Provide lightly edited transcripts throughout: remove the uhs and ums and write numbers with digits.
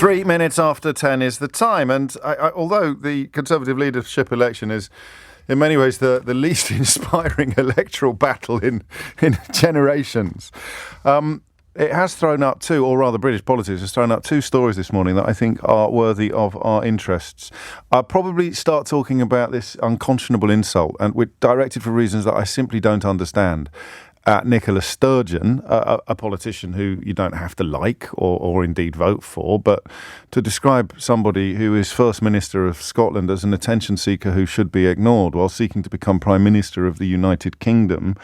3 minutes after 10 is the time. And although the Conservative leadership election is in many ways the least inspiring electoral battle in generations, it has thrown up two, or rather British politics has thrown up two stories this morning that I think are worthy of our interests. I'll probably start talking about this unconscionable insult, and we're directed for reasons that I simply don't understand, at Nicola Sturgeon, a politician who you don't have to like or indeed vote for, but to describe somebody who is First Minister of Scotland as an attention seeker who should be ignored while seeking to become Prime Minister of the United Kingdom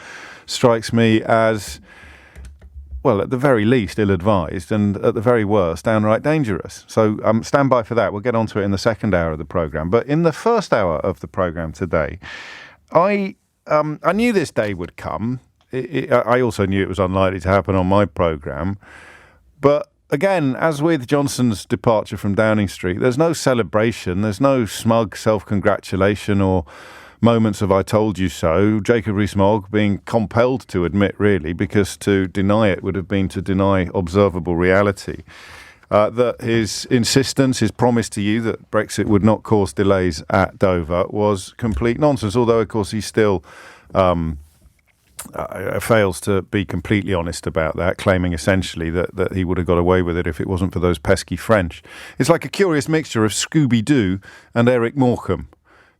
strikes me as, well, at the very least, ill-advised, and at the very worst, downright dangerous. So stand by for that. We'll get onto it in the second hour of the programme. But in the first hour of the programme today, I knew this day would come. I also knew it was unlikely to happen on my programme. But again, as with Johnson's departure from Downing Street, there's no celebration, there's no smug self-congratulation or moments of I told you so. Jacob Rees-Mogg being compelled to admit, really, because to deny it would have been to deny observable reality, that his insistence, his promise to you that Brexit would not cause delays at Dover was complete nonsense, although, of course, he still fails to be completely honest about that, claiming essentially that he would have got away with it if it wasn't for those pesky French. It's like a curious mixture of Scooby-Doo and Eric Morecambe,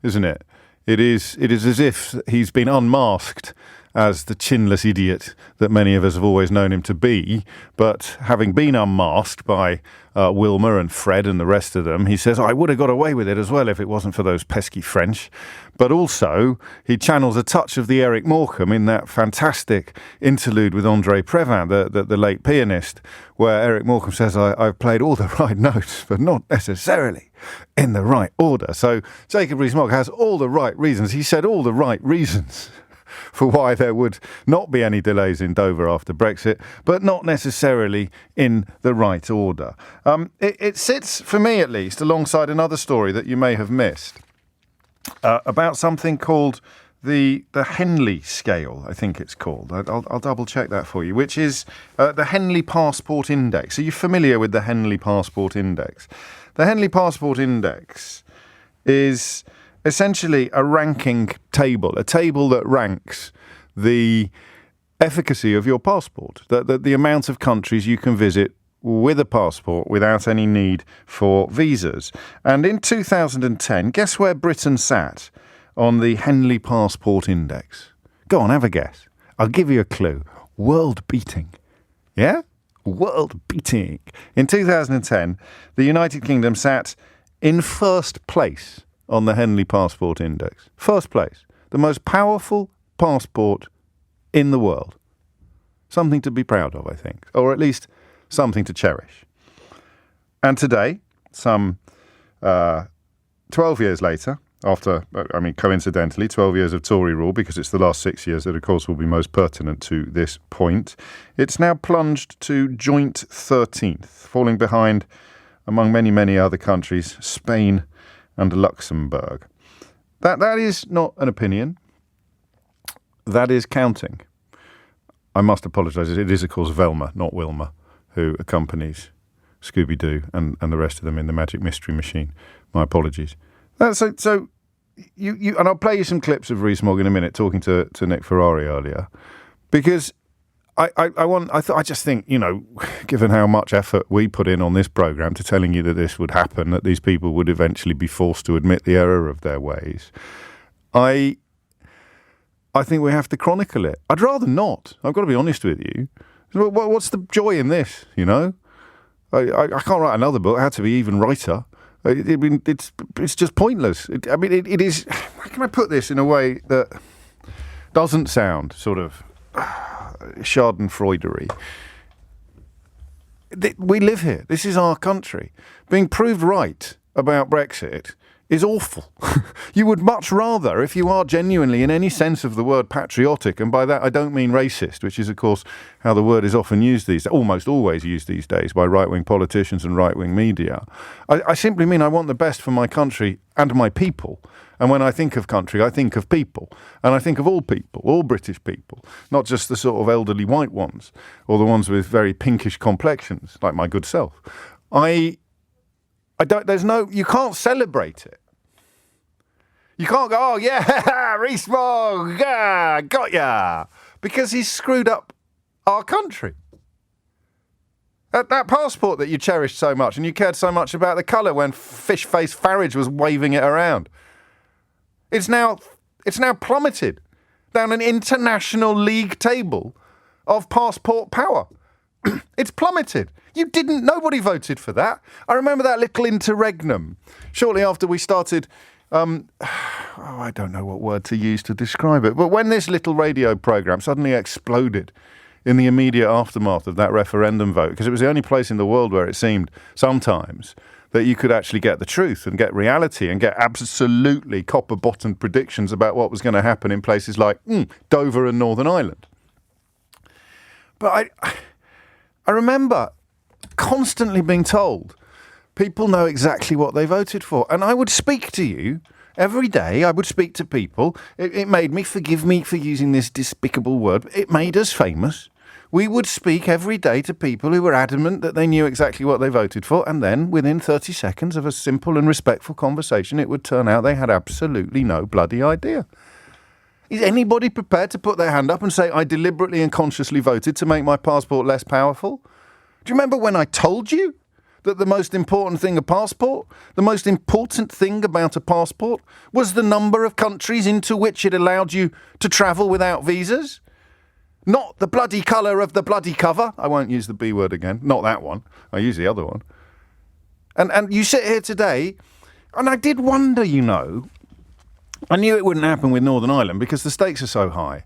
isn't it? It is as if he's been unmasked as the chinless idiot that many of us have always known him to be, but having been unmasked by Wilma and Fred and the rest of them, he says, I would have got away with it as well if it wasn't for those pesky French. But also, he channels a touch of the Eric Morecambe in that fantastic interlude with André Previn, the late pianist, where Eric Morecambe says, I've played all the right notes, but not necessarily in the right order. So Jacob Rees-Mogg has all the right reasons. He said all the right reasons for why there would not be any delays in Dover after Brexit, but not necessarily in the right order. It sits, for me at least, alongside another story that you may have missed, about something called the Henley scale, I think it's called. I'll double check that for you, which is the Henley Passport Index. Are you familiar with the Henley Passport Index? The Henley Passport Index is essentially a ranking table, a table that ranks the efficacy of your passport, the amount of countries you can visit with a passport without any need for visas. And in 2010, guess where Britain sat on the Henley Passport Index? Go on, have a guess. I'll give you a clue. World-beating. Yeah? World-beating. In 2010, the United Kingdom sat in first place on the Henley Passport Index. First place. The most powerful passport in the world. Something to be proud of, I think. Or at least something to cherish. And today, some 12 years later, coincidentally, 12 years of Tory rule, because it's the last 6 years that, of course, will be most pertinent to this point, it's now plunged to joint 13th, falling behind, among many, many other countries, Spain and Luxembourg. That is not an opinion. That is counting. I must apologise. It is, of course, Velma, not Wilma, who accompanies Scooby-Doo and the rest of them in the Magic Mystery Machine. My apologies. So you and I'll play you some clips of Rees-Mogg in a minute, talking to Nick Ferrari earlier, because I just think, given how much effort we put in on this programme to telling you that this would happen, that these people would eventually be forced to admit the error of their ways, I think we have to chronicle it. I'd rather not. I've got to be honest with you. What's the joy in this, I can't write another book. I had to be even writer. It's just pointless. It is... How can I put this in a way that doesn't sound sort of schadenfreudery? We live here. This is our country. Being proved right about Brexit is awful. You would much rather, if you are genuinely, in any sense of the word, patriotic, and by that I don't mean racist, which is, of course, how the word is often used almost always used these days by right-wing politicians and right-wing media. I simply mean I want the best for my country and my people. And when I think of country, I think of people. And I think of all people, all British people, not just the sort of elderly white ones or the ones with very pinkish complexions, like my good self. You can't celebrate it. You can't go, oh yeah, Rees-Mogg, got ya, because he's screwed up our country. That passport that you cherished so much and you cared so much about the colour when fish-faced Farage was waving it around. It's now plummeted down an international league table of passport power. It's plummeted. Nobody voted for that. I remember that little interregnum shortly after we started, I don't know what word to use to describe it, but when this little radio programme suddenly exploded in the immediate aftermath of that referendum vote, because it was the only place in the world where it seemed sometimes that you could actually get the truth and get reality and get absolutely copper-bottomed predictions about what was going to happen in places like Dover and Northern Ireland. But I remember constantly being told people know exactly what they voted for. And I would speak to you every day. I would speak to people. It made me, forgive me for using this despicable word, it made us famous. We would speak every day to people who were adamant that they knew exactly what they voted for, and then within 30 seconds of a simple and respectful conversation, it would turn out they had absolutely no bloody idea. Is anybody prepared to put their hand up and say, I deliberately and consciously voted to make my passport less powerful? Do you remember when I told you that the most important thing about a passport was the number of countries into which it allowed you to travel without visas? Not the bloody colour of the bloody cover. I won't use the B word again. Not that one. I use the other one. And you sit here today, and I did wonder, I knew it wouldn't happen with Northern Ireland because the stakes are so high.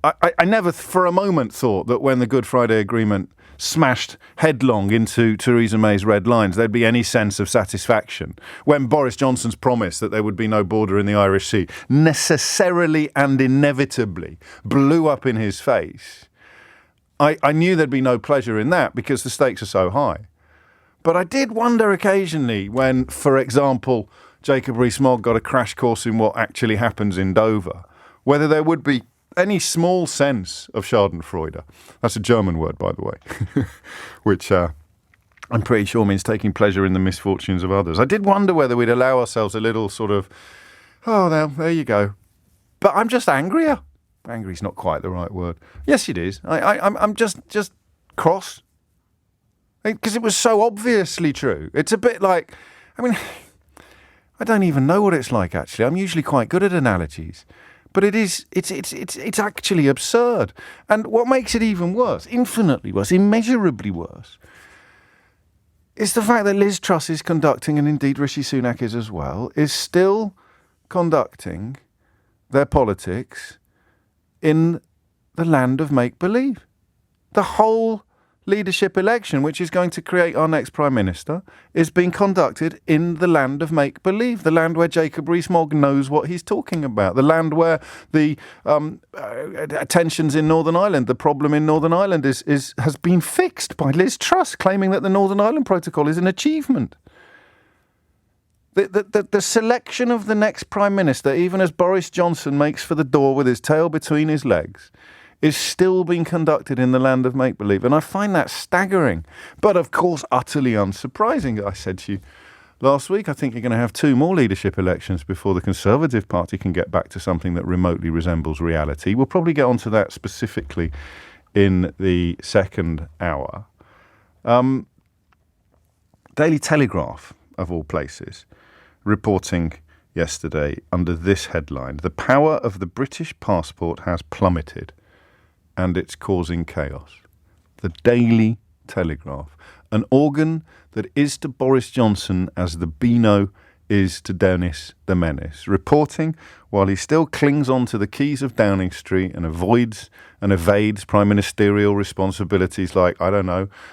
I never for a moment thought that when the Good Friday Agreement smashed headlong into Theresa May's red lines, there'd be any sense of satisfaction. When Boris Johnson's promise that there would be no border in the Irish Sea necessarily and inevitably blew up in his face, I knew there'd be no pleasure in that because the stakes are so high. But I did wonder occasionally when, for example, Jacob Rees-Mogg got a crash course in what actually happens in Dover, whether there would be any small sense of Schadenfreude. That's a German word, by the way, which I'm pretty sure means taking pleasure in the misfortunes of others. I did wonder whether we'd allow ourselves a little sort of, there you go. But I'm just angrier. Angry's not quite the right word. Yes, it is. I'm just cross. Because it was so obviously true. It's a bit like, I don't even know what it's like, actually. I'm usually quite good at analogies. But it's actually absurd. And what makes it even worse, infinitely worse, immeasurably worse, is the fact that Liz Truss is conducting, and indeed Rishi Sunak is as well, is still conducting their politics in the land of make-believe. The whole leadership election, which is going to create our next Prime Minister, is being conducted in the land of make-believe, the land where Jacob Rees-Mogg knows what he's talking about, the land where the tensions in Northern Ireland, the problem in Northern Ireland has been fixed by Liz Truss, claiming that the Northern Ireland Protocol is an achievement. The selection of the next Prime Minister, even as Boris Johnson makes for the door with his tail between his legs, is still being conducted in the land of make-believe. And I find that staggering, but of course utterly unsurprising. I said to you last week, I think you're going to have 2 more leadership elections before the Conservative Party can get back to something that remotely resembles reality. We'll probably get onto that specifically in the second hour. Daily Telegraph, of all places, reporting yesterday under this headline: the power of the British passport has plummeted and it's causing chaos. The Daily Telegraph, an organ that is to Boris Johnson as the Beano is to Dennis the Menace, reporting while he still clings on to the keys of Downing Street and avoids and evades prime ministerial responsibilities like,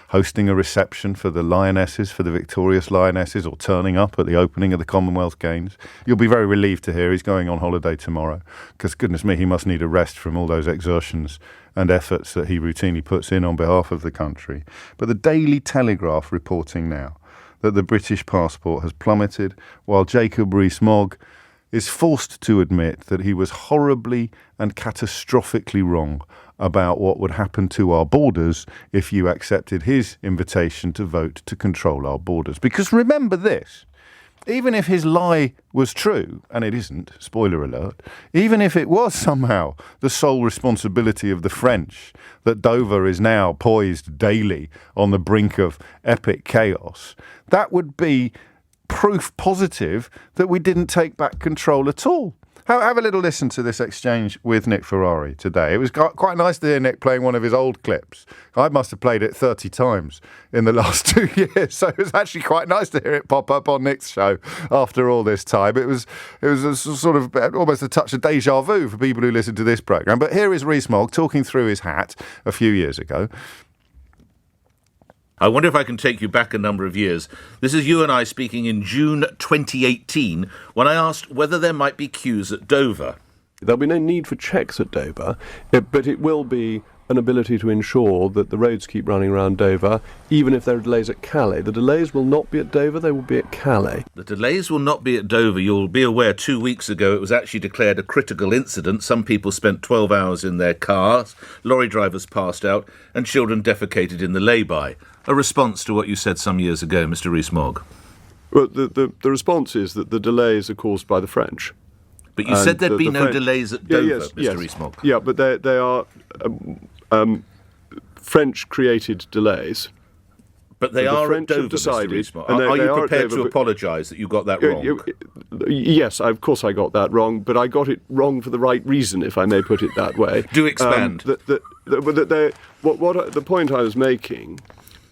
hosting a reception for the Lionesses, for the victorious Lionesses, or turning up at the opening of the Commonwealth Games. You'll be very relieved to hear he's going on holiday tomorrow, because goodness me, he must need a rest from all those exertions and efforts that he routinely puts in on behalf of the country. But the Daily Telegraph reporting now that the British passport has plummeted, while Jacob Rees-Mogg is forced to admit that he was horribly and catastrophically wrong about what would happen to our borders if you accepted his invitation to vote to control our borders. Because remember this, even if his lie was true, and it isn't, spoiler alert, even if it was somehow the sole responsibility of the French that Dover is now poised daily on the brink of epic chaos, that would be proof positive that we didn't take back control at all. Have a little listen to this exchange with Nick Ferrari today. It was quite nice to hear Nick playing one of his old clips. I must have played it 30 times in the last 2 years, so it was actually quite nice to hear it pop up on Nick's show after all this time. It was a sort of almost a touch of deja vu for people who listen to this programme. But here is Rees-Mogg talking through his hat a few years ago. I wonder if I can take you back a number of years. This is you and I speaking in June 2018, when I asked whether there might be queues at Dover. There'll be no need for checks at Dover, but it will be an ability to ensure that the roads keep running around Dover, even if there are delays at Calais. The delays will not be at Dover, they will be at Calais. The delays will not be at Dover. You'll be aware 2 weeks ago it was actually declared a critical incident. Some people spent 12 hours in their cars, lorry drivers passed out, and children defecated in the lay-by. A response to what you said some years ago, Mr. Rees-Mogg. Well, the response is that the delays are caused by the French. But you said there'd be no delays at Dover, Mr. Rees-Mogg. Yeah, but they are French-created delays. But they are at Dover, Mr. Rees-Mogg. Are you prepared to apologise that you got that wrong? Yes, of course I got that wrong, but I got it wrong for the right reason, if I may put it that way. Do expand. The point I was making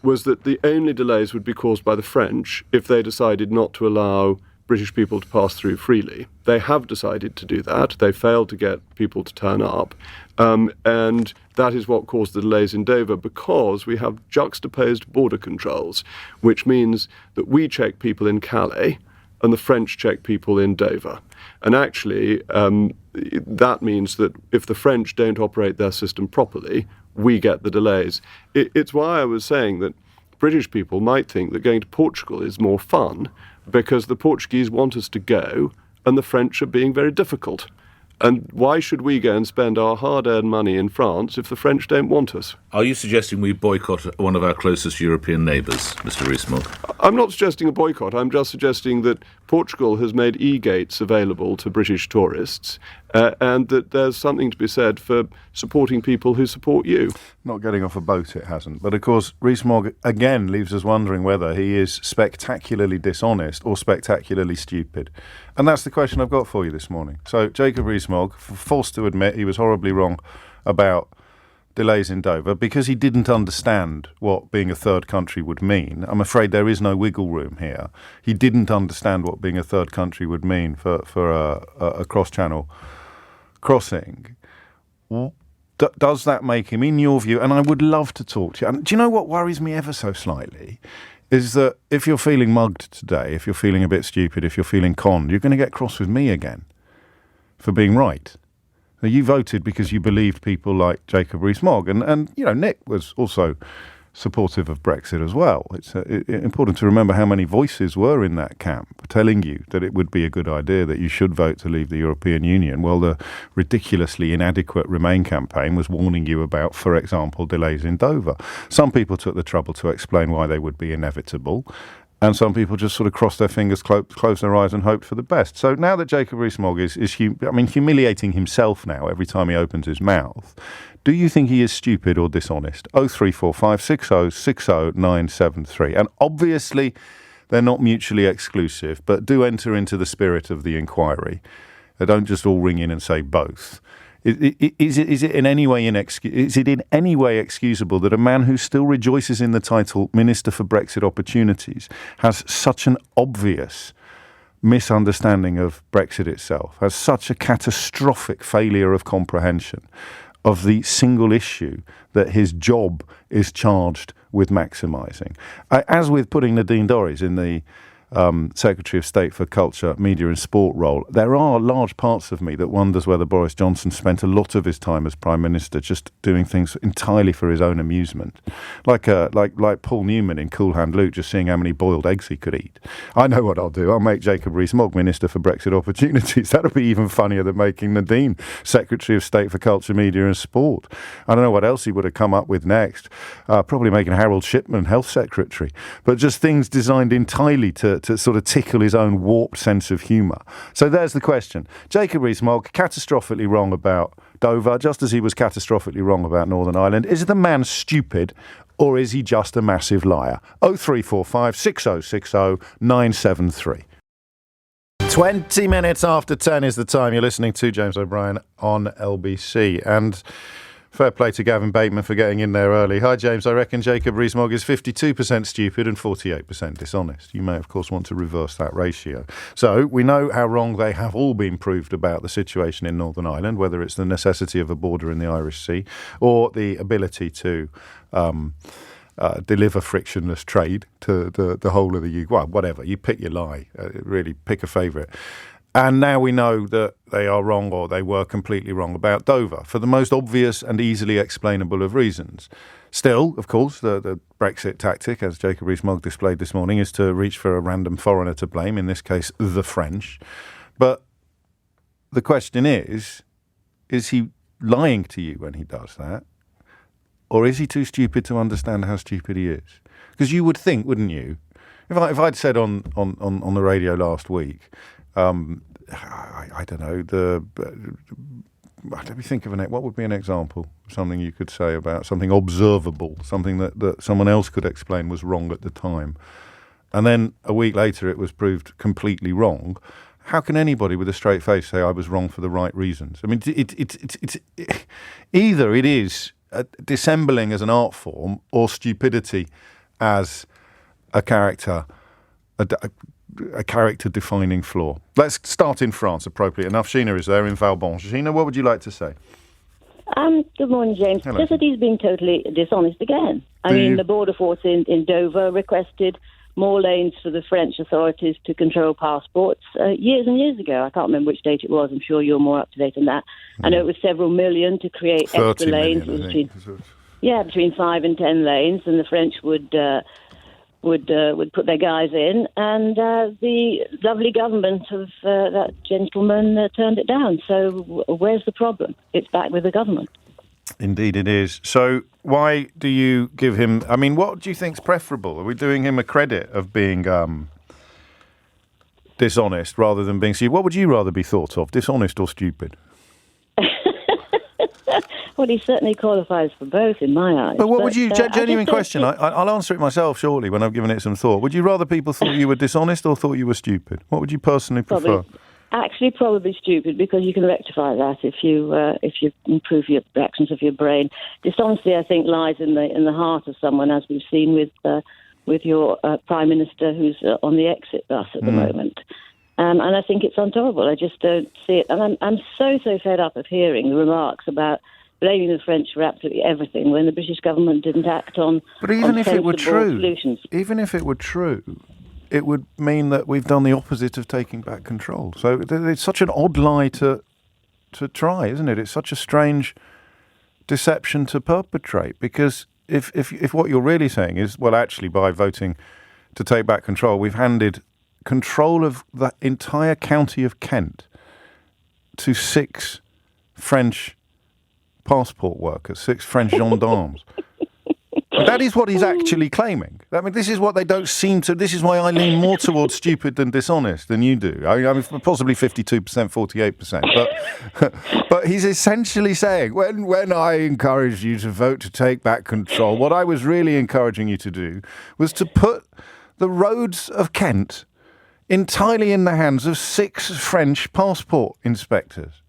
was that the only delays would be caused by the French if they decided not to allow British people to pass through freely. They have decided to do that. They failed to get people to turn up. And that is what caused the delays in Dover, because we have juxtaposed border controls, which means that we check people in Calais and the French check people in Dover. And actually, that means that if the French don't operate their system properly, we get the delays. It's why I was saying that British people might think that going to Portugal is more fun, because the Portuguese want us to go and the French are being very difficult. And why should we go and spend our hard-earned money in France if the French don't want us? Are you suggesting we boycott one of our closest European neighbours, Mr. Rees-Mogg? I'm not suggesting a boycott. I'm just suggesting that Portugal has made e-gates available to British tourists, and that there's something to be said for supporting people who support you. Not getting off a boat, it hasn't. But of course, Rees-Mogg again leaves us wondering whether he is spectacularly dishonest or spectacularly stupid. And that's the question I've got for you this morning. So Jacob Rees-Mogg, forced to admit he was horribly wrong about delays in Dover because he didn't understand what being a third country would mean. I'm afraid there is no wiggle room here. He didn't understand what being a third country would mean for a cross-channel crossing. Does that make him, in your view, and I would love to talk to you, and do you know what worries me ever so slightly, is that if you're feeling mugged today, if you're feeling a bit stupid, if you're feeling conned, you're going to get cross with me again for being right. Now, you voted because you believed people like Jacob Rees-Mogg, and you know, Nick was also supportive of Brexit as well. It's important to remember how many voices were in that camp telling you that it would be a good idea that you should vote to leave the European Union. Well, the ridiculously inadequate Remain campaign was warning you about, for example, delays in Dover. Some people took the trouble to explain why they would be inevitable, and some people just sort of crossed their fingers, closed their eyes and hoped for the best. So now that Jacob Rees-Mogg is humiliating himself now every time he opens his mouth, do you think he is stupid or dishonest? 0345 60 60 973. And obviously they're not mutually exclusive, but do enter into the spirit of the inquiry. They don't just all ring in and say both. Is it in any way excusable that a man who still rejoices in the title Minister for Brexit Opportunities has such an obvious misunderstanding of Brexit itself, has such a catastrophic failure of comprehension of the single issue that his job is charged with maximising? As with putting Nadine Dorries in the Secretary of State for Culture, Media and Sport role, there are large parts of me that wonders whether Boris Johnson spent a lot of his time as Prime Minister just doing things entirely for his own amusement. Like Paul Newman in Cool Hand Luke, just seeing how many boiled eggs he could eat. I know what I'll do. I'll make Jacob Rees-Mogg Minister for Brexit Opportunities. That'll be even funnier than making Nadine Secretary of State for Culture, Media and Sport. I don't know what else he would have come up with next. Probably making Harold Shipman Health Secretary. But just things designed entirely to sort of tickle his own warped sense of humour. So there's the question. Jacob Rees-Mogg, catastrophically wrong about Dover, just as he was catastrophically wrong about Northern Ireland. Is the man stupid, or is he just a massive liar? 0345 6060 973. 20 minutes after 10 is the time. You're listening to James O'Brien on LBC. And fair play to Gavin Bateman for getting in there early. Hi, James. I reckon Jacob Rees-Mogg is 52% stupid and 48% dishonest. You may, of course, want to reverse that ratio. So we know how wrong they have all been proved about the situation in Northern Ireland, whether it's the necessity of a border in the Irish Sea or the ability to deliver frictionless trade to the whole of the UK. Well, whatever. You pick your lie. Really pick a favourite. And now we know that they are wrong, or they were completely wrong about Dover for the most obvious and easily explainable of reasons. Still, of course, the Brexit tactic, as Jacob Rees-Mogg displayed this morning, is to reach for a random foreigner to blame, in this case, the French. But the question is he lying to you when he does that? Or is he too stupid to understand how stupid he is? Because you would think, wouldn't you? If I'd said on the radio last week, I don't know, let me think of what would be an example of something you could say about something observable, something that someone else could explain was wrong at the time. And then a week later it was proved completely wrong. How can anybody with a straight face say I was wrong for the right reasons? I mean, it's either it is dissembling as an art form, or stupidity as a character defining flaw. Let's start in France, appropriate enough. Sheena is there in Valbonne. Sheena, what would you like to say? Good morning, James. Hello. Just that he's being totally dishonest again. The border force in Dover requested more lanes for the French authorities to control passports years and years ago. I can't remember which date it was. I'm sure you're more up to date than that. I know it was several million to create extra lanes. Million, between 5 and 10 lanes, and the French would put their guys in, and the lovely government of that gentleman turned it down. So where's the problem? It's back with the government. Indeed it is. So why do you give him... I mean, what do you think's preferable? Are we doing him a credit of being dishonest rather than being stupid? What would you rather be thought of, dishonest or stupid? Well, he certainly qualifies for both in my eyes. But what would you... genuine question. I'll answer it myself, shortly, when I've given it some thought. Would you rather people thought you were dishonest or thought you were stupid? What would you personally prefer? Probably stupid, because you can rectify that if you improve your actions of your brain. Dishonesty, I think, lies in the heart of someone, as we've seen with your Prime Minister, who's on the exit bus at the moment. And I think it's intolerable. I just don't see it. And I'm so fed up of hearing the remarks about blaming the French for absolutely everything when the British government didn't act on solutions. But even if it were true, it would mean that we've done the opposite of taking back control. So it's such an odd lie to try, isn't it? It's such a strange deception to perpetrate, because if what you're really saying is, well, actually, by voting to take back control, we've handed control of the entire county of Kent to 6 French passport workers, 6 French gendarmes. That is what he's actually claiming. I mean, this is what they don't seem to... This is why I lean more towards stupid than dishonest than you do. I mean, possibly 52%, 48%. But he's essentially saying, when I encouraged you to vote to take back control, what I was really encouraging you to do was to put the roads of Kent entirely in the hands of 6 French passport inspectors.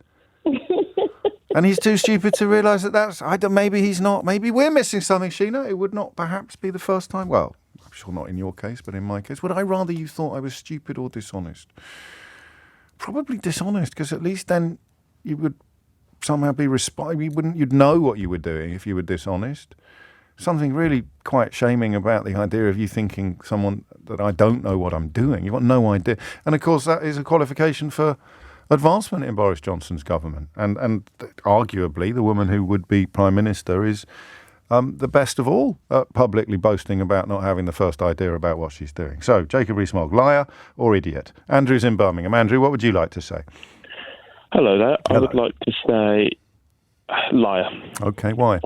And he's too stupid to realise that maybe he's not. Maybe we're missing something, Sheena. It would not perhaps be the first time. Well, I'm sure not in your case, but in my case. Would I rather you thought I was stupid or dishonest? Probably dishonest, because at least then you would somehow be you'd know what you were doing if you were dishonest. something really quite shaming about the idea of you thinking someone that I don't know what I'm doing. You've got no idea. And of course, that is a qualification for advancement in Boris Johnson's government. And arguably, the woman who would be Prime Minister is the best of all at publicly boasting about not having the first idea about what she's doing. So, Jacob Rees-Mogg, liar or idiot? Andrew's in Birmingham. Andrew, what would you like to say? Hello there. Hello. I would like to say liar. Okay, why?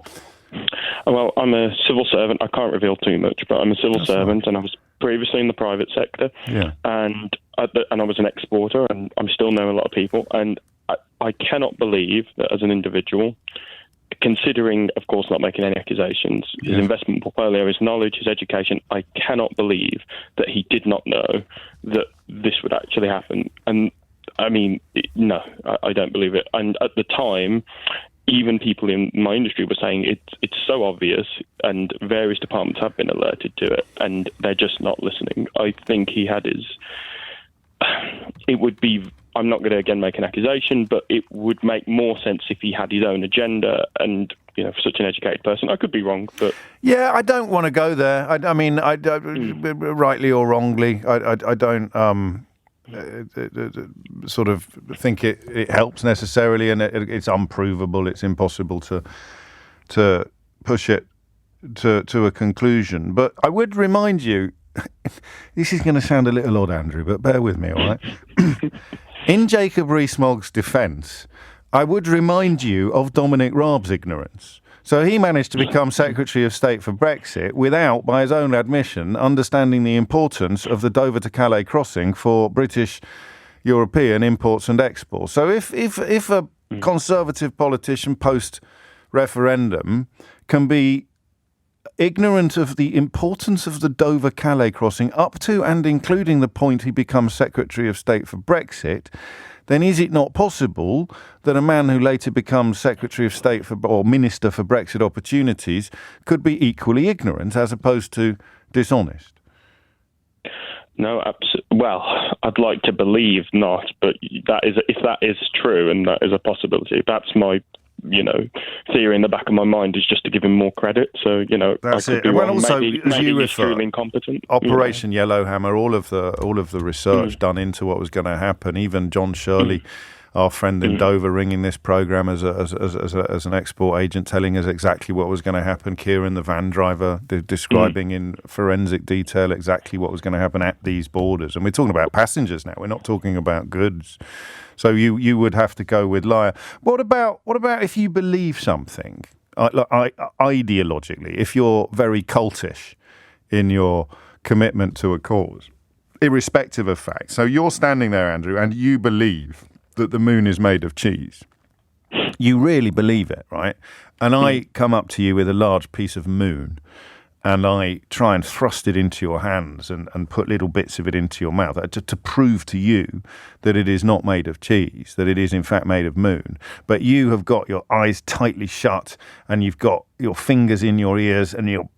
Well, I'm a civil servant. I can't reveal too much, but I'm a civil That's servant, right. and I was previously in the private sector. Yeah. And I was an exporter, and I'm still know a lot of people. And I cannot believe that as an individual, considering, of course, not making any accusations, his investment portfolio, his knowledge, his education, I cannot believe that he did not know that this would actually happen. And I mean, no, I don't believe it. And at the time, even people in my industry were saying it's so obvious, and various departments have been alerted to it, and they're just not listening. I think he had his... It would be... I'm not going to, again, make an accusation, but it would make more sense if he had his own agenda and, for such an educated person. I could be wrong, but... Yeah, I don't want to go there. I mean, rightly or wrongly, I don't... sort of think it helps necessarily, and it's unprovable. It's impossible to push it to a conclusion. But I would remind you, this is going to sound a little odd, Andrew, but bear with me, all right? In Jacob Rees-Mogg's defence, I would remind you of Dominic Raab's ignorance. So he managed to become Secretary of State for Brexit without, by his own admission, understanding the importance of the Dover to Calais crossing for British European imports and exports. So if a Conservative politician post-referendum can be ignorant of the importance of the Dover-Calais crossing up to and including the point he becomes Secretary of State for Brexit, then is it not possible that a man who later becomes Secretary of State or Minister for Brexit Opportunities could be equally ignorant as opposed to dishonest? No, well, I'd like to believe not, but if that is true, and that is a possibility, that's my theory in the back of my mind, is just to give him more credit. So, that's I could it. be Well, wrong. also, maybe as you he's refer, truly incompetent. Operation Yellowhammer, all of the research done into what was going to happen. Even John Shirley, our friend in Dover, ringing this program as an export agent, telling us exactly what was going to happen. Kieran, the van driver, describing in forensic detail exactly what was going to happen at these borders. And we're talking about passengers now. We're not talking about goods. So you would have to go with liar. What about if you believe something ideologically? If you're very cultish in your commitment to a cause, irrespective of fact. So you're standing there, Andrew, and you believe that the moon is made of cheese. You really believe it, right? And I come up to you with a large piece of moon, and I try and thrust it into your hands and put little bits of it into your mouth to prove to you that it is not made of cheese, that it is in fact made of moon. But you have got your eyes tightly shut, and you've got your fingers in your ears, and you're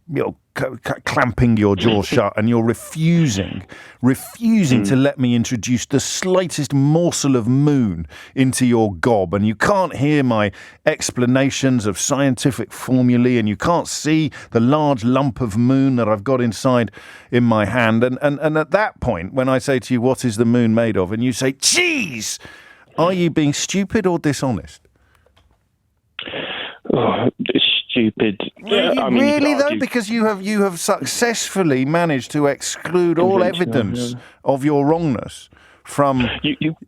clamping your jaw shut, and you're refusing to let me introduce the slightest morsel of moon into your gob, and you can't hear my explanations of scientific formulae, and you can't see the large lump of moon that I've got inside in my hand, and at that point, when I say to you, what is the moon made of, and you say cheese, are you being stupid or dishonest? It's stupid. Really, though, because you have successfully managed to exclude all evidence of your wrongness from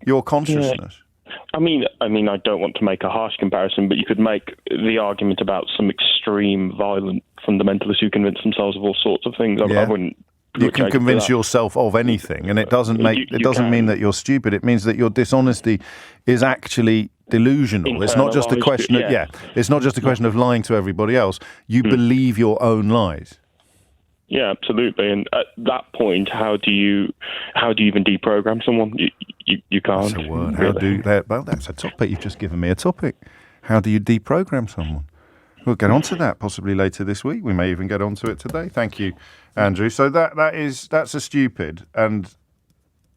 your consciousness. Yeah. I mean, I don't want to make a harsh comparison, but you could make the argument about some extreme, violent fundamentalists who convince themselves of all sorts of things. I wouldn't. You can convince yourself of anything, and it doesn't mean that you're stupid. It means that your dishonesty is actually delusional. It's not just a question of it's not just a question of lying to everybody else. You believe your own lies. Yeah, absolutely. And at that point, how do you even deprogram someone? You can't. That's a word. Really. Well, that's a topic. You've just given me a topic. How do you deprogram someone? We'll get onto that possibly later this week. We may even get onto it today. Thank you, Andrew. So that's a stupid, and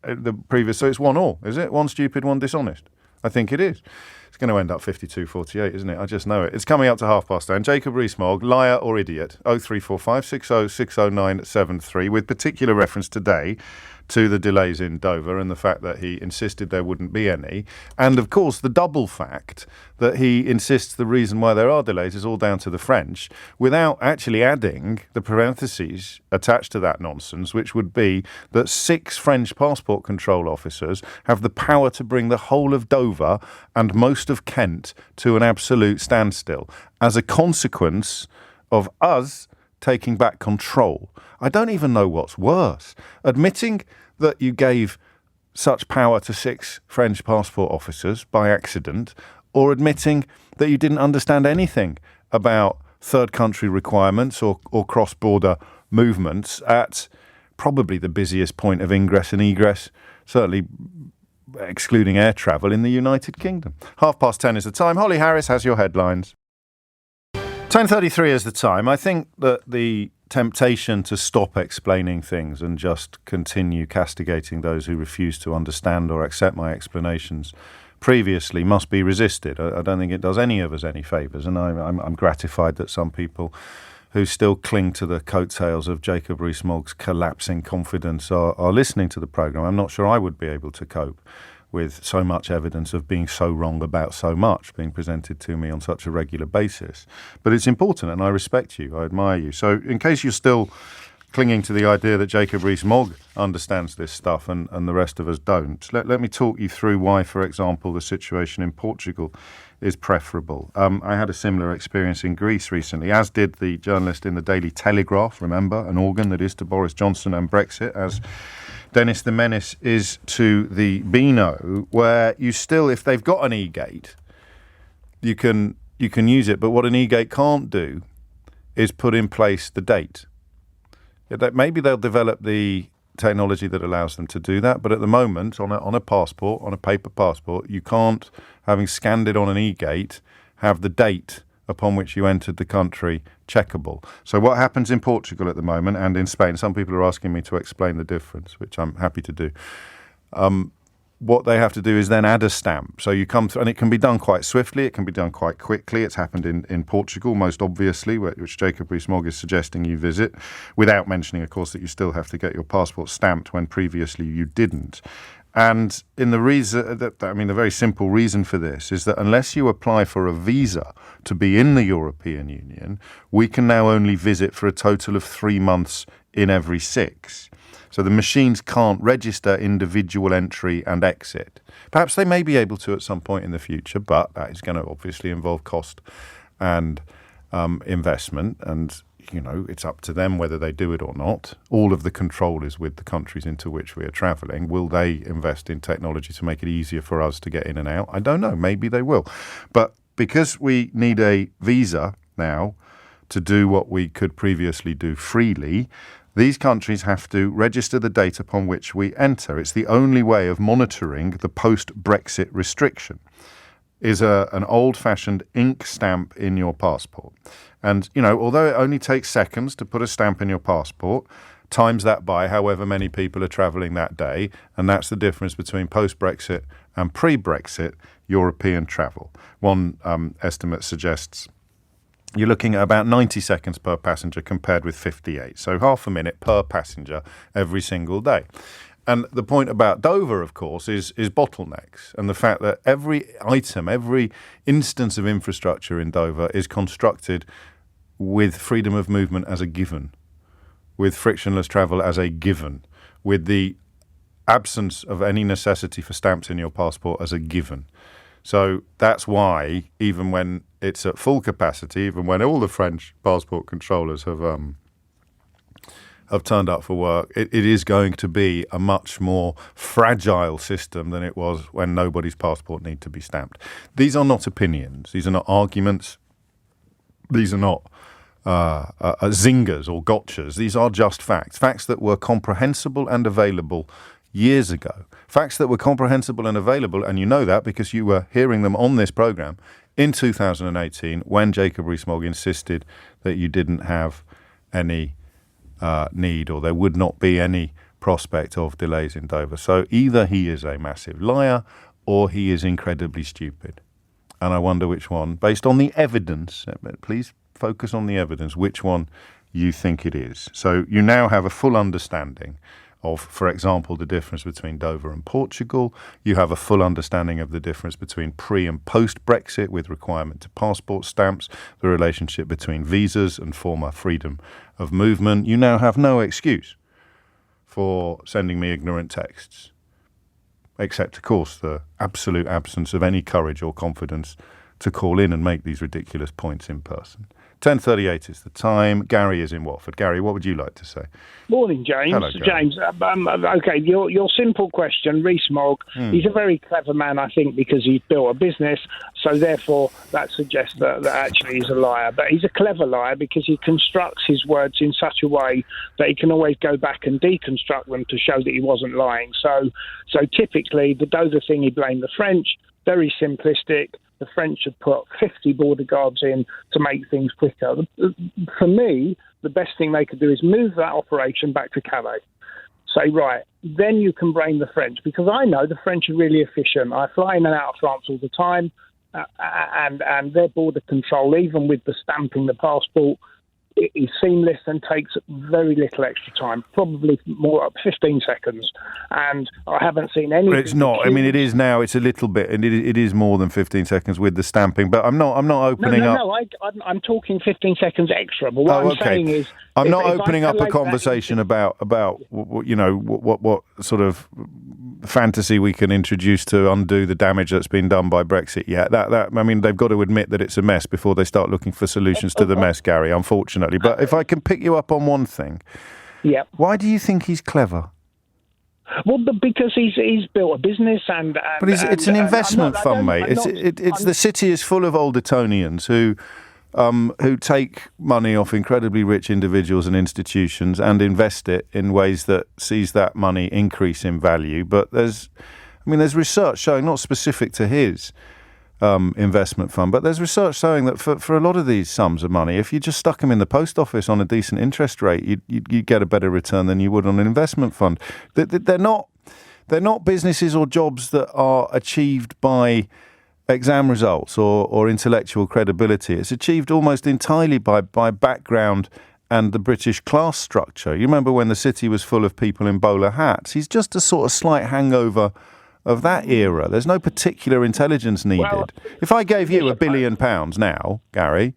the previous. So it's 1-1, is it? One stupid, one dishonest. I think it is. It's going to end up 52-48, isn't it? I just know it. It's coming up to 10:30. Jacob Rees-Mogg, liar or idiot? 0345 60 60973, with particular reference today to the delays in Dover and the fact that he insisted there wouldn't be any. And, of course, the double fact that he insists the reason why there are delays is all down to the French, without actually adding the parentheses attached to that nonsense, which would be that 6 French passport control officers have the power to bring the whole of Dover and most of Kent to an absolute standstill as a consequence of us taking back control. I don't even know what's worse. Admitting that you gave such power to 6 French passport officers by accident, or admitting that you didn't understand anything about third country requirements or cross-border movements at probably the busiest point of ingress and egress, certainly excluding air travel, in the United Kingdom. 10:30 is the time. Holly Harris has your headlines. 10:33 is the time. I think that the temptation to stop explaining things and just continue castigating those who refuse to understand or accept my explanations previously must be resisted. I don't think it does any of us any favours, and I'm gratified that some people who still cling to the coattails of Jacob Rees-Mogg's collapsing confidence are listening to the programme. I'm not sure I would be able to cope with so much evidence of being so wrong about so much being presented to me on such a regular basis. But it's important, and I respect you, I admire you. So in case you're still clinging to the idea that Jacob Rees-Mogg understands this stuff and the rest of us don't, let me talk you through why, for example, the situation in Portugal is preferable. I had a similar experience in Greece recently, as did the journalist in the Daily Telegraph, remember, an organ that is to Boris Johnson and Brexit, as Dennis the Menace is to the Beano, where you still, if they've got an e-gate, you can use it. But what an e-gate can't do is put in place the date. Maybe they'll develop the technology that allows them to do that, but at the moment, on a passport, on a paper passport, you can't, having scanned it on an e-gate, have the date upon which you entered the country checkable. So what happens in Portugal at the moment and in Spain, some people are asking me to explain the difference, which I'm happy to do. What they have to do is then add a stamp. So you come through, and it can be done quite swiftly, it can be done quite quickly. It's happened in Portugal, most obviously, which Jacob Rees-Mogg is suggesting you visit, without mentioning, of course, that you still have to get your passport stamped when previously you didn't. And in the the very simple reason for this is that unless you apply for a visa to be in the European Union, we can now only visit for a total of 3 months in every 6. So the machines can't register individual entry and exit. Perhaps they may be able to at some point in the future, but that is going to obviously involve cost and investment, and it's up to them whether they do it or not. All of the control is with the countries into which we are travelling. Will they invest in technology to make it easier for us to get in and out? I don't know. Maybe they will. But because we need a visa now to do what we could previously do freely, these countries have to register the date upon which we enter. It's the only way of monitoring the post-Brexit restriction, is an old-fashioned ink stamp in your passport. And, although it only takes seconds to put a stamp in your passport, times that by however many people are travelling that day, and that's the difference between post-Brexit and pre-Brexit European travel. One estimate suggests you're looking at about 90 seconds per passenger compared with 58. So half a minute per passenger every single day. And the point about Dover, of course, is bottlenecks, and the fact that every item, every instance of infrastructure in Dover is constructed with freedom of movement as a given, with frictionless travel as a given, with the absence of any necessity for stamps in your passport as a given. So that's why, even when it's at full capacity, even when all the French passport controllers have turned up for work, it is going to be a much more fragile system than it was when nobody's passport needed to be stamped. These are not opinions. These are not arguments. These are not zingers or gotchas. These are just facts. Facts that were comprehensible and available years ago. Facts that were comprehensible and available, and you know that because you were hearing them on this programme in 2018 when Jacob Rees-Mogg insisted that you didn't have any need, or there would not be any prospect of delays in Dover. So either he is a massive liar or he is incredibly stupid. and I wonder which one, based on the evidence, please focus on the evidence, which one you think it is. So you now have a full understanding of, for example, the difference between Dover and Portugal. You have a full understanding of the difference between pre- and post-Brexit with requirement to passport stamps, the relationship between visas and former freedom of movement. You now have no excuse for sending me ignorant texts, except, of course, the absolute absence of any courage or confidence to call in and make these ridiculous points in person. 10:38 is the time. Gary is in Watford. Gary, what would you like to say? Morning, James. Hello, Gary. James, okay, your simple question, Rees-Mogg, he's a very clever man, I think, because he's built a business, so therefore that suggests that actually he's a liar. But he's a clever liar because he constructs his words in such a way that he can always go back and deconstruct them to show that he wasn't lying. So typically, the Dover thing, he blamed the French, very simplistic. The French had put 50 border guards in to make things quicker. For me, the best thing they could do is move that operation back to Calais. Say, right, then you can blame the French, because I know the French are really efficient. I fly in and out of France all the time, and their border control, even with the stamping the passport, it is seamless and takes very little extra time, probably more up 15 seconds. And I haven't seen any. But it's not. I mean, it is now. It's a little bit, and it is more than 15 seconds with the stamping. But I'm not opening up. No. I'm talking 15 seconds extra. But what I'm saying is, I'm not opening up a conversation about what sort of fantasy we can introduce to undo the damage that's been done by Brexit yet. I mean, they've got to admit that it's a mess before they start looking for solutions to the mess, Gary, unfortunately. But if I can pick you up on one thing, why do you think he's clever? Well, because he's built a business and but it's an investment fund, mate. The city is full of old Etonians who take money off incredibly rich individuals and institutions and invest it in ways that sees that money increase in value. But there's research showing, not specific to his investment fund, but there's research showing that for a lot of these sums of money, if you just stuck them in the post office on a decent interest rate, you'd get a better return than you would on an investment fund. They're not businesses or jobs that are achieved by exam results or intellectual credibility. It's achieved almost entirely by background and the British class structure. You remember when the city was full of people in bowler hats? He's just a sort of slight hangover of that era. There's no particular intelligence needed. Well, if I gave you £1 billion now, Gary,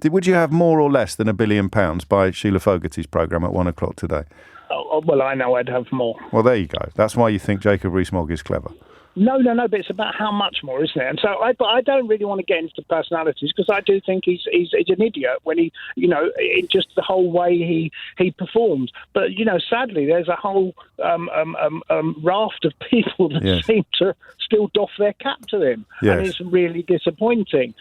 would you have more or less than £1 billion by Sheila Fogarty's programme at 1:00 today? Well, I know I'd have more. Well, there you go. That's why you think Jacob Rees-Mogg is clever. No, but it's about how much more, isn't it? And so I don't really want to get into personalities, because I do think he's an idiot when he, just the whole way he performs. But, sadly, there's a whole raft of people that seem to still doff their cap to him. Yes. And it's really disappointing.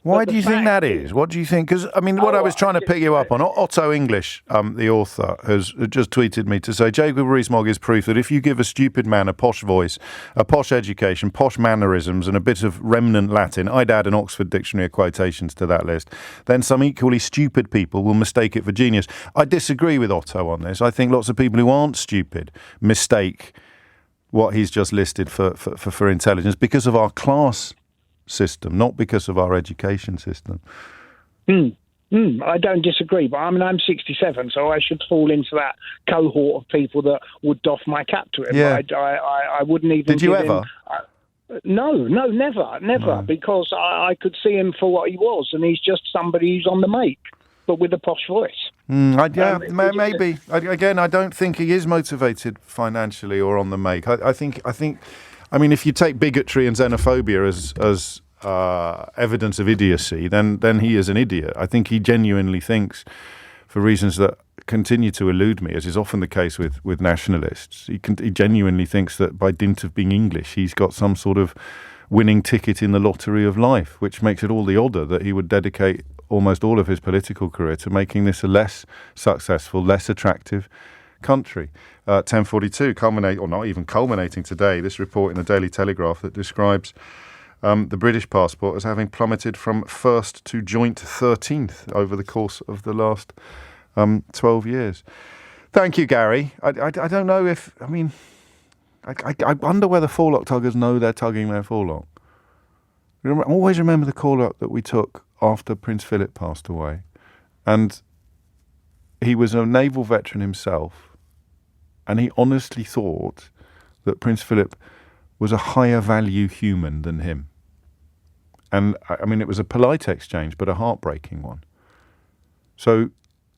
Why do you think that is? What do you think? Because, what I was trying to pick you up on, Otto English, the author, has just tweeted me to say, Jacob Rees-Mogg is proof that if you give a stupid man a posh voice, a posh education, posh mannerisms, and a bit of remnant Latin, I'd add an Oxford Dictionary of quotations to that list, then some equally stupid people will mistake it for genius. I disagree with Otto on this. I think lots of people who aren't stupid mistake what he's just listed for intelligence because of our class system, not because of our education system. I don't disagree, but I'm 67, so I should fall into that cohort of people that would doff my cap to him. Yeah. I wouldn't even. Did you ever? No, never, because I could see him for what he was, and he's just somebody who's on the make, but with a posh voice. Maybe. Again, I don't think he is motivated financially or on the make. I think. If you take bigotry and xenophobia as evidence of idiocy, then he is an idiot. I think he genuinely thinks, for reasons that continue to elude me, as is often the case with nationalists, he genuinely thinks that by dint of being English, he's got some sort of winning ticket in the lottery of life, which makes it all the odder that he would dedicate almost all of his political career to making this a less successful, less attractive country. 10:42, culminating today, this report in the Daily Telegraph that describes the British passport as having plummeted from first to joint 13th over the course of the last 12 years. Thank you, Gary. I don't know if, I wonder whether forelock tuggers know they're tugging their forelock. Always remember the call-up that we took after Prince Philip passed away. And he was a naval veteran himself, and he honestly thought that Prince Philip was a higher value human than him. And, I mean, it was a polite exchange, but a heartbreaking one. So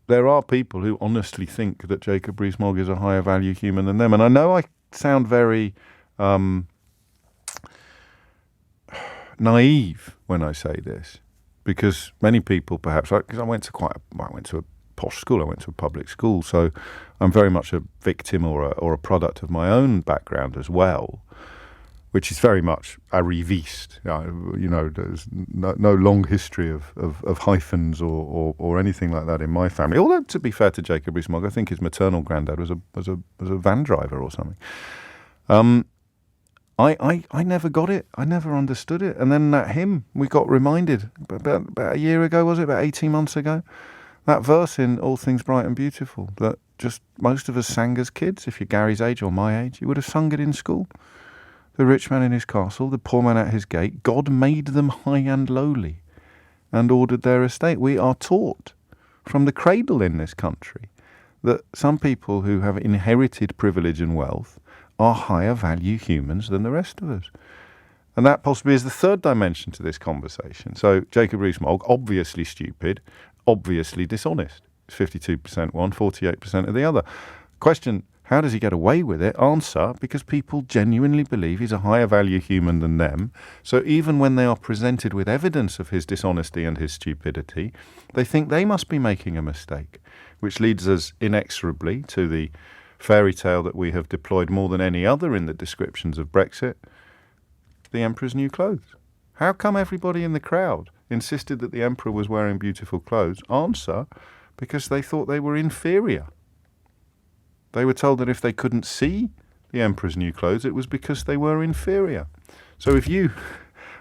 there are people who honestly think that Jacob Rees-Mogg is a higher value human than them. And I know I sound very naive when I say this, because many people perhaps, because I went to a posh school, I went to a public school, so I'm very much a victim or a product of my own background as well, which is very much arriviste. There's no long history of hyphens or anything like that in my family. Although, to be fair to Jacob Rees-Mogg, I think his maternal granddad was a van driver or something. I never got it. I never understood it. And then that hymn, we got reminded about a year ago, was it? About 18 months ago? That verse in All Things Bright and Beautiful that just most of us sang as kids. If you're Gary's age or my age, you would have sung it in school. The rich man in his castle, the poor man at his gate, God made them high and lowly and ordered their estate. We are taught from the cradle in this country that some people who have inherited privilege and wealth are higher value humans than the rest of us. And that possibly is the third dimension to this conversation. So Jacob Rees-Mogg, obviously stupid, obviously dishonest. It's 52% one, 48% of the other. Question, how does he get away with it? Answer, because people genuinely believe he's a higher value human than them. So even when they are presented with evidence of his dishonesty and his stupidity, they think they must be making a mistake, which leads us inexorably to the fairy tale that we have deployed more than any other in the descriptions of Brexit, the Emperor's new clothes. How come everybody in the crowd insisted that the Emperor was wearing beautiful clothes? Answer, because they thought they were inferior. They were told that if they couldn't see the Emperor's new clothes, it was because they were inferior. So if you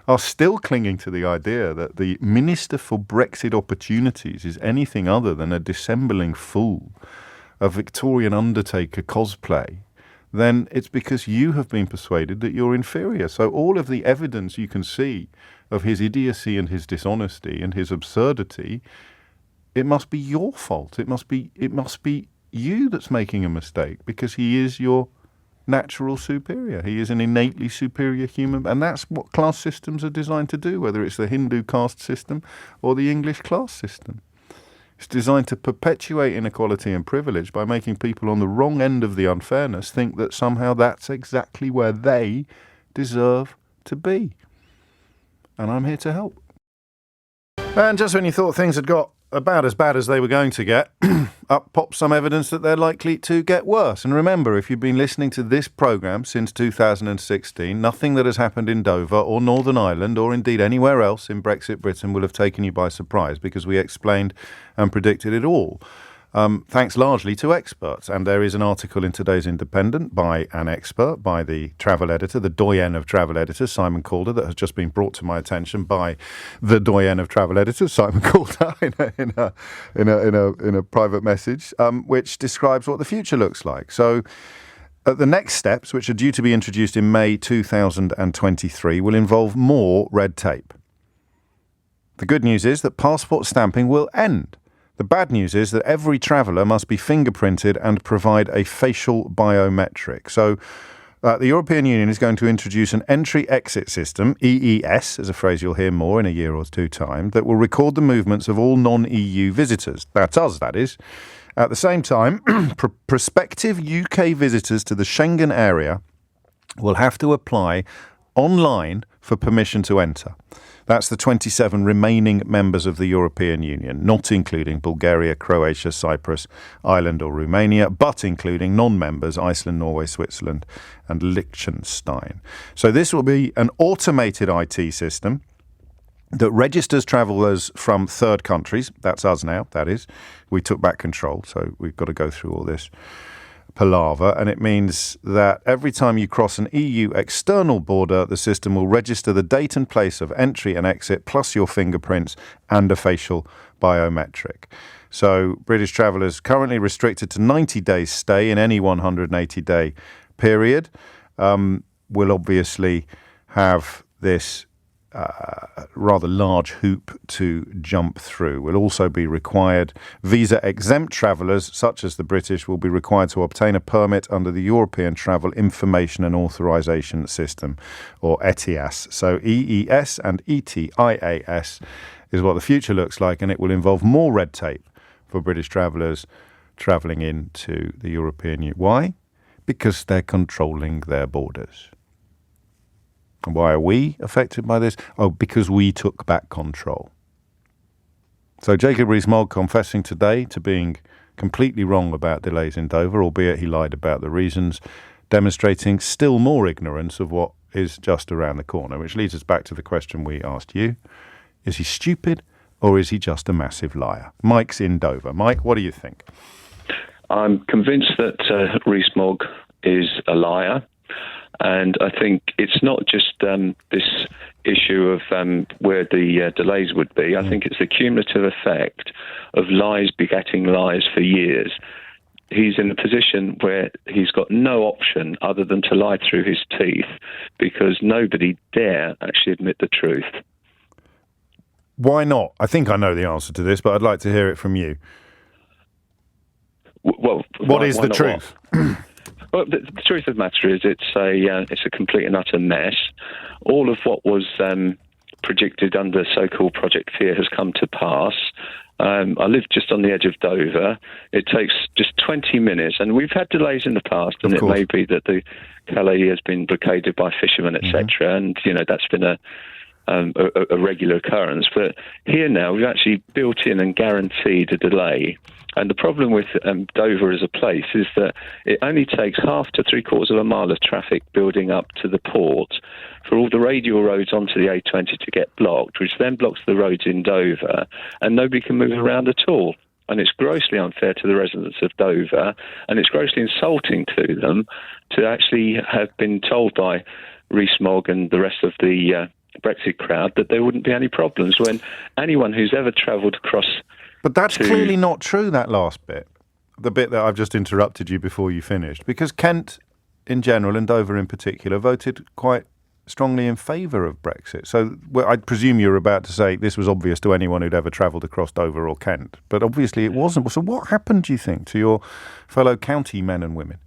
are still clinging to the idea that the Minister for Brexit Opportunities is anything other than a dissembling fool, a Victorian Undertaker cosplay, then it's because you have been persuaded that you're inferior. So all of the evidence you can see of his idiocy and his dishonesty and his absurdity, it must be your fault. It must be you that's making a mistake, because he is your natural superior. He is an innately superior human, and that's what class systems are designed to do, whether it's the Hindu caste system or the English class system. It's designed to perpetuate inequality and privilege by making people on the wrong end of the unfairness think that somehow that's exactly where they deserve to be. And I'm here to help. And just when you thought things had got about as bad as they were going to get, up pops some evidence that they're likely to get worse. And remember, if you've been listening to this programme since 2016, nothing that has happened in Dover or Northern Ireland or indeed anywhere else in Brexit Britain will have taken you by surprise, because we explained and predicted it all. Thanks largely to experts. And there is an article in today's Independent by an expert, by the travel editor, the doyen of travel editors, Simon Calder, that has just been brought to my attention by the doyen of travel editors, Simon Calder, in a private message, which describes what the future looks like. So the next steps, which are due to be introduced in May 2023, will involve more red tape. The good news is that passport stamping will end. The bad news is that every traveller must be fingerprinted and provide a facial biometric. So the European Union is going to introduce an entry-exit system, EES, is a phrase you'll hear more in a year or two time, that will record the movements of all non-EU visitors. That's us, that is. At the same time, prospective UK visitors to the Schengen area will have to apply online for permission to enter. That's the 27 remaining members of the European Union, not including Bulgaria, Croatia, Cyprus, Ireland or Romania, but including non-members Iceland, Norway, Switzerland and Liechtenstein. So this will be an automated IT system that registers travellers from third countries. That's us now, that is. We took back control, so we've got to go through all this palaver, and it means that every time you cross an EU external border, the system will register the date and place of entry and exit, plus your fingerprints and a facial biometric. So British travellers currently restricted to 90 days stay in any 180-day period will obviously have this rather large hoop to jump through. Will also be required. Visa-exempt travellers, such as the British, will be required to obtain a permit under the European Travel Information and Authorisation System, or ETIAS. So EES and ETIAS is what the future looks like, and it will involve more red tape for British travellers travelling into the European Union. Why? Because they're controlling their borders. And why are we affected by this? Oh, because we took back control. So Jacob Rees-Mogg confessing today to being completely wrong about delays in Dover, albeit he lied about the reasons, demonstrating still more ignorance of what is just around the corner, which leads us back to the question we asked you. Is he stupid or is he just a massive liar? Mike's in Dover. Mike, what do you think? I'm convinced that Rees-Mogg is a liar. And I think it's not just this issue of where the delays would be. I think it's the cumulative effect of lies begetting lies for years. He's in a position where he's got no option other than to lie through his teeth because nobody dare actually admit the truth. Why not? I think I know the answer to this, but I'd like to hear it from you. Well, what is the truth? Well, the truth of the matter is it's a complete and utter mess. All of what was predicted under so-called Project Fear has come to pass. I live just on the edge of Dover. It takes just 20 minutes, and we've had delays in the past, and it may be that the Calais has been blockaded by fishermen, etc., and that's been a regular occurrence. But here now, we've actually built in and guaranteed a delay. And the problem with Dover as a place is that it only takes half to 3/4 of a mile of traffic building up to the port for all the radial roads onto the A20 to get blocked, which then blocks the roads in Dover, and nobody can move around at all. And it's grossly unfair to the residents of Dover, and it's grossly insulting to them to actually have been told by Rees-Mogg and the rest of the Brexit crowd that there wouldn't be any problems when anyone who's ever travelled across... But that's clearly not true, that last bit, the bit that I've just interrupted you before you finished, because Kent in general and Dover in particular voted quite strongly in favour of Brexit. So I presume you're about to say this was obvious to anyone who'd ever travelled across Dover or Kent, but obviously it wasn't. So what happened, do you think, to your fellow county men and women?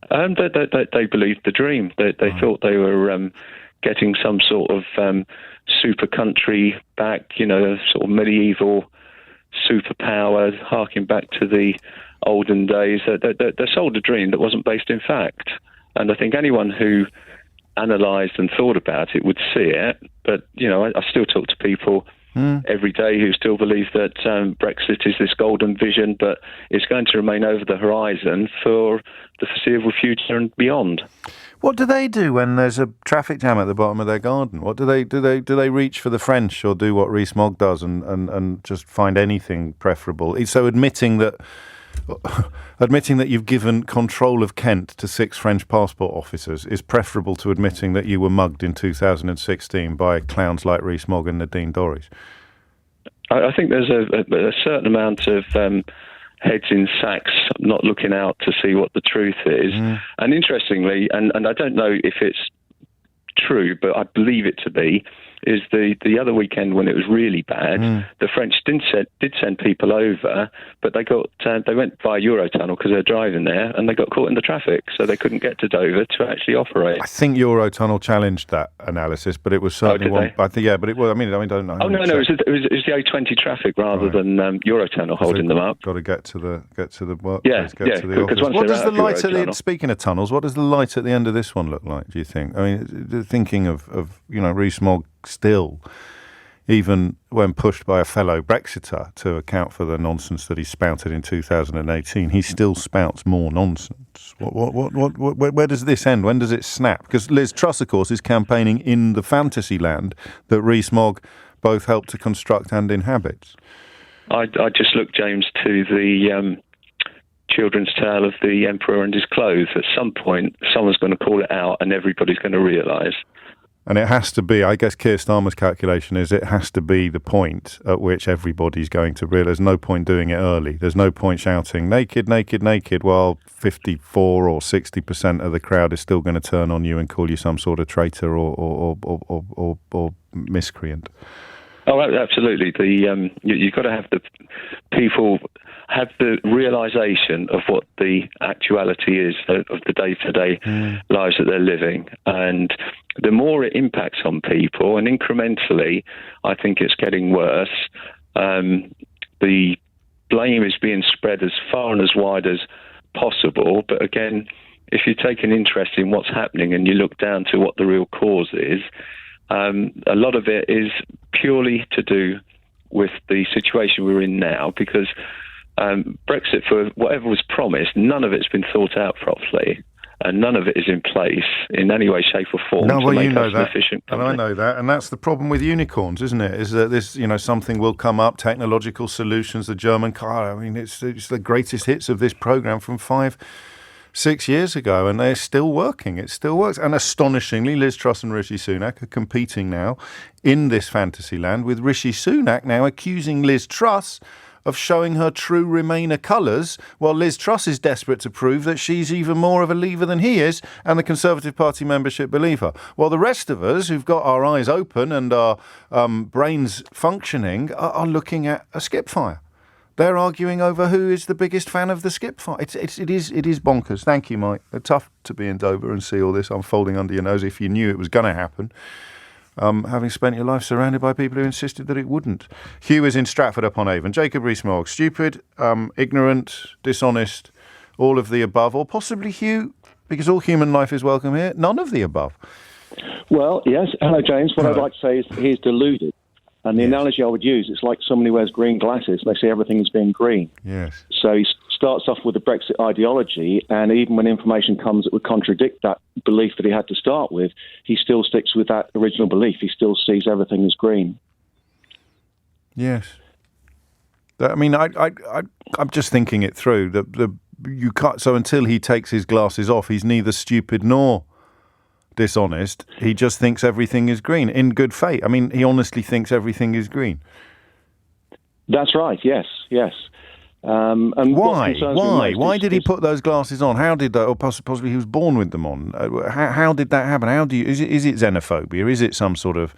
They believed the dream. They thought they were getting some sort of super country back, sort of medieval superpower, harking back to the olden days. They sold a dream that wasn't based in fact. And I think anyone who analysed and thought about it would see it. But, I still talk to people every day who still believe that Brexit is this golden vision, but it's going to remain over the horizon for the foreseeable future and beyond. What do they do when there's a traffic jam at the bottom of their garden? What do they reach for the French or do what Rees-Mogg does and just find anything preferable? So admitting that you've given control of Kent to 6 French passport officers is preferable to admitting that you were mugged in 2016 by clowns like Rees-Mogg and Nadine Dorries. I think there's a certain amount of heads in sacks not looking out to see what the truth is. And interestingly, and I don't know if it's true, but I believe it to be, is the other weekend when it was really bad, the French did send people over, but they went via Eurotunnel because they're driving there, and they got caught in the traffic, so they couldn't get to Dover to actually operate. I think Eurotunnel challenged that analysis, but it was certainly one. I think, but it was. I don't know. Oh no, it was the A20 traffic rather than Eurotunnel holding them up. Got to get to the work. Yeah, to the office. What does the light at the speaking of tunnels? What does the light at the end of this one look like? Do you think? I mean, thinking of Rees-Mogg still, even when pushed by a fellow Brexiter to account for the nonsense that he spouted in 2018, he still spouts more nonsense. Where does this end? When does it snap? Because Liz Truss, of course, is campaigning in the fantasy land that Rees-Mogg both helped to construct and inhabits. I just look, James, to the children's tale of the Emperor and his clothes. At some point, someone's going to call it out and everybody's going to realise. And it has to be, I guess Keir Starmer's calculation is it has to be the point at which everybody's going to realise there's no point doing it early. There's no point shouting naked, naked, naked while 54 or 60% of the crowd is still going to turn on you and call you some sort of traitor or miscreant. Oh, absolutely. You've got to have the people have the realisation of what the actuality is of the day-to-day lives that they're living. And the more it impacts on people, and incrementally, I think it's getting worse, the blame is being spread as far and as wide as possible. But again, if you take an interest in what's happening and you look down to what the real cause is, a lot of it is purely to do with the situation we're in now, because Brexit, for whatever was promised, none of it's been thought out properly, and none of it is in place in any way, shape or form no, to well, make you know us an that, efficient and company. I know that, and that's the problem with unicorns, isn't it? Is that this, something will come up, technological solutions, the German car. I mean, it's the greatest hits of this programme from 5-6 years ago, and they're still working. It still works. And astonishingly, Liz Truss and Rishi Sunak are competing now in this fantasy land, with Rishi Sunak now accusing Liz Truss of showing her true Remainer colours, while Liz Truss is desperate to prove that she's even more of a leaver than he is, and the Conservative Party membership believe her. While the rest of us, who've got our eyes open and our brains functioning, are looking at a skip fire. They're arguing over who is the biggest fan of the skip fire. It is bonkers. Thank you, Mike. It's tough to be in Dover and see all this unfolding under your nose if you knew it was going to happen. Having spent your life surrounded by people who insisted that it wouldn't. Hugh is in Stratford-upon-Avon. Jacob Rees-Mogg, stupid, ignorant, dishonest, all of the above, or possibly, Hugh, because all human life is welcome here, none of the above. Well, yes. Hello, James. What I'd like to say is he's deluded. And the analogy I would use, it's like someone who wears green glasses. They see everything as being green. Yes. So he starts off with the Brexit ideology, and even when information comes that would contradict that belief that he had to start with, he still sticks with that original belief. He still sees everything as green. Yes. I'm just thinking it through. You can't. So until he takes his glasses off, he's neither stupid nor dishonest. He just thinks everything is green in good faith. I mean, he honestly thinks everything is green. That's right. Yes. And Why did he put those glasses on? How did that? Or possibly he was born with them on. How did that happen? How do you? Is it xenophobia? Is it some sort of?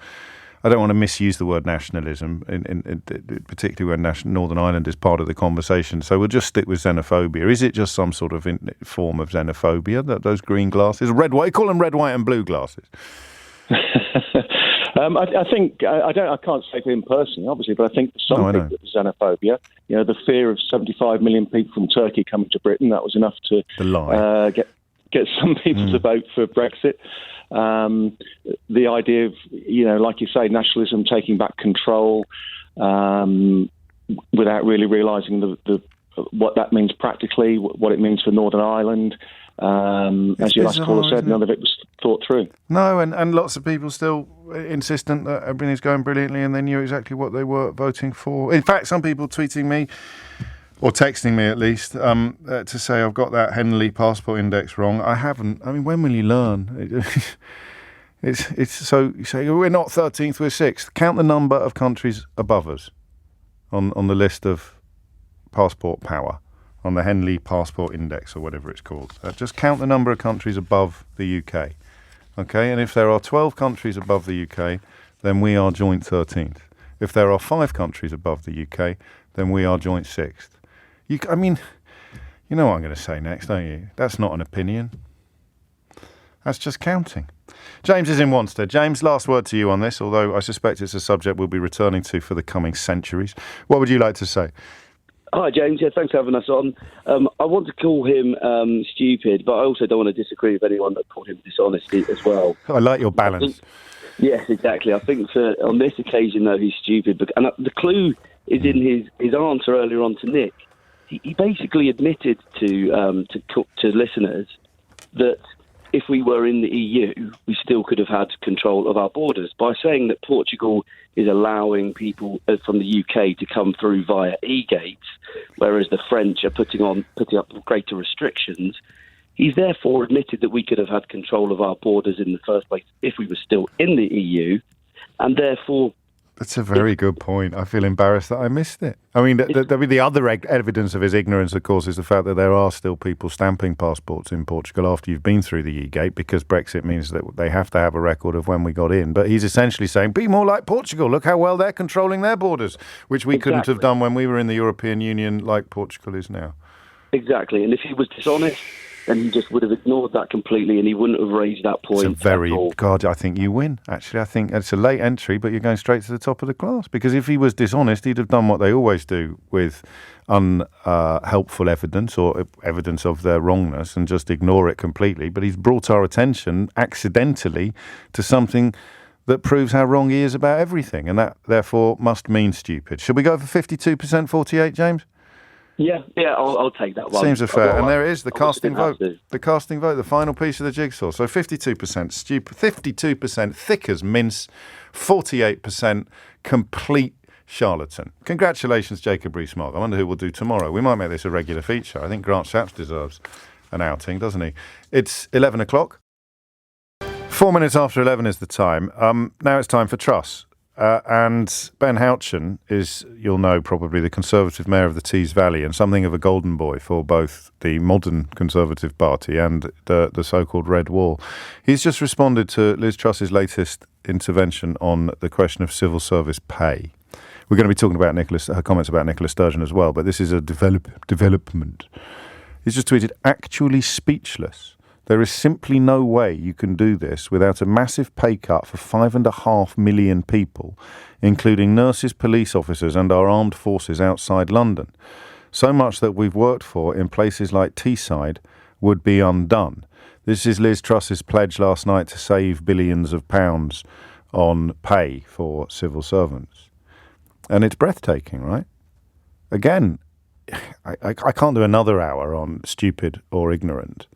I don't want to misuse the word nationalism, particularly when Northern Ireland is part of the conversation. So we'll just stick with xenophobia. Is it just some sort of form of xenophobia? Those green glasses, red, white. Call them red, white, and blue glasses. I think I can't say for him personally, obviously, but I think for some people it was xenophobia. The fear of 75 million people from Turkey coming to Britain, that was enough to get some people to vote for Brexit. The idea of, like you say, nationalism taking back control without really realising the what that means practically, what it means for Northern Ireland. As your last caller said, none of it was thought through. No, and lots of people still insistent that everything's going brilliantly and they knew exactly what they were voting for. In fact, some people tweeting me, or texting me at least, to say I've got that Henley passport index wrong. I haven't. I mean, when will you learn? It's so you say we're not 13th, we're 6th. Count the number of countries above us on the list of passport power, on the Henley passport index or whatever it's called. Just count the number of countries above the UK. Okay, and if there are 12 countries above the UK, then we are joint 13th. If there are 5 countries above the UK, then we are joint 6th. You know what I'm going to say next, don't you? That's not an opinion. That's just counting. James is in Wanstead. James, last word to you on this, although I suspect it's a subject we'll be returning to for the coming centuries. What would you like to say? Hi, James. Yeah, thanks for having us on. I want to call him stupid, but I also don't want to disagree with anyone that called him dishonest as well. I like your balance. Yes, exactly. I think on this occasion, though, he's stupid. And the clue is in his answer earlier on to Nick. He basically admitted to listeners that if we were in the EU, we still could have had control of our borders. By saying that Portugal is allowing people from the UK to come through via e-gates, whereas the French are putting up greater restrictions, He's therefore admitted that we could have had control of our borders in the first place if we were still in the EU, and therefore... That's a very good point. I feel embarrassed that I missed it. I mean, the other evidence of his ignorance, of course, is the fact that there are still people stamping passports in Portugal after you've been through the E-gate, because Brexit means that they have to have a record of when we got in. But he's essentially saying, be more like Portugal. Look how well they're controlling their borders, which we couldn't have done when we were in the European Union like Portugal is now. Exactly. And if he was dishonest, then he just would have ignored that completely and he wouldn't have raised that point. God, I think you win. Actually, I think it's a late entry, but you're going straight to the top of the class. Because if he was dishonest, he'd have done what they always do with unhelpful evidence or evidence of their wrongness and just ignore it completely. But he's brought our attention accidentally to something that proves how wrong he is about everything. And that, therefore, must mean stupid. Should we go for 52%, 48, James? Yeah, I'll take that one. Seems a fair. And there it is, the casting vote. The casting vote, the final piece of the jigsaw. So 52% stupid, 52% thick as mince, 48% complete charlatan. Congratulations, Jacob Rees-Mogg. I wonder who we'll do tomorrow. We might make this a regular feature. I think Grant Shapps deserves an outing, doesn't he? It's 11 o'clock. 4 minutes after 11 is the time. Now it's time for Truss. And Ben Houchen is, you'll know, probably the Conservative mayor of the Tees Valley and something of a golden boy for both the modern Conservative Party and the so-called Red Wall. He's just responded to Liz Truss's latest intervention on the question of civil service pay. We're going to be talking about her comments about Nicola Sturgeon as well, but this is a development. He's just tweeted, actually speechless. There is simply no way you can do this without a massive pay cut for 5.5 million people, including nurses, police officers and our armed forces outside London. So much that we've worked for in places like Teesside would be undone. This is Liz Truss's pledge last night to save billions of pounds on pay for civil servants. And it's breathtaking, right? Again, I can't do another hour on stupid or ignorant.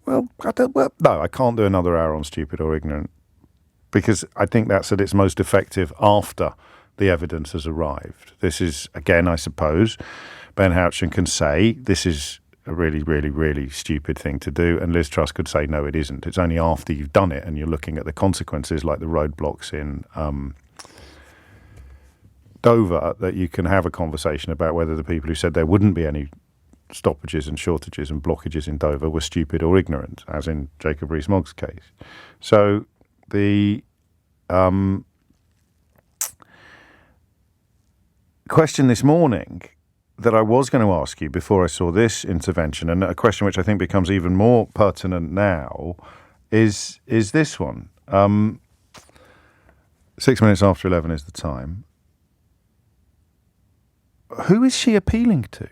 No, I can't do another hour on stupid or ignorant because I think that's at its most effective after the evidence has arrived. This is, again, I suppose, Ben Houchen can say this is a really, really, really stupid thing to do, and Liz Truss could say, no, it isn't. It's only after you've done it and you're looking at the consequences like the roadblocks in Dover that you can have a conversation about whether the people who said there wouldn't be any stoppages and shortages and blockages in Dover were stupid or ignorant, as in Jacob Rees-Mogg's case. So the question this morning that I was going to ask you before I saw this intervention, and a question which I think becomes even more pertinent now, is this one. 6 minutes after 11 is the time. Who is she appealing to?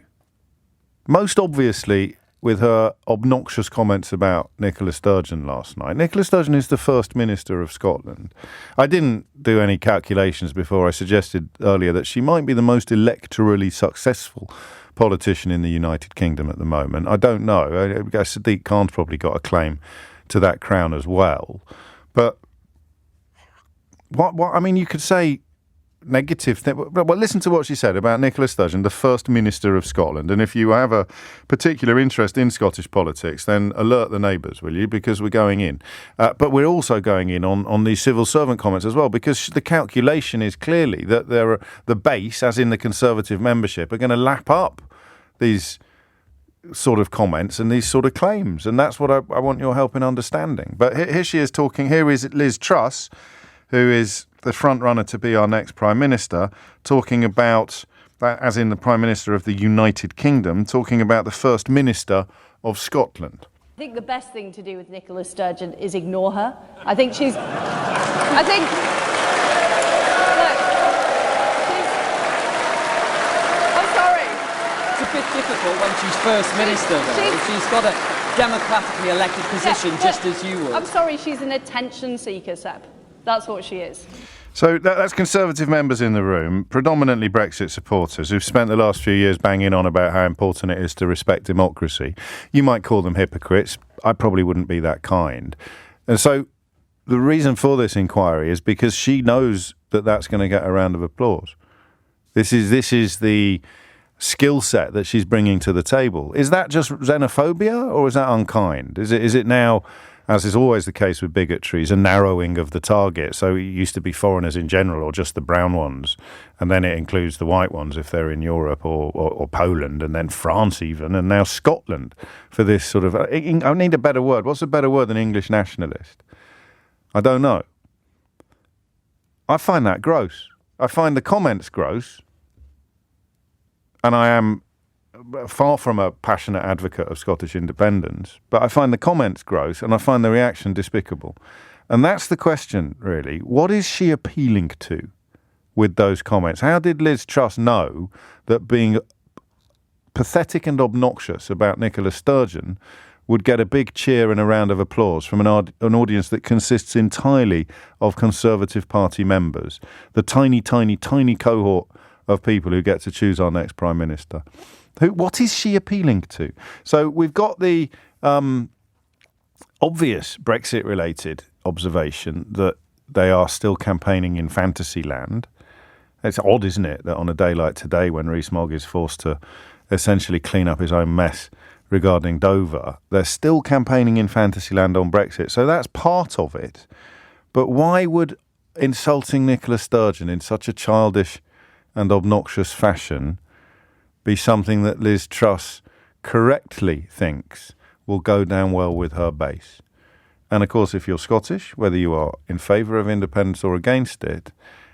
Most obviously, with her obnoxious comments about Nicola Sturgeon last night. Nicola Sturgeon is the First Minister of Scotland. I didn't do any calculations before I suggested earlier that she might be the most electorally successful politician in the United Kingdom at the moment. I don't know. I guess Sadiq Khan's probably got a claim to that crown as well. But what I mean, you could say negative thing. Well, listen to what she said about Nicola Sturgeon, the First Minister of Scotland. And if you have a particular interest in Scottish politics, then alert the neighbours, will you? Because we're going in. But we're also going in on these civil servant comments as well, because the calculation is clearly that the base, as in the Conservative membership, are going to lap up these sort of comments and these sort of claims. And that's what I want your help in understanding. But here she is talking. Here is Liz Truss, who is the front runner to be our next Prime Minister, talking about that, as in the Prime Minister of the United Kingdom, talking about the First Minister of Scotland. I think the best thing to do with Nicola Sturgeon is ignore her. I think look, I'm sorry. It's a bit difficult when she's First Minister, though. She's got a democratically elected position, just as you would. I'm sorry, she's an attention seeker, Seb. That's what she is. So that's Conservative members in the room, predominantly Brexit supporters, who've spent the last few years banging on about how important it is to respect democracy. You might call them hypocrites. I probably wouldn't be that kind. And so the reason for this inquiry is because she knows that that's going to get a round of applause. This is the skill set that she's bringing to the table. Is that just xenophobia, or is that unkind? Is it now, as is always the case with bigotries, a narrowing of the target? So it used to be foreigners in general, or just the brown ones, and then it includes the white ones if they're in Europe, or Poland, and then France even, and now Scotland for this sort of... I need a better word. What's a better word than English nationalist? I don't know. I find that gross. I find the comments gross. And I am far from a passionate advocate of Scottish independence, but I find the comments gross and I find the reaction despicable. And that's the question, really. What is she appealing to with those comments? How did Liz Truss know that being pathetic and obnoxious about Nicola Sturgeon would get a big cheer and a round of applause from an audience that consists entirely of Conservative Party members, the tiny, tiny, tiny cohort of people who get to choose our next Prime Minister? What is she appealing to? So we've got the obvious Brexit-related observation that they are still campaigning in fantasy land. It's odd, isn't it, that on a day like today, when Rees-Mogg is forced to essentially clean up his own mess regarding Dover, they're still campaigning in fantasy land on Brexit. So that's part of it. But why would insulting Nicola Sturgeon in such a childish and obnoxious fashion be something that Liz Truss correctly thinks will go down well with her base? And of course, if you're Scottish, whether you are in favour of independence or against it,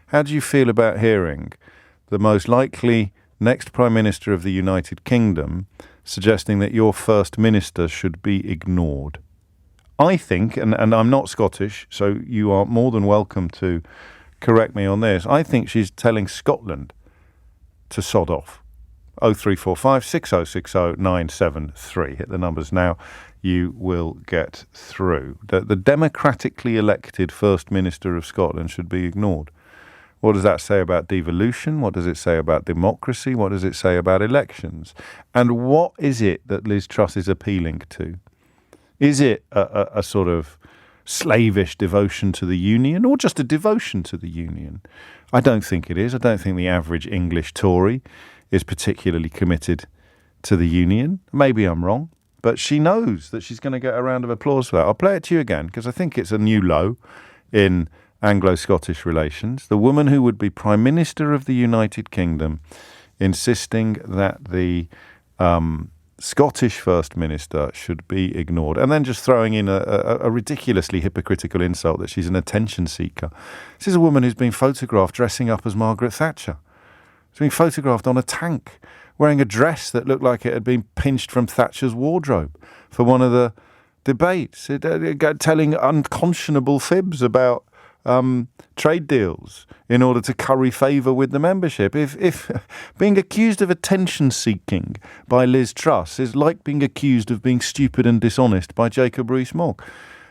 how do you feel about hearing the most likely next Prime Minister of the United Kingdom suggesting that your First Minister should be ignored? I think, and I'm not Scottish, so you are more than welcome to correct me on this, I think she's telling Scotland to sod off. 0345 6060 973. Hit the numbers now. You will get through. The democratically elected First Minister of Scotland should be ignored. What does that say about devolution? What does it say about democracy? What does it say about elections? And what is it that Liz Truss is appealing to? Is it a sort of slavish devotion to the union, or just a devotion to the union? I don't think it is. I don't think the average English Tory is particularly committed to the union. Maybe I'm wrong, but she knows that she's going to get a round of applause for that. I'll play it to you again because I think it's a new low in Anglo-Scottish relations. The woman who would be Prime Minister of the United Kingdom insisting that the Scottish First Minister should be ignored, and then just throwing in a ridiculously hypocritical insult that she's an attention seeker. This is a woman who's been photographed dressing up as Margaret Thatcher. She's been photographed on a tank, wearing a dress that looked like it had been pinched from Thatcher's wardrobe for one of the debates, telling unconscionable fibs about trade deals in order to curry favour with the membership. If being accused of attention seeking by Liz Truss is like being accused of being stupid and dishonest by Jacob Rees-Mogg.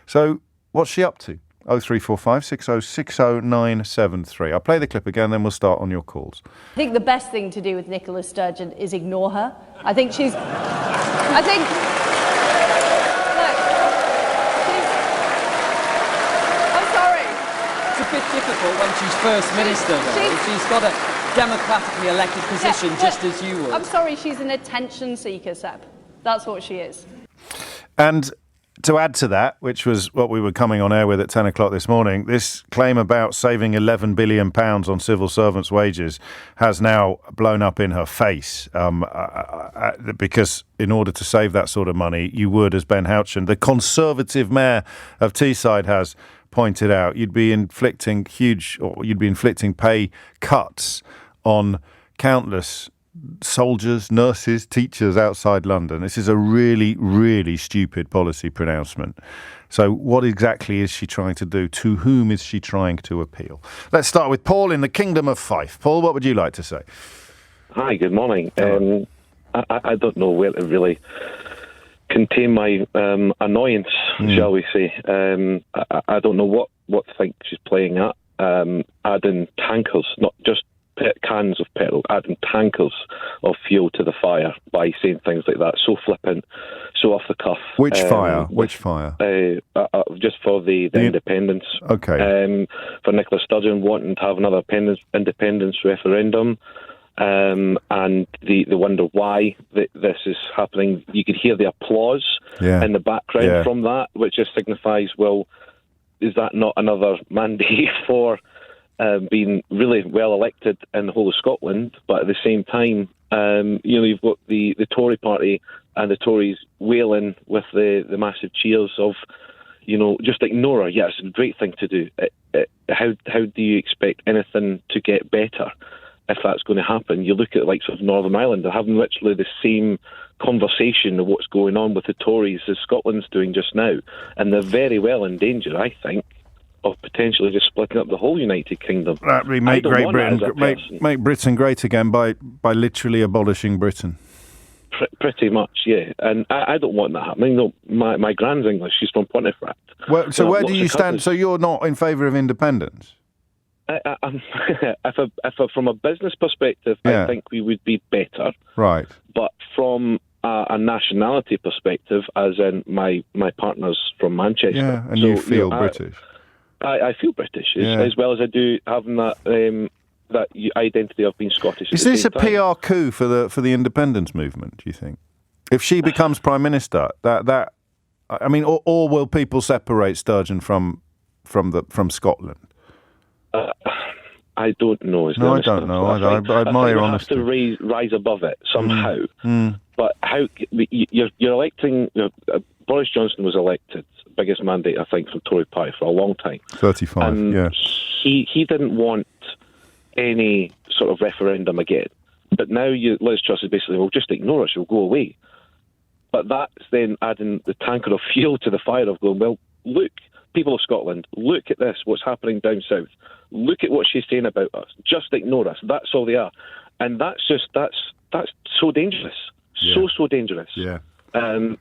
So what's she up to? 0345 6060 973. I'll play the clip again, then we'll start on your calls. I think the best thing to do with Nicola Sturgeon is ignore her. I think she's... It's a bit difficult when she's First Minister, though. She's got a democratically elected position, just as you would. I'm sorry, she's an attention seeker, Seb. That's what she is. And to add to that, which was what we were coming on air with at 10 o'clock this morning, this claim about saving £11 billion on civil servants' wages has now blown up in her face. Because in order to save that sort of money, you would, as Ben Houchen, the Conservative mayor of Teesside, has pointed out, you'd be inflicting pay cuts on countless soldiers, nurses, teachers outside London. This is a really, really stupid policy pronouncement. So what exactly is she trying to do? To whom is she trying to appeal? Let's start with Paul in the Kingdom of Fife. Paul, what would you like to say? Hi, good morning. I don't know where to really contain my annoyance, shall we say. I don't know what thing she's playing at. Adding tankers, not just cans of petrol, adding tankers of fuel to the fire by saying things like that. So flippant, so off the cuff. Which fire? Just for the independence. Okay. For Nicola Sturgeon wanting to have another independence referendum. and they wonder why this is happening. You could hear the applause in the background from that, which just signifies, well, is that not another mandate for being really well elected in the whole of Scotland? But at the same time, you've got the Tory party and the Tories wailing with the massive cheers of, just ignore her. Yeah, it's a great thing to do. How do you expect anything to get better if that's going to happen? You look at the likes of Northern Ireland, they're having literally the same conversation of what's going on with the Tories as Scotland's doing just now. And they're very well in danger, I think, of potentially just splitting up the whole United Kingdom. Make Britain great again by literally abolishing Britain. Pretty much, yeah. And I don't want that happening. No, my grand's English, she's from Pontefract. Well, so where do you stand? So you're not in favour of independence? From a business perspective, I think we would be better. Right. But from a nationality perspective, as in my partner's from Manchester. Yeah, and so, you feel British. I feel British, as well as I do having that identity of being Scottish. Is this a PR coup for the independence movement, do you think? If she becomes Prime Minister, or will people separate Sturgeon from Scotland? I don't know. No, I don't know. I admire your honesty. You have to rise above it somehow. But how you're electing? Boris Johnson was elected, biggest mandate I think from Tory party for a long time. 35. And he didn't want any sort of referendum again. But now Liz Truss is basically, well, just ignore us, she'll go away. But that's then adding the tanker of fuel to the fire of going, well, look, people of Scotland, look at this, what's happening down south. Look at what she's saying about us. Just ignore us. That's all they are. And that's so dangerous. So dangerous. Yeah. And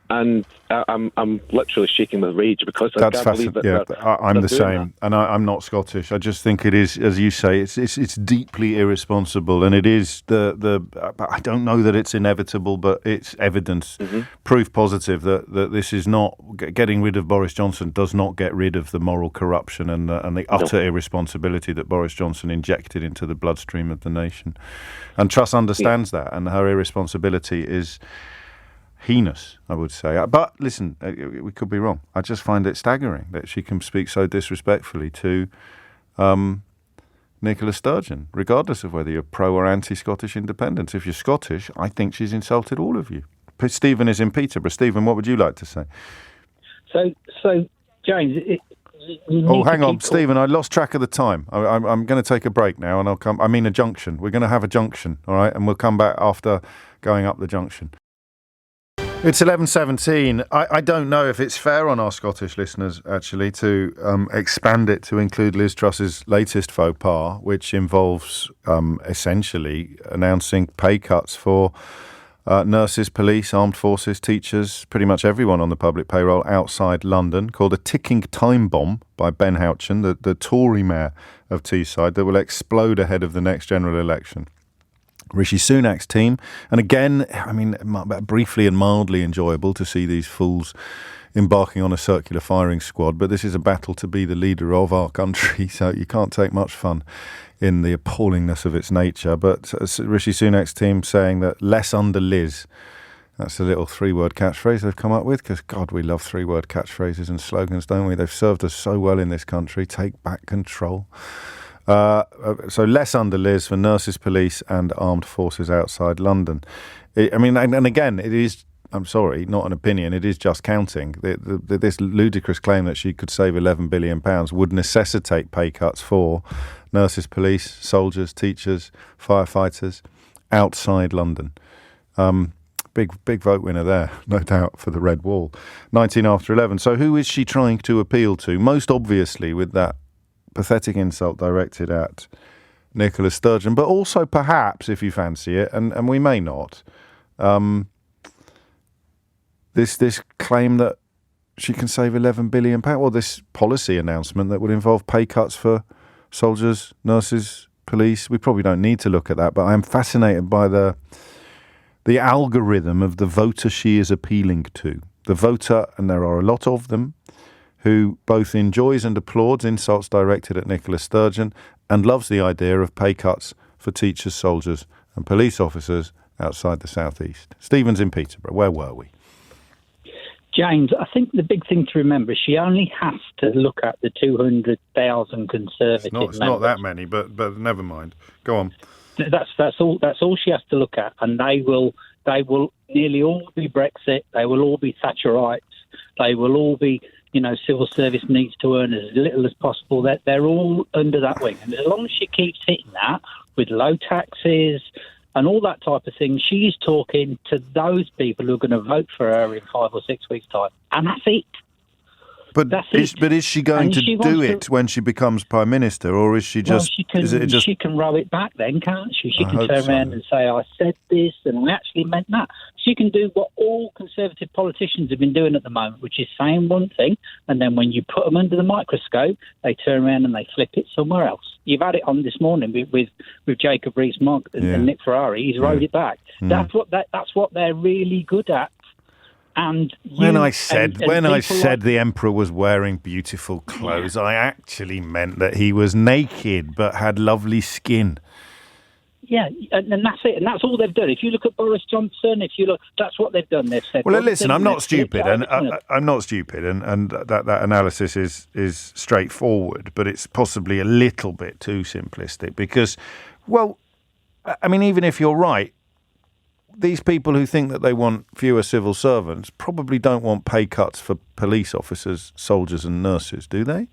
I'm literally shaking with rage because I can't believe that. I'm the same, and I'm not Scottish. I just think it is, as you say, it's deeply irresponsible, and it is I don't know that it's inevitable, but it's evidence, proof positive that this is not getting rid of Boris Johnson does not get rid of the moral corruption and the utter irresponsibility that Boris Johnson injected into the bloodstream of the nation, and Truss understands that, and her irresponsibility is heinous, I would say. But listen, we could be wrong. I just find it staggering that she can speak so disrespectfully to Nicola Sturgeon, regardless of whether you're pro or anti-Scottish independence. If you're Scottish, I think she's insulted all of you. Stephen is in Peterborough. Stephen, what would you like to say? So James... hang on, Stephen, I lost track of the time. I'm going to take a break now, and I'll come... a junction. We're going to have a junction, all right? And we'll come back after going up the junction. It's 11:17. I don't know if it's fair on our Scottish listeners, actually, to expand it to include Liz Truss's latest faux pas, which involves essentially announcing pay cuts for nurses, police, armed forces, teachers, pretty much everyone on the public payroll outside London, called a ticking time bomb by Ben Houchen, the Tory mayor of Teesside, that will explode ahead of the next general election. Rishi Sunak's team, and again, briefly and mildly enjoyable to see these fools embarking on a circular firing squad, but this is a battle to be the leader of our country, so you can't take much fun in the appallingness of its nature. But Rishi Sunak's team saying that less under Liz, that's a little three-word catchphrase they've come up with, because, God, we love three-word catchphrases and slogans, don't we? They've served us so well in this country. Take back control. So less under Liz for nurses, police and armed forces outside London. And again, it is, I'm sorry, not an opinion, it is just counting. This ludicrous claim that she could save £11 billion would necessitate pay cuts for nurses, police, soldiers, teachers, firefighters outside London. Big vote winner there, no doubt, for the Red Wall. 19 after 11. So who is she trying to appeal to? Most obviously with that pathetic insult directed at Nicola Sturgeon, but also perhaps, if you fancy it, and we may not, this claim that she can save £11 billion, or this policy announcement that would involve pay cuts for soldiers, nurses, police. We probably don't need to look at that, but I am fascinated by the algorithm of the voter she is appealing to. The voter, and there are a lot of them, who both enjoys and applauds insults directed at Nicola Sturgeon and loves the idea of pay cuts for teachers, soldiers and police officers outside the southeast. Stephen's in Peterborough. Where were we? James, I think the big thing to remember is she only has to look at the 200,000 Conservative members. It's not that many, but never mind. Go on. That's all she has to look at, and they will nearly all be Brexit. They will all be Thatcherites. They will all be, civil service needs to earn as little as possible. They're all under that wing, and as long as she keeps hitting that with low taxes and all that type of thing, she's talking to those people who are going to vote for her in 5 or 6 weeks' time, and that's it. But is she going to do it when she becomes Prime Minister, or is she just... She can row it back then, can't she? She can turn around and say, I said this and I actually meant that. She can do what all Conservative politicians have been doing at the moment, which is saying one thing, and then when you put them under the microscope, they turn around and they flip it somewhere else. You've had it on this morning with Jacob Rees-Mogg and Nick Ferrari. He's rowed it back. That's what they're really good at. And when I said the Emperor was wearing beautiful clothes, I actually meant that he was naked but had lovely skin. Yeah, and that's it, and that's all they've done. If you look at Boris Johnson, that's what they've done. They've said. Well, listen, I'm not stupid, and that analysis is straightforward, but it's possibly a little bit too simplistic because, well, I mean, even if you're right, these people who think that they want fewer civil servants probably don't want pay cuts for police officers, soldiers and nurses, do they?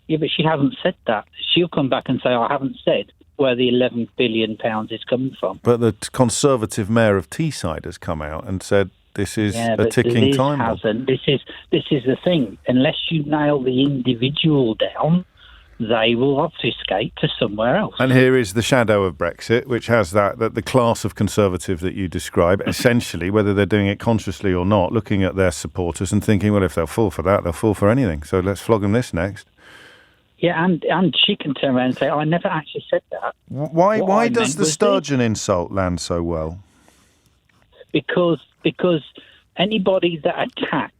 Yeah, but she hasn't said that. She'll come back and say, I haven't said where the £11 billion is coming from. But the Conservative mayor of Teesside has come out and said this is a ticking time bomb. This is the thing. Unless you nail the individual down, they will obfuscate to somewhere else. And here is the shadow of Brexit, which has that the class of Conservative that you describe, essentially, whether they're doing it consciously or not, looking at their supporters and thinking, well, if they'll fall for that, they'll fall for anything. So let's flog them this next. Yeah, and she can turn around and say, I never actually said that. Why does the Sturgeon insult land so well? Because anybody that attacks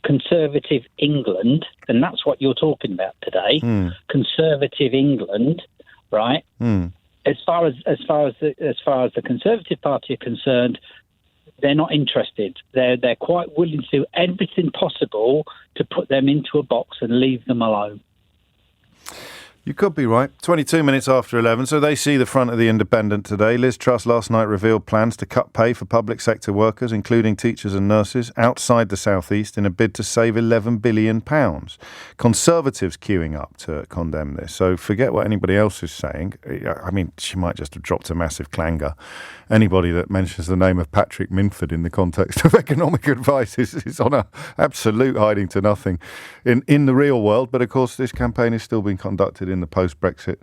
Conservative England, and that's what you're talking about today, Conservative England, right? As far as the Conservative Party are concerned, they're not interested. They're quite willing to do everything possible to put them into a box and leave them alone. You could be right. 22 minutes after 11. So they see the front of The Independent today. Liz Truss last night revealed plans to cut pay for public sector workers, including teachers and nurses, outside the South East in a bid to save £11 billion. Conservatives queuing up to condemn this. So forget what anybody else is saying. I mean, she might just have dropped a massive clanger. Anybody that mentions the name of Patrick Minford in the context of economic advice is on a absolute hiding to nothing in the real world. But of course, this campaign is still being conducted in the post-Brexit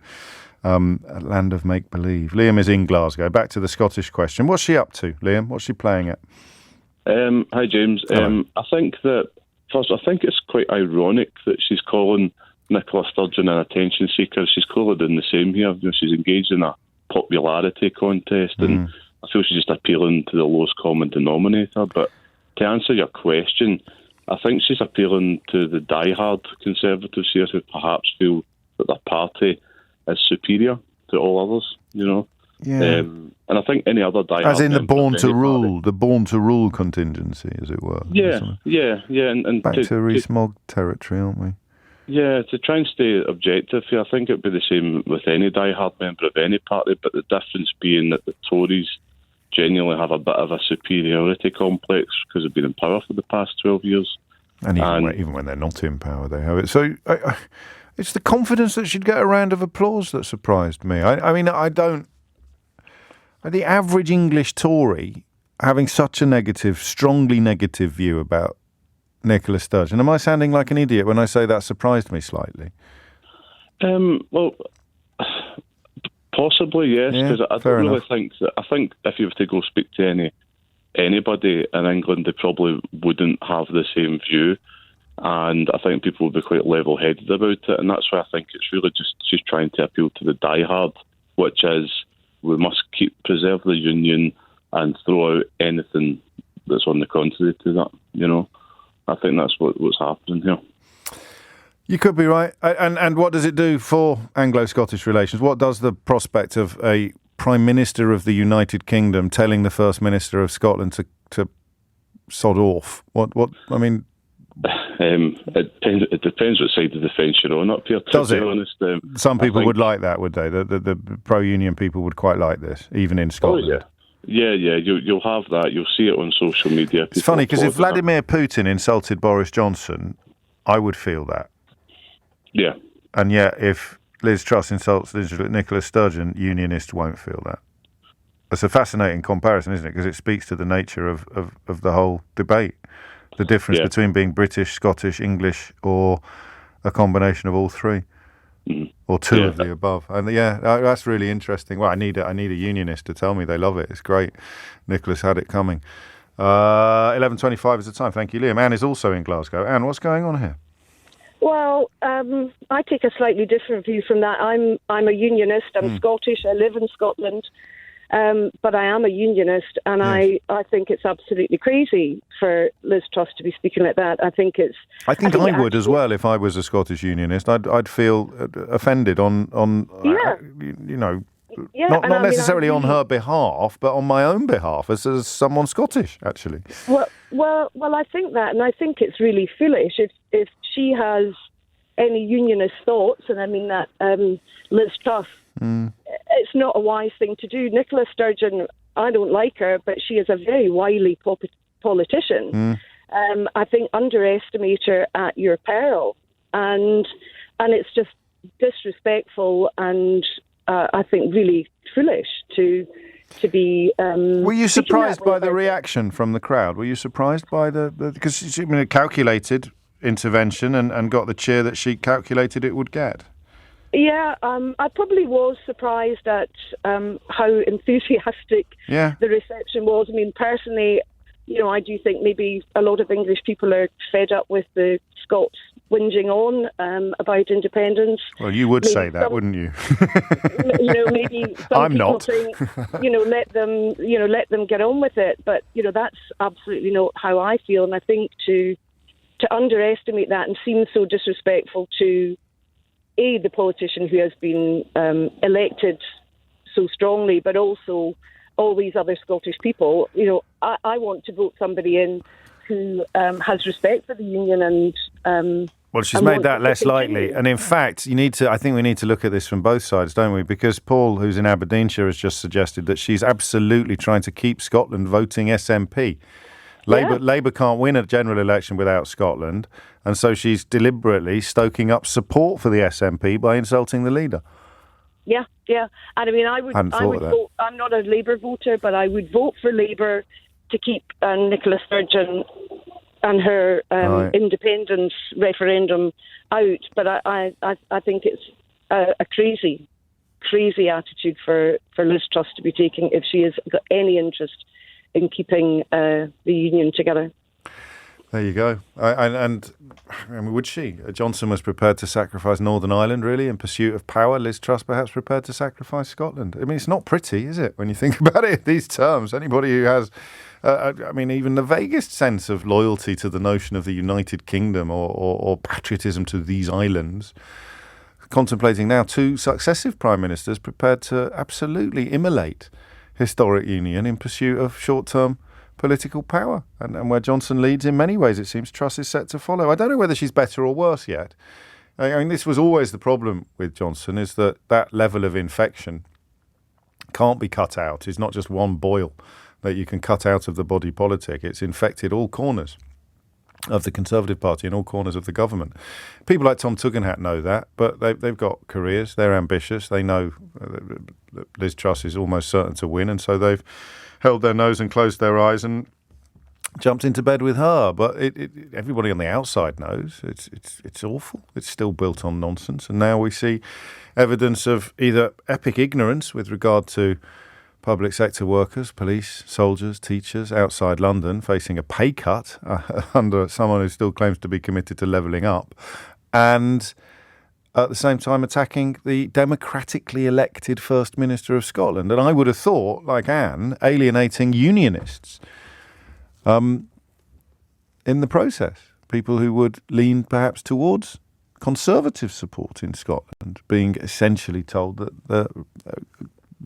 land of make-believe. Liam is in Glasgow. Back to the Scottish question. What's she up to, Liam? What's she playing at? Hi, James. I think it's quite ironic that she's calling Nicola Sturgeon an attention seeker. She's clearly doing the same here. She's engaged in a popularity contest, and I feel she's just appealing to the lowest common denominator. But to answer your question, I think she's appealing to the diehard Conservatives here who perhaps feel that their party is superior to all others, Yeah. And I think any other diehard... As in the born to rule contingency, as it were. Yeah. And back to Rees-Mogg territory, aren't we? Yeah, to try and stay objective here, I think it would be the same with any diehard member of any party, but the difference being that the Tories genuinely have a bit of a superiority complex because they've been in power for the past 12 years. And even when they're not in power, they have it. So... it's the confidence that she'd get a round of applause that surprised me. I mean, I don't... The average English Tory having such a strongly negative view about Nicola Sturgeon. Am I sounding like an idiot when I say that surprised me slightly? Well, possibly, yes, because I don't really think that... I think if you were to go speak to anybody in England, they probably wouldn't have the same view. And I think people will be quite level-headed about it, and that's why I think it's really just she's trying to appeal to the diehard, which is we must preserve the union and throw out anything that's on the contrary to that. I think that's what's happening here. You could be right. And what does it do for Anglo-Scottish relations? What does the prospect of a Prime Minister of the United Kingdom telling the First Minister of Scotland to sod off? What? I mean, it depends what side of the fence you're on up here. Does it? Honest, some people would like that, would they? The pro-union people would quite like this, even in Scotland. Oh, yeah. You'll have that. You'll see it on social media. It's funny because if Vladimir Putin insulted Boris Johnson, I would feel that. Yeah. And yet, if Liz Truss insults Nicola Sturgeon, unionists won't feel that. It's a fascinating comparison, isn't it? Because it speaks to the nature of the whole debate. The difference between being British, Scottish, English, or a combination of all three, or two of the above. And that's really interesting. Well, I need a unionist to tell me they love it. It's great. Nicola's had it coming. 11:25 is the time. Thank you, Liam. Anne is also in Glasgow. Anne, what's going on here? Well, I take a slightly different view from that. I'm a unionist. I'm Scottish. I live in Scotland. But I am a unionist, and I think it's absolutely crazy for Liz Truss to be speaking like that. I think I would as well if I was a Scottish unionist. I'd feel offended on not necessarily on her behalf, but on my own behalf as someone Scottish, actually. Well, I think that, and I think it's really foolish if she has any unionist thoughts, and I mean that Liz Truss. It's not a wise thing to do. Nicola Sturgeon, I don't like her, but she is a very wily politician. I think underestimate her at your peril, and it's just disrespectful and I think really foolish to be. Were you surprised by the reaction from the crowd? Were you surprised by because she calculated intervention and got the cheer that she calculated it would get? Yeah, I probably was surprised at how enthusiastic the reception was. I mean, personally, I do think maybe a lot of English people are fed up with the Scots whinging on about independence. Well, you would say that, wouldn't you? Maybe some people think, let them get on with it. But that's absolutely not how I feel. And I think to underestimate that and seem so disrespectful to the politician who has been elected so strongly, but also all these other Scottish people. I want to vote somebody in who has respect for the union and. Well, she's made that less likely, and in fact, I think we need to look at this from both sides, don't we? Because Paul, who's in Aberdeenshire, has just suggested that she's absolutely trying to keep Scotland voting SNP. Labour can't win a general election without Scotland, and so she's deliberately stoking up support for the SNP by insulting the leader. Yeah. And I mean, I would vote. I'm not a Labour voter, but I would vote for Labour to keep Nicola Sturgeon and her independence referendum out. But I think it's a crazy attitude for Liz Truss to be taking if she has got any interest in keeping the union together. There you go. And would she? Johnson was prepared to sacrifice Northern Ireland, really, in pursuit of power. Liz Truss perhaps prepared to sacrifice Scotland. I mean, it's not pretty, is it, when you think about it in these terms? Anybody who has, even the vaguest sense of loyalty to the notion of the United Kingdom or patriotism to these islands, contemplating now two successive prime ministers prepared to absolutely immolate historic union in pursuit of short-term political power. And where Johnson leads in many ways, it seems Truss is set to follow. I don't know whether she's better or worse yet. I mean, this was always the problem with Johnson, is that level of infection can't be cut out. It's not just one boil that you can cut out of the body politic. It's infected all corners of the Conservative Party and all corners of the government. People like Tom Tugendhat know that, but they've got careers, they're ambitious, they know that Liz Truss is almost certain to win, and so they've held their nose and closed their eyes and jumped into bed with her. But everybody on the outside knows it's awful. It's still built on nonsense, and now we see evidence of either epic ignorance with regard to public sector workers, police, soldiers, teachers outside London facing a pay cut under someone who still claims to be committed to levelling up, and at the same time attacking the democratically elected First Minister of Scotland. And I would have thought, like Anne, alienating unionists in the process. People who would lean perhaps towards Conservative support in Scotland, being essentially told that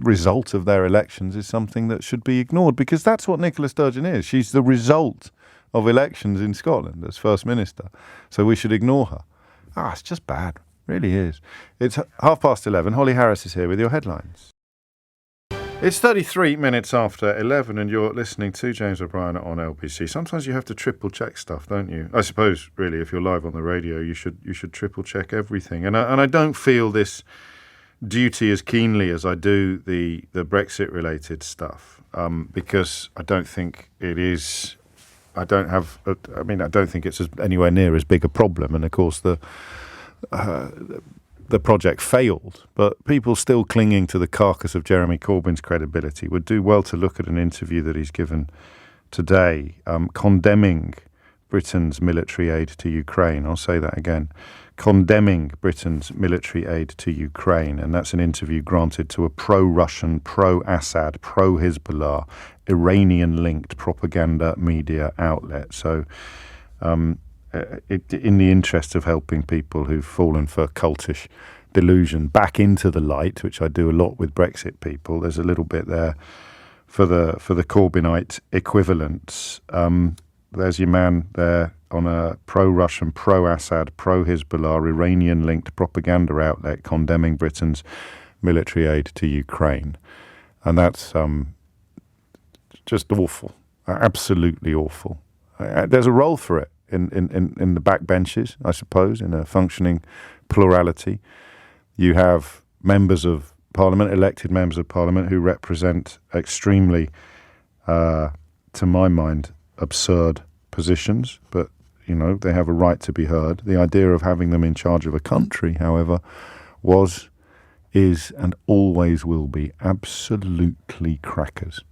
result of their elections is something that should be ignored, because that's what Nicola Sturgeon is. She's the result of elections in Scotland as First Minister. So we should ignore her. It's just bad. Really is. It's 11:30. Holly Harris is here with your headlines. It's 33 minutes after 11 and you're listening to James O'Brien on LBC. Sometimes you have to triple check stuff, don't you? I suppose, really, if you're live on the radio, you should triple check everything. And I don't feel this duty as keenly as I do the Brexit related stuff, because I don't think it is. I don't think it's anywhere near as big a problem. And of course, the project failed, but people still clinging to the carcass of Jeremy Corbyn's credibility would do well to look at an interview that he's given today, condemning Britain's military aid to Ukraine. I'll say that again. Condemning Britain's military aid to Ukraine. And that's an interview granted to a pro-Russian, pro-Assad, pro-Hezbollah, Iranian-linked propaganda media outlet. So in the interest of helping people who've fallen for cultish delusion back into the light, which I do a lot with Brexit people, there's a little bit there for the Corbynite equivalents. There's your man there on a pro-Russian, pro-Assad, pro-Hezbollah, Iranian-linked propaganda outlet condemning Britain's military aid to Ukraine. And that's just awful, absolutely awful. There's a role for it in the backbenches, I suppose, in a functioning plurality. You have members of Parliament, elected members of Parliament, who represent extremely, to my mind, absurd positions, but they have a right to be heard. The idea of having them in charge of a country, however, is and always will be absolutely crackers.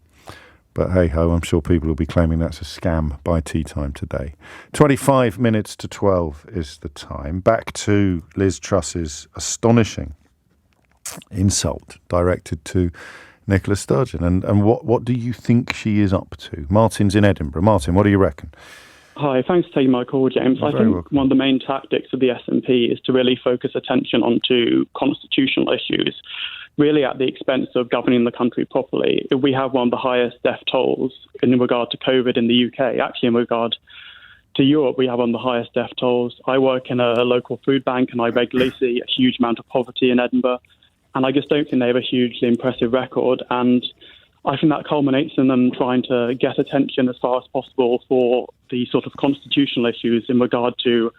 But hey-ho, I'm sure people will be claiming that's a scam by tea time today. 25 minutes to 12 is the time. Back to Liz Truss's astonishing insult directed to Nicola Sturgeon. And what do you think she is up to? Martin's in Edinburgh. Martin, what do you reckon? Hi, thanks for taking my call, James. I think one of the main tactics of the SNP is to really focus attention onto constitutional issues, really at the expense of governing the country properly. We have one of the highest death tolls in regard to COVID in the UK. Actually, in regard to Europe, we have one of the highest death tolls. I work in a local food bank and I regularly see a huge amount of poverty in Edinburgh. And I just don't think they have a hugely impressive record. And I think that culminates in them trying to get attention as far as possible for the sort of constitutional issues in regard to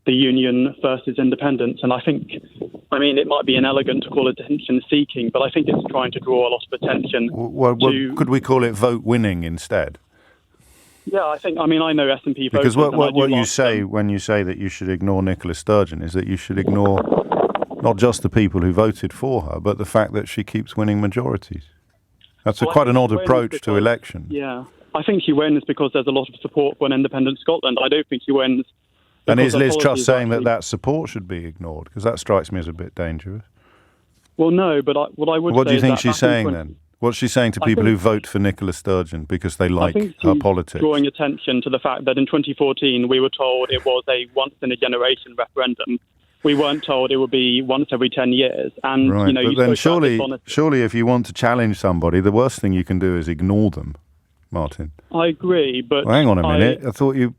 the union versus independence. And I think, it might be inelegant to call it attention-seeking, but I think it's trying to draw a lot of attention. Could we call it vote-winning instead? Yeah, I know SNP voters. Because what you say when you say that you should ignore Nicola Sturgeon is that you should ignore not just the people who voted for her, but the fact that she keeps winning majorities. That's quite an odd approach to election. Yeah, I think she wins because there's a lot of support for an independent Scotland. I don't think she wins. And is Liz Truss saying that support should be ignored? Because that strikes me as a bit dangerous. Well, no, but what I would say What do you is think she's saying then? What's she saying to people who vote for Nicola Sturgeon because they like her politics? Drawing attention to the fact that in 2014 we were told it was a once-in-a-generation referendum. We weren't told it would be once every 10 years. And, right, but then surely if you want to challenge somebody, the worst thing you can do is ignore them, Martin. I agree, but... Well, hang on a minute. I thought you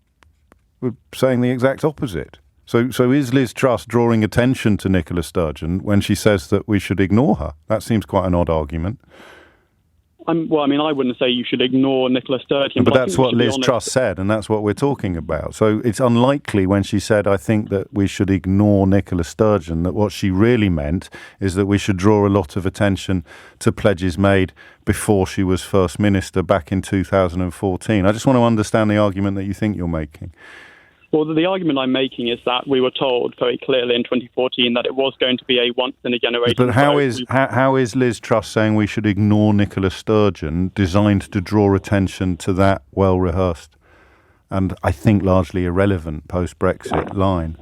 were saying the exact opposite. So is Liz Truss drawing attention to Nicola Sturgeon when she says that we should ignore her? That seems quite an odd argument. I wouldn't say you should ignore Nicola Sturgeon. But that's what Liz Truss said, and that's what we're talking about. So it's unlikely when she said, I think that we should ignore Nicola Sturgeon, that what she really meant is that we should draw a lot of attention to pledges made before she was First Minister back in 2014. I just want to understand the argument that you think you're making. Well, the argument I'm making is that we were told very clearly in 2014 that it was going to be a once-in-a-generation... But how is Liz Truss saying we should ignore Nicola Sturgeon designed to draw attention to that well-rehearsed and I think largely irrelevant post-Brexit line?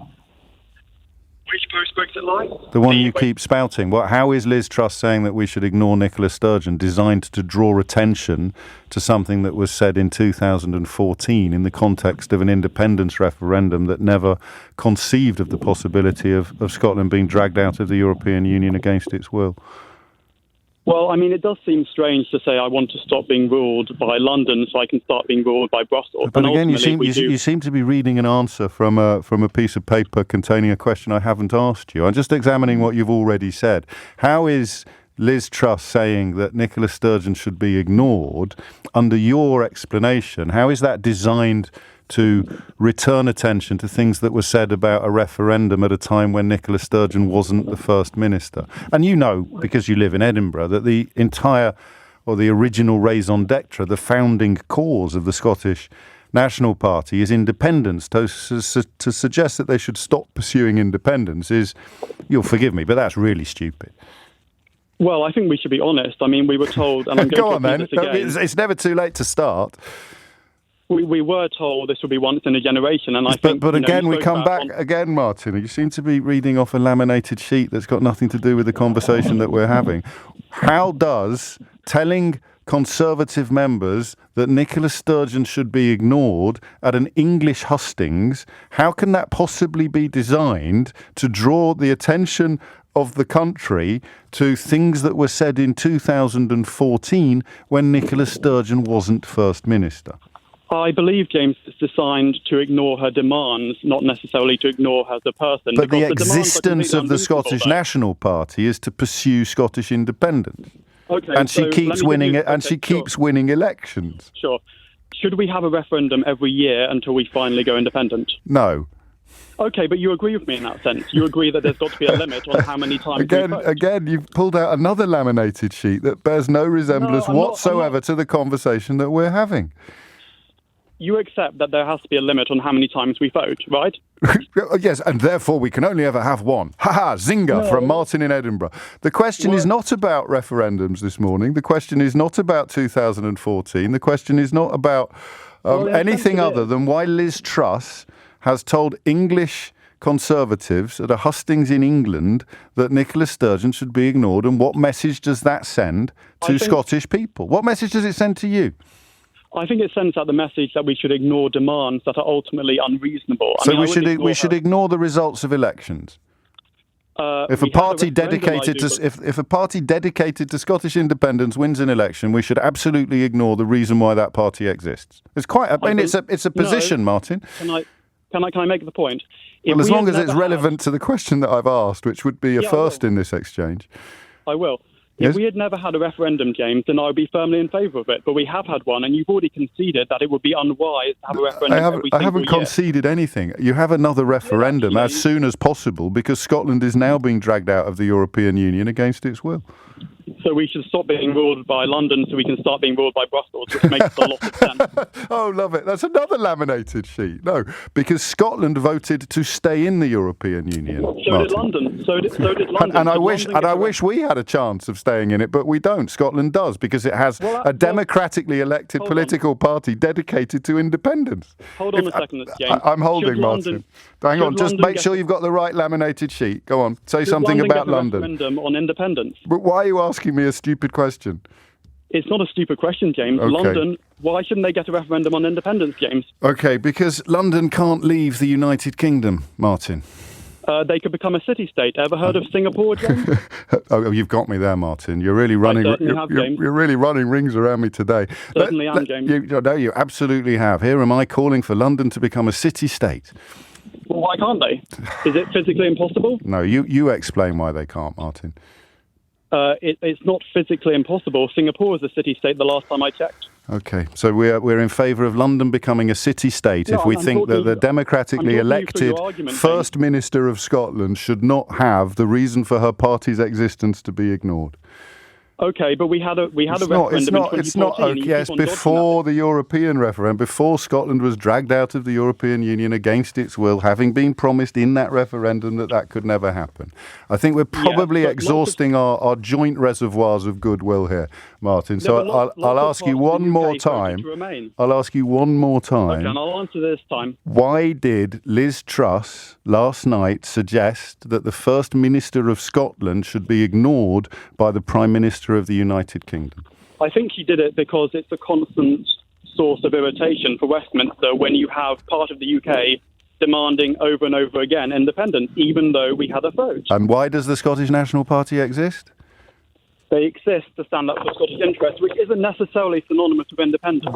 Which post-Brexit line? The one you keep spouting. How is Liz Truss saying that we should ignore Nicola Sturgeon designed to draw attention to something that was said in 2014 in the context of an independence referendum that never conceived of the possibility of Scotland being dragged out of the European Union against its will? Well, I mean, it does seem strange to say I want to stop being ruled by London so I can start being ruled by Brussels. But again, you seem to be reading an answer from a piece of paper containing a question I haven't asked you. I'm just examining what you've already said. How is Liz Truss saying that Nicola Sturgeon should be ignored under your explanation? How is that designed to return attention to things that were said about a referendum at a time when Nicola Sturgeon wasn't the First Minister? And you know, because you live in Edinburgh, that the original raison d'etre, the founding cause of the Scottish National Party is independence. To suggest that they should stop pursuing independence is, you'll forgive me, but that's really stupid. Well, I think we should be honest. I mean, we were told, and I'm going Go to on, then. this again. It's never too late to start. We were told this would be once in a generation, and I think... But again, we come back again, Martin. You seem to be reading off a laminated sheet that's got nothing to do with the conversation that we're having. How does telling Conservative members that Nicola Sturgeon should be ignored at an English hustings, how can that possibly be designed to draw the attention of the country to things that were said in 2014 when Nicola Sturgeon wasn't First Minister? I believe, James, it's designed to ignore her demands, not necessarily to ignore her as a person. But the existence of the Scottish National Party is to pursue Scottish independence. Okay, and she keeps winning it, and she keeps winning elections. Sure. Should we have a referendum every year until we finally go independent? No. Okay, but you agree with me in that sense. You agree that there's got to be a limit on how many times we vote. Again, you've pulled out another laminated sheet that bears no resemblance whatsoever to the conversation that we're having. You accept that there has to be a limit on how many times we vote, right? Yes, and therefore we can only ever have one. Ha-ha, zinger from Martin in Edinburgh. The question is not about referendums this morning. The question is not about 2014. The question is not about anything other than why Liz Truss has told English Conservatives at a hustings in England that Nicola Sturgeon should be ignored, and what message does that send to Scottish people? What message does it send to you? I think it sends out the message that we should ignore demands that are ultimately unreasonable. So we should ignore the results of elections. If a party dedicated to Scottish independence wins an election, we should absolutely ignore the reason why that party exists. It's quite. It's a position, Martin. Can I make the point? Well, as long as it's relevant to the question that I've asked, which would be a first in this exchange. I will. If we had never had a referendum, James, then I would be firmly in favour of it. But we have had one, and you've already conceded that it would be unwise to have a referendum every single year. I haven't conceded anything. You have another referendum as soon as possible because Scotland is now being dragged out of the European Union against its will. So we should stop being ruled by London so we can start being ruled by Brussels, which makes a lot of sense. Oh, love it. That's another laminated sheet. No, because Scotland voted to stay in the European Union. So did London. So did London. And I wish we had a chance of staying in it, but we don't. Scotland does, because it has a democratically elected political party dedicated to independence. Hold on a second, James. I'm holding, Martin. Hang on, just make sure you've got the right laminated sheet. Go on, say something about London. Referendum on independence. But why are you asking me a stupid question? It's not a stupid question, James. Okay. London, why shouldn't they get a referendum on independence, James? Okay, because London can't leave the United Kingdom, Martin. They could become a city-state. Ever heard of Singapore, James? Oh, you've got me there, Martin. You're really running. You're really running rings around me today. Certainly am, James. You absolutely have. Here am I calling for London to become a city-state. Well, why can't they? Is it physically impossible? No, you explain why they can't, Martin. It's not physically impossible. Singapore was a city-state the last time I checked. Okay, so we're in favour of London becoming a city-state if we think that the democratically elected First Minister of Scotland should not have the reason for her party's existence to be ignored. Okay, but we had a referendum in 2014. It's not okay. Yes, before the European referendum, before Scotland was dragged out of the European Union against its will, having been promised in that referendum that could never happen. I think we're probably exhausting our joint reservoirs of goodwill here, Martin. So I'll ask you one more time. I'll ask you one more time. Okay, and I'll answer this time. Why did Liz Truss last night suggest that the First Minister of Scotland should be ignored by the Prime Minister of the United Kingdom? I think he did it because it's a constant source of irritation for Westminster when you have part of the UK demanding over and over again independence, even though we had a vote. And why does the Scottish National Party exist? They exist to stand up for Scottish interests, which isn't necessarily synonymous with independence.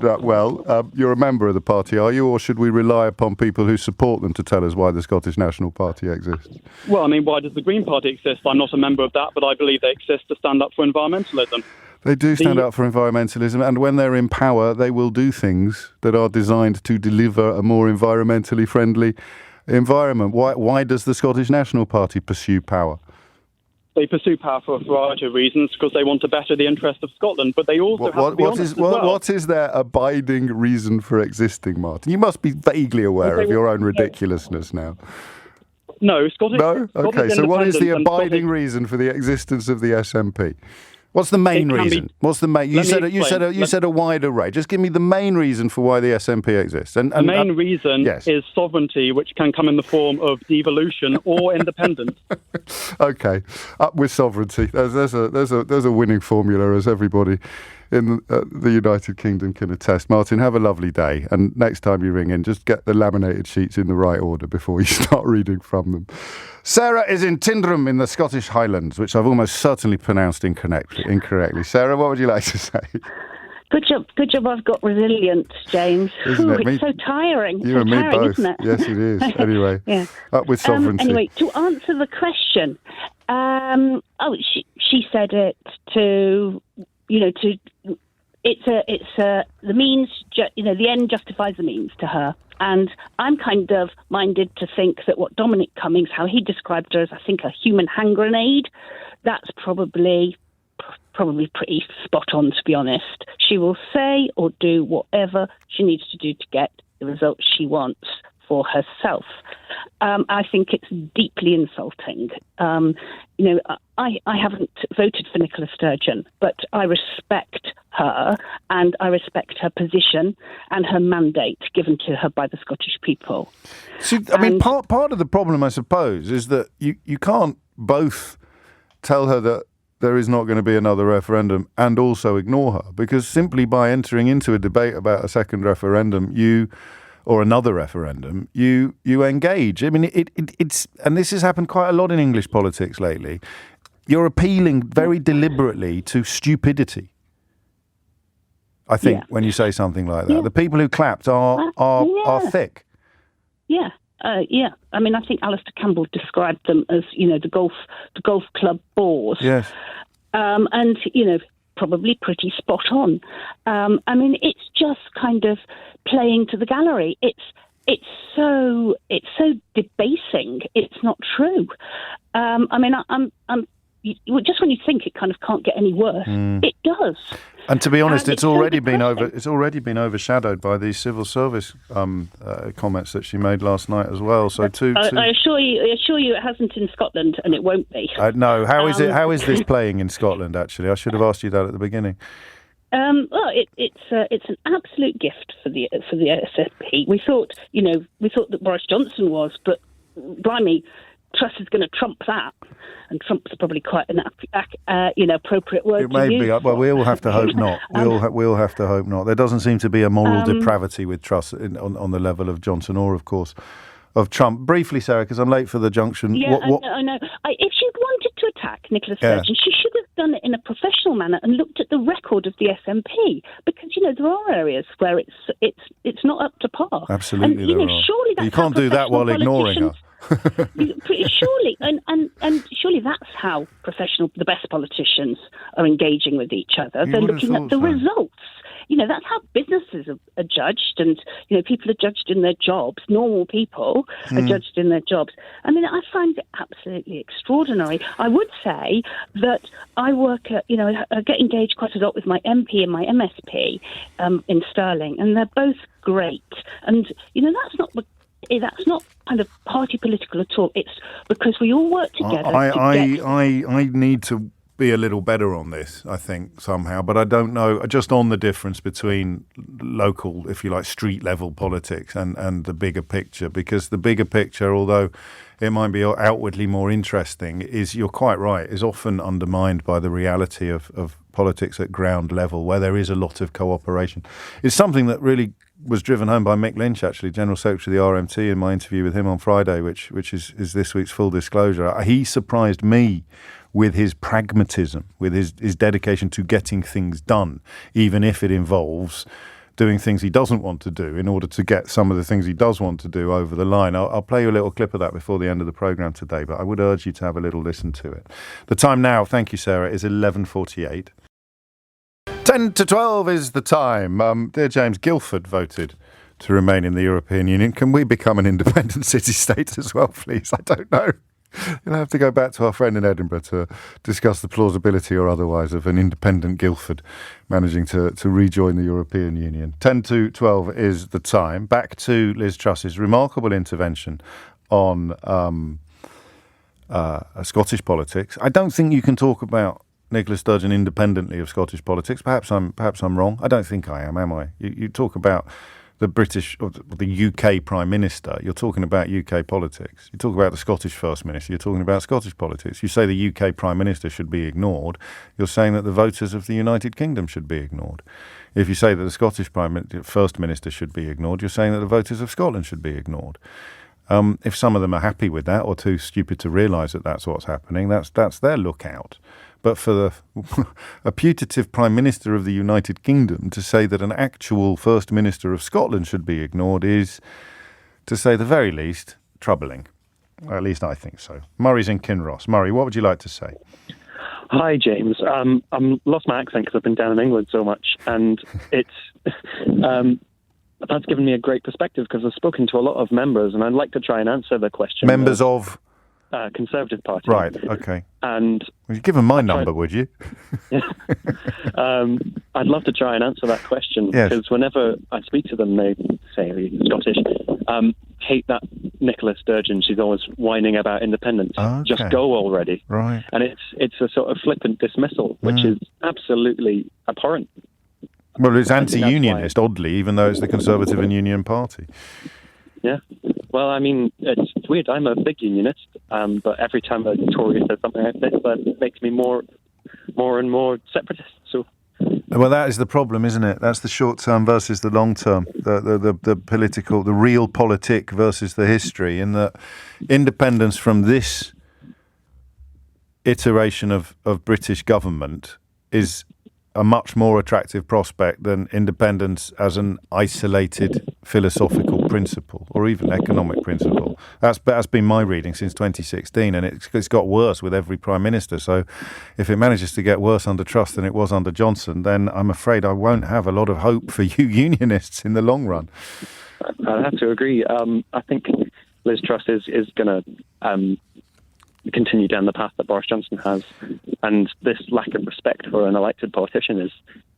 You're a member of the party, are you, or should we rely upon people who support them to tell us why the Scottish National Party exists? Well, I mean, why does the Green Party exist? I'm not a member of that, but I believe they exist to stand up for environmentalism. They do stand up for environmentalism, and when they're in power, they will do things that are designed to deliver a more environmentally friendly environment. Why does the Scottish National Party pursue power? They pursue power for a variety of reasons, because they want to better the interest of Scotland, but they also have to be honest as well. What is their abiding reason for existing, Martin? You must be vaguely aware of your own ridiculousness now. No, Scottish. No? Okay, so what is the abiding reason for the existence of the SNP? What's the main reason? What's the main? You said a wide array. Just give me the main reason for why the SNP exists. And the main reason is sovereignty, which can come in the form of devolution or independence. Okay, up with sovereignty. There's a winning formula, as everybody in the United Kingdom can attest. Martin, have a lovely day, and next time you ring in, just get the laminated sheets in the right order before you start reading from them. Sarah is in Tyndrum in the Scottish Highlands, which I've almost certainly pronounced incorrectly. Sarah, what would you like to say? Good job I've got resilience, James. It's so tiring. You and me both. Isn't it? Yes, it is. Anyway, up with sovereignty. Anyway, to answer the question, she said it to, the means, the end justifies the means to her. And I'm kind of minded to think that what Dominic Cummings, how he described her as, I think, a human hand grenade, that's probably pretty spot on, to be honest. She will say or do whatever she needs to do to get the results she wants for herself. I think it's deeply insulting. I haven't voted for Nicola Sturgeon, but I respect her, and I respect her position and her mandate given to her by the Scottish people. See, part of the problem, I suppose, is that you can't both tell her that there is not going to be another referendum and also ignore her, because simply by entering into a debate about a second referendum, or another referendum, you engage. I mean, it's and this has happened quite a lot in English politics lately. You're appealing very deliberately to stupidity, I think, when you say something like that. The people who clapped are thick. Yeah. I mean, I think Alistair Campbell described them as, the golf club bores. Yes. And, probably pretty spot on. I mean, it's just kind of playing to the gallery. It's so debasing. It's not true. Just when you think it kind of can't get any worse, it does. And to be honest, it's already been overshadowed by these civil service comments that she made last night as well. So I assure you, it hasn't in Scotland, and it wonon't be. No, how is it? How is this playing in Scotland? Actually, I should have asked you that at the beginning. Well, it's an absolute gift for the SNP. We thought that Boris Johnson was, but blimey, Truss is going to trump that, and Trump's probably quite an appropriate word. It may be. Well, we all have to hope not. We all have to hope not. There doesn't seem to be a moral depravity with Truss on the level of Johnson or, of course, of Trump. Briefly, Sarah, because I'm late for the junction. Yeah, I know. If she'd wanted to attack Nicola Sturgeon, she should have done it in a professional manner and looked at the record of the SNP, because there are areas where it's not up to par. Absolutely, and surely that's you can't do that while ignoring her. Surely, and surely that's how the best politicians are engaging with each other. They're looking at the results. That's how businesses are judged, and people are judged in their jobs. Normal people are judged in their jobs. I mean, I find it absolutely extraordinary. I would say that I I get engaged quite a lot with my MP and my MSP in Stirling, and they're both great. And that's not kind of party political at all. It's because we all work together. I need to be a little better on this, I think, somehow, but I don't know just on the difference between local, if you like, street level politics and the bigger picture, because the bigger picture, although it might be outwardly more interesting, you're quite right, is often undermined by the reality of politics at ground level, where there is a lot of cooperation. It's something that really was driven home by Mick Lynch, actually, General Secretary of the RMT, in my interview with him on Friday, which is this week's Full Disclosure. He surprised me with his pragmatism, with his dedication to getting things done, even if it involves doing things he doesn't want to do in order to get some of the things he does want to do over the line. I'll play you a little clip of that before the end of the programme today, but I would urge you to have a little listen to it. The time now, thank you, Sarah, is 11:48. 10 to 12 is the time. Dear James, Guildford voted to remain in the European Union. Can we become an independent city-state as well, please? I don't know. You'll have to go back to our friend in Edinburgh to discuss the plausibility or otherwise of an independent Guildford managing to rejoin the European Union. 10 to 12 is the time. Back to Liz Truss's remarkable intervention on Scottish politics. I don't think you can talk about Nicola Sturgeon independently of Scottish politics. Perhaps I'm wrong. I don't think I am I? You talk about the British or the UK Prime Minister, you're talking about UK politics. You talk about the Scottish First Minister, you're talking about Scottish politics. You say the UK Prime Minister should be ignored, you're saying that the voters of the United Kingdom should be ignored. If you say that the Scottish First Minister should be ignored, you're saying that the voters of Scotland should be ignored. If some of them are happy with that or too stupid to realise that that's what's happening, that's their lookout. But for a putative Prime Minister of the United Kingdom to say that an actual First Minister of Scotland should be ignored is, to say the very least, troubling. At least I think so. Murray's in Kinross. Murray, what would you like to say? Hi, James. I'm lost my accent because I've been down in England so much, and it's that's given me a great perspective because I've spoken to a lot of members, and I'd like to try and answer the question. Members of? Conservative Party. Right, okay. And would you give them my number, would you? Yeah. I'd love to try and answer that question, because whenever I speak to them, they say, Scottish, hate that Nicola Sturgeon. She's always whining about independence. Okay. Just go already. Right. And it's a sort of flippant dismissal, which is absolutely abhorrent. Well, it's anti-unionist, oddly, even though it's the Conservative and Union Party. Yeah. Well, I mean, it's weird. I'm a big unionist, but every time a Tory says something like this, that makes me more and more separatist. So, well, that is the problem, isn't it? That's the short term versus the long term, the political, the real politic versus the history. In that independence from this iteration of British government is a much more attractive prospect than independence as an isolated philosophical principle or even economic principle. That's been my reading since 2016, and it's got worse with every Prime Minister. So if it manages to get worse under Truss than it was under Johnson, then I'm afraid I won't have a lot of hope for you unionists in the long run. I have to agree. I think Liz Truss is going to continue down the path that Boris Johnson has, and this lack of respect for an elected politician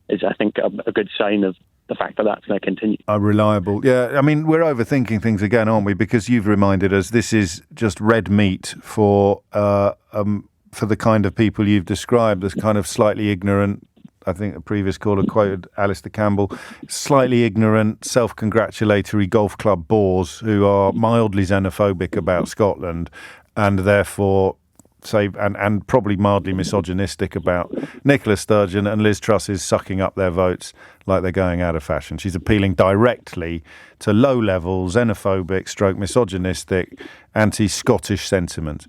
is I think a good sign of the fact that that's going to continue. Reliable. Yeah, I mean, we're overthinking things again, aren't we? Because you've reminded us this is just red meat for the kind of people you've described as kind of slightly ignorant. I think a previous caller quoted Alistair Campbell, slightly ignorant, self-congratulatory golf club bores who are mildly xenophobic about Scotland and therefore and probably mildly misogynistic about Nicola Sturgeon, and Liz Truss is sucking up their votes like they're going out of fashion. She's appealing directly to low-level, xenophobic, misogynistic, anti-Scottish sentiment.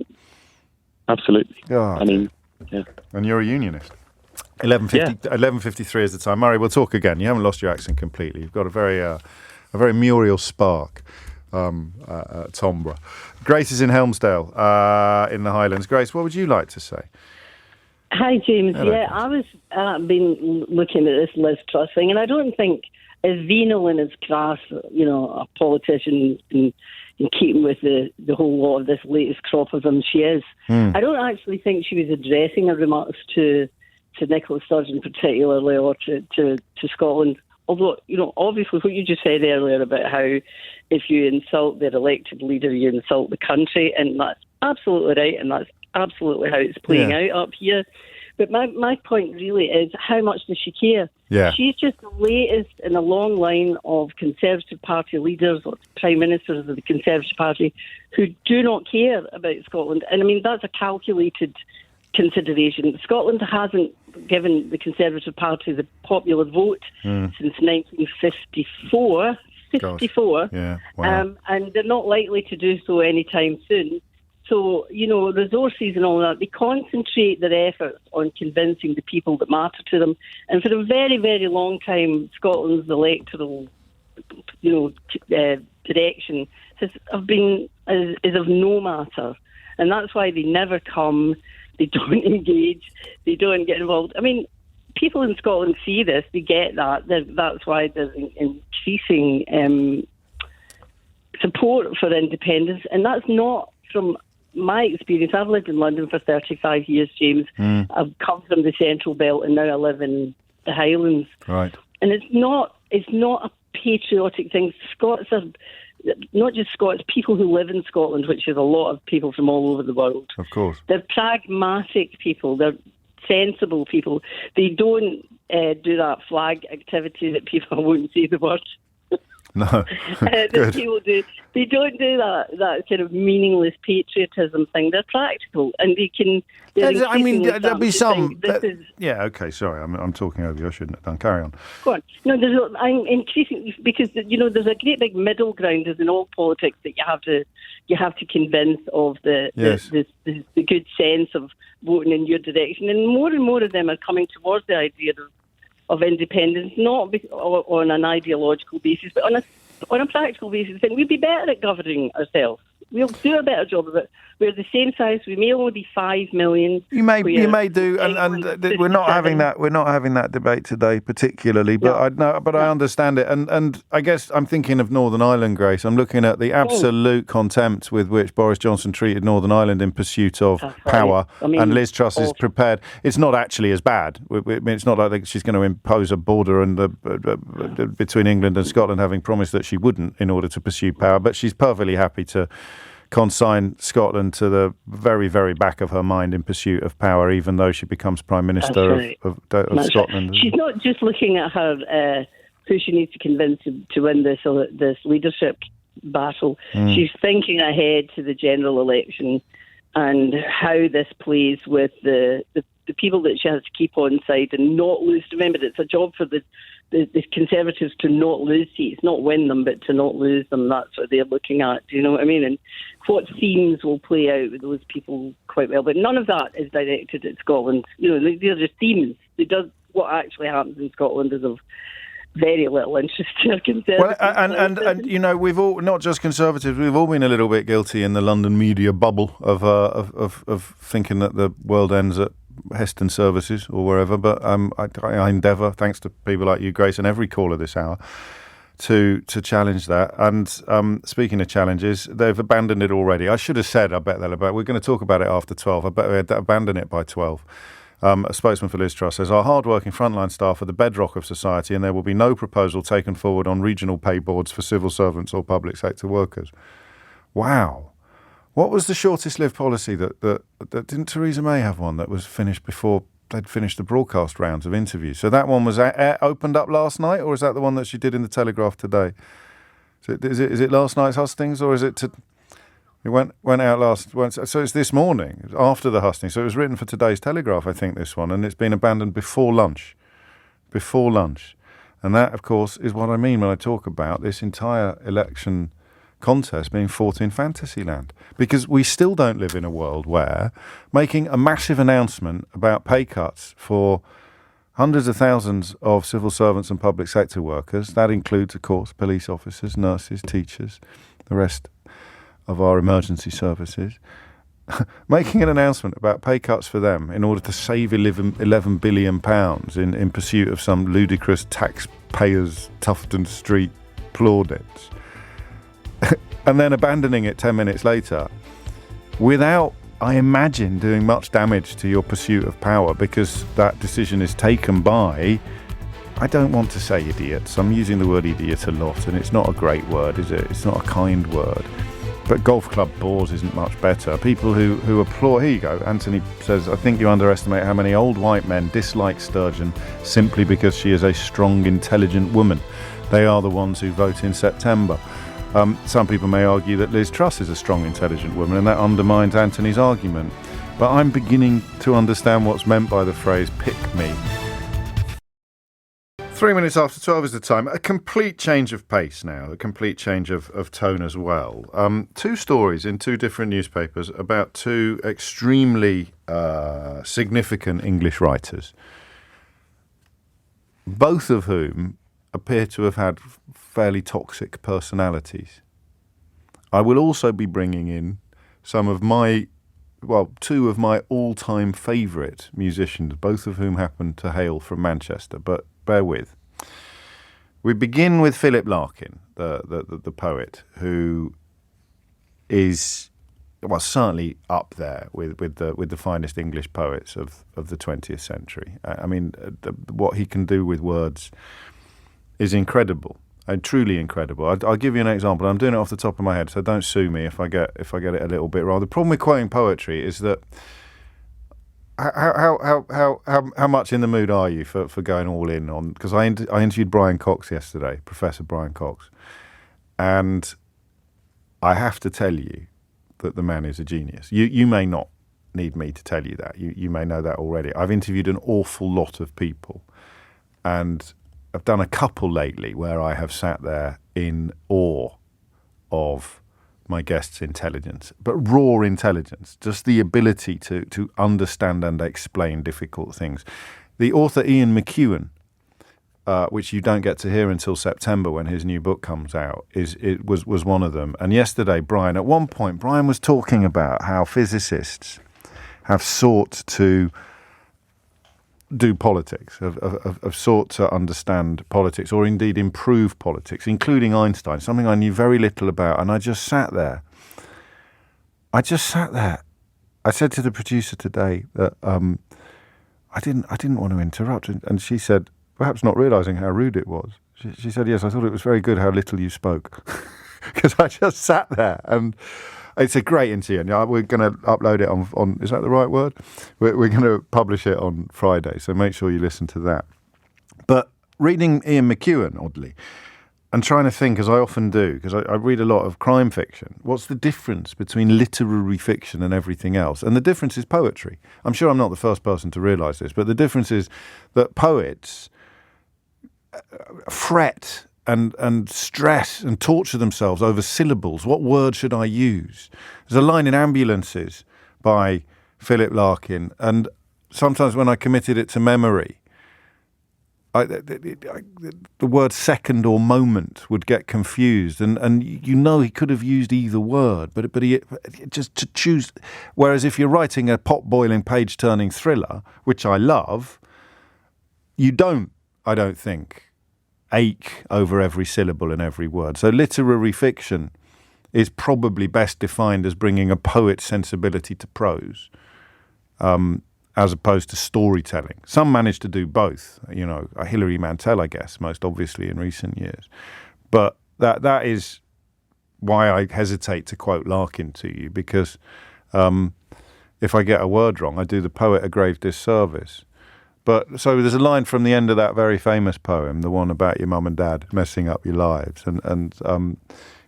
Absolutely. God. I mean, yeah. And you're a unionist. 11:53 is the time. Murray, we'll talk again. You haven't lost your accent completely. You've got a very Muriel spark. Tombra. Grace is in Helmsdale, in the Highlands. Grace, what would you like to say? Hi, James. Hello. Yeah, I was been looking at this Liz Truss thing, and I don't think as venal and as crass, a politician in keeping with the whole lot of this latest crop of them she is. I don't actually think she was addressing her remarks to Nicola Sturgeon particularly, or to Scotland. Although, obviously what you just said earlier about how if you insult their elected leader, you insult the country, and that's absolutely right, and that's absolutely how it's playing out up here. But my point really is, how much does she care? Yeah. She's just the latest in a long line of Conservative Party leaders or Prime Ministers of the Conservative Party who do not care about Scotland. And I mean, that's a calculated consideration. Scotland hasn't given the Conservative Party the popular vote since 1954. 54. Yeah. Wow. And they're not likely to do so anytime soon. So, resources and all that, they concentrate their efforts on convincing the people that matter to them. And for a very, very long time, Scotland's electoral, direction is of no matter. And that's why they never come, they don't engage, they don't get involved. I mean, people in Scotland see this, they get that. That's why there's increasing support for independence. And that's not from my experience. I've lived in London for 35 years, James. I've come from the Central Belt and now I live in the Highlands. Right. And it's not a patriotic thing. Scots are, not just Scots, people who live in Scotland, which is a lot of people from all over the world. Of course. They're pragmatic people. They're sensible people. They don't do that flag activity that people won't say the word. No. That people do. They don't do that kind of meaningless patriotism thing. They're practical, and they can. I mean, there'll be some. Yeah. Okay. Sorry, I'm talking over you. I shouldn't have done. Carry on. Go on. No, I'm increasing because there's a great big middle ground as in all politics that you have to convince of the good sense of voting in your direction, and more of them are coming towards the idea of independence, not on an ideological basis, but on a practical basis. Then we'd be better at governing ourselves. We'll do a better job of it. We're the same size. We may only be 5 million. You may do, and we're not having that. We're not having that debate today, particularly. But I understand it, and I guess I'm thinking of Northern Ireland, Grace. I'm looking at the absolute contempt with which Boris Johnson treated Northern Ireland in pursuit of power, and Liz Truss is prepared. It's not actually as bad. It's not like she's going to impose a border between England and Scotland, having promised that she wouldn't in order to pursue power. But she's perfectly happy to consign Scotland to the very, very back of her mind in pursuit of power, even though she becomes Prime Minister of Scotland. Right. She's not just looking at her who she needs to convince to win this leadership battle. She's thinking ahead to the general election and how this plays with the people that she has to keep on side and not lose. Remember, it's a job for the Conservatives to not lose seats, not win them, but to not lose them. That's what they're looking at. Do you know what I mean? And what themes will play out with those people quite well. But none of that is directed at Scotland. They're just themes. What actually happens in Scotland is of very little interest to our Conservatives. And we've all, not just Conservatives, we've all been a little bit guilty in the London media bubble of thinking that the world ends at Heston Services or wherever, but I endeavour, thanks to people like you, Grace, and every caller this hour, to challenge that. And speaking of challenges, they've abandoned it already. I should have said, we're going to talk about it after 12. I bet they'd abandon it by 12. A spokesman for Liz Truss says, our hard-working frontline staff are the bedrock of society, and there will be no proposal taken forward on regional pay boards for civil servants or public sector workers. Wow. What was the shortest-lived policy that didn't Theresa May have one that was finished before they'd finished the broadcast rounds of interviews? So that one was opened up last night, or is that the one that she did in the Telegraph today? Is it last night's hustings, or is it? It went out last. So it's this morning after the hustings. So it was written for today's Telegraph, I think, this one, and it's been abandoned before lunch. Before lunch, and that, of course, is what I mean when I talk about this entire election contest being fought in fantasy land, because we still don't live in a world where making a massive announcement about pay cuts for hundreds of thousands of civil servants and public sector workers, that includes, of course, police officers, nurses, teachers, the rest of our emergency services, making an announcement about pay cuts for them in order to save £11 billion in pursuit of some ludicrous taxpayers' Tufton Street plaudits, and then abandoning it 10 minutes later without, I imagine, doing much damage to your pursuit of power, because that decision is taken by, I don't want to say idiots, I'm using the word idiot a lot, and it's not a great word, is it? It's not a kind word. But golf club bores isn't much better. People who applaud. Here you go. Anthony says, I think you underestimate how many old white men dislike Sturgeon simply because she is a strong, intelligent woman. They are the ones who vote in September. Some people may argue that Liz Truss is a strong, intelligent woman, and that undermines Anthony's argument. But I'm beginning to understand what's meant by the phrase pick me. 3 minutes after 12 is the time. A complete change of pace now, a complete change of tone as well. Two stories in two different newspapers about two extremely significant English writers, both of whom appear to have had fairly toxic personalities. I will also be bringing in two of my all-time favourite musicians, both of whom happen to hail from Manchester, but bear with. We begin with Philip Larkin, the poet, who is certainly up there with the finest English poets of the 20th century. I mean, what he can do with words is incredible, and truly incredible. I'll give you an example. I'm doing it off the top of my head, so don't sue me if I get it a little bit wrong. The problem with quoting poetry is that how much in the mood are you for going all in on? Because I interviewed Brian Cox yesterday, Professor Brian Cox, and I have to tell you that the man is a genius. You may not need me to tell you that. You may know that already. I've interviewed an awful lot of people, and I've done a couple lately where I have sat there in awe of my guest's intelligence, but raw intelligence, just the ability to understand and explain difficult things. The author Ian McEwan, which you don't get to hear until September when his new book comes out, was one of them. And yesterday, at one point, Brian was talking about how physicists have sought to do politics, have sought to understand politics, or indeed improve politics, including Einstein, something I knew very little about. And I just sat there. I said to the producer today that I didn't want to interrupt, and she said, perhaps not realising how rude it was, she said, yes, I thought it was very good how little you spoke. Because I just sat there, and it's a great interview. And we're going to upload it on is that the right word? We're going to publish it on Friday, so make sure you listen to that. But reading Ian McEwan, oddly, and trying to think, as I often do, because I read a lot of crime fiction, what's the difference between literary fiction and everything else? And the difference is poetry. I'm sure I'm not the first person to realise this, but the difference is that poets fret and stress and torture themselves over syllables. What word should I use? There's a line in Ambulances by Philip Larkin, and sometimes when I committed it to memory, the word second or moment would get confused, and he could have used either word, but he just to choose. Whereas if you're writing a pot-boiling, page-turning thriller, which I love, you don't, I don't think, ache over every syllable and every word. So literary fiction is probably best defined as bringing a poet's sensibility to prose, as opposed to storytelling. Some manage to do both. Hilary Mantel, I guess, most obviously in recent years. But that is why I hesitate to quote Larkin to you, because if I get a word wrong, I do the poet a grave disservice. But so there's a line from the end of that very famous poem, the one about your mum and dad messing up your lives, and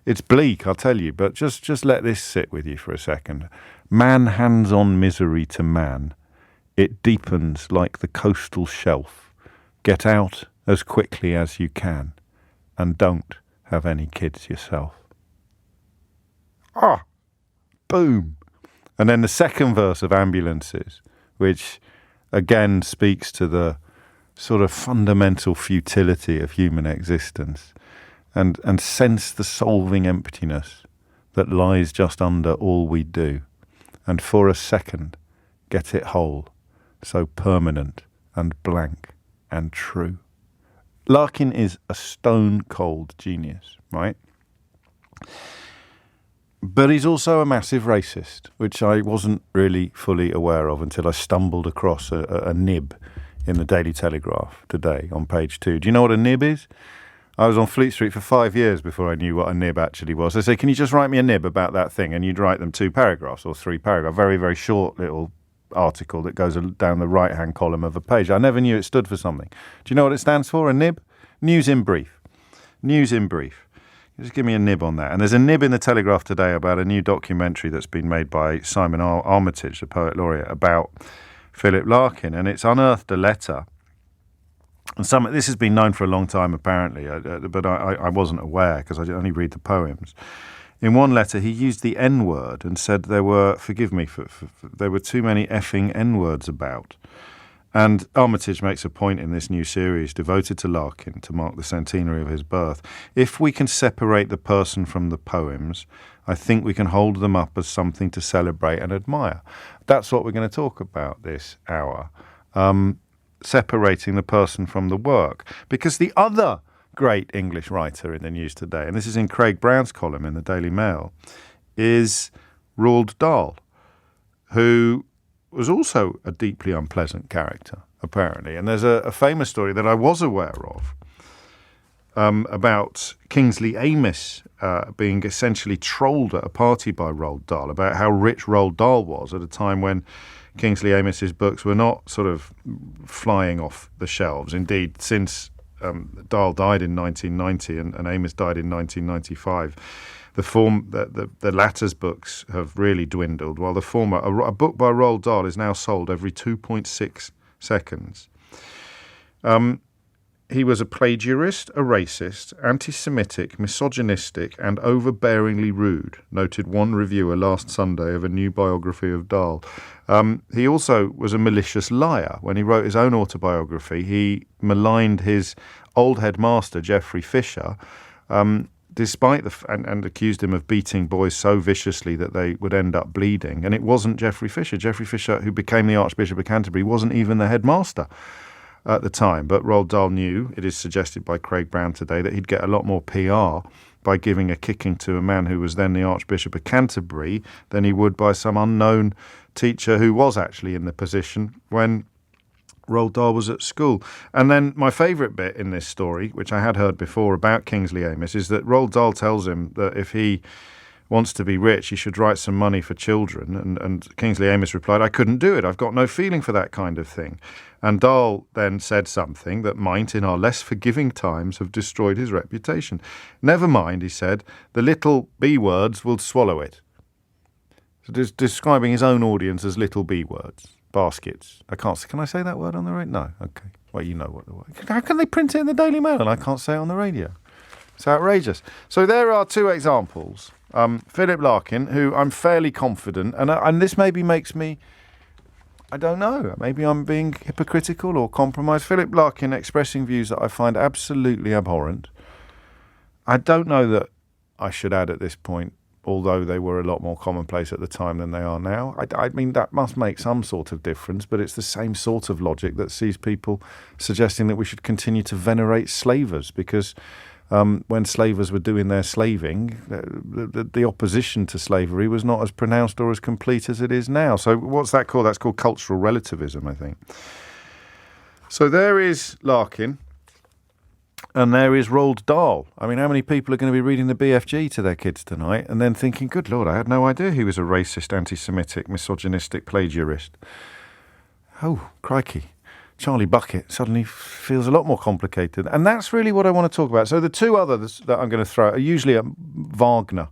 it's bleak, I'll tell you. But just let this sit with you for a second. Man hands on misery to man. It deepens like the coastal shelf. Get out as quickly as you can, and don't have any kids yourself. Boom. And then the second verse of Ambulances, which again speaks to the sort of fundamental futility of human existence, and sense the solving emptiness that lies just under all we do, and for a second get it whole, so permanent and blank and true. Larkin is a stone-cold genius, right? But he's also a massive racist, which I wasn't really fully aware of until I stumbled across a nib in the Daily Telegraph today on page 2. Do you know what a nib is? I was on Fleet Street for 5 years before I knew what a nib actually was. They say, can you just write me a nib about that thing? And you'd write them 2 paragraphs or 3 paragraphs, very, very short little article that goes down the right-hand column of a page. I never knew it stood for something. Do you know what it stands for, a nib? News in brief. News in brief. Just give me a nib on that. And there's a nib in the Telegraph today about a new documentary that's been made by Simon Armitage, the poet laureate, about Philip Larkin, and it's unearthed a letter. And this has been known for a long time, apparently, but I wasn't aware because I only read the poems. In one letter, he used the N-word and said there were, forgive me, there were too many effing N-words about. And Armitage makes a point in this new series devoted to Larkin to mark the centenary of his birth. If we can separate the person from the poems, I think we can hold them up as something to celebrate and admire. That's what we're going to talk about this hour, separating the person from the work. Because the other great English writer in the news today, and this is in Craig Brown's column in the Daily Mail, is Roald Dahl, who was also a deeply unpleasant character, apparently. And there's a famous story that I was aware of about Kingsley Amis being essentially trolled at a party by Roald Dahl about how rich Roald Dahl was at a time when Kingsley Amis's books were not sort of flying off the shelves. Indeed, since Dahl died in 1990 and Amis died in 1995, the latter's books have really dwindled, while the former, a book by Roald Dahl, is now sold every 2.6 seconds. He was a plagiarist, a racist, anti-Semitic, misogynistic, and overbearingly rude, noted one reviewer last Sunday of a new biography of Dahl. He also was a malicious liar. When he wrote his own autobiography, he maligned his old headmaster, Geoffrey Fisher, despite and accused him of beating boys so viciously that they would end up bleeding. And it wasn't Geoffrey Fisher. Geoffrey Fisher, who became the Archbishop of Canterbury, wasn't even the headmaster at the time. But Roald Dahl knew, it is suggested by Craig Brown today, that he'd get a lot more PR by giving a kicking to a man who was then the Archbishop of Canterbury than he would by some unknown teacher who was actually in the position when Roald Dahl was at school. And then my favourite bit in this story, which I had heard before about Kingsley Amis, is that Roald Dahl tells him that if he wants to be rich, he should write some money for children. And Kingsley Amis replied, I couldn't do it. I've got no feeling for that kind of thing. And Dahl then said something that might, in our less forgiving times, have destroyed his reputation. Never mind, he said, the little B words will swallow it. So describing his own audience as little B words. Baskets. Can I say that word on the radio? No. Okay. Well, you know what the word. How can they print it in the Daily Mail and I can't say it on the radio? It's outrageous. So there are two examples. Philip Larkin, who I'm fairly confident, and this maybe makes me, I don't know, maybe I'm being hypocritical or compromised. Philip Larkin expressing views that I find absolutely abhorrent. I don't know that I should add at this point, although they were a lot more commonplace at the time than they are now. I mean, that must make some sort of difference, but it's the same sort of logic that sees people suggesting that we should continue to venerate slavers, because when slavers were doing their slaving, the opposition to slavery was not as pronounced or as complete as it is now. So what's that called? That's called cultural relativism, I think. So there is Larkin. And there is Roald Dahl. I mean, how many people are going to be reading the BFG to their kids tonight and then thinking, good Lord, I had no idea he was a racist, anti-Semitic, misogynistic plagiarist. Oh, crikey. Charlie Bucket suddenly feels a lot more complicated. And that's really what I want to talk about. So the two others that I'm going to throw are usually Wagner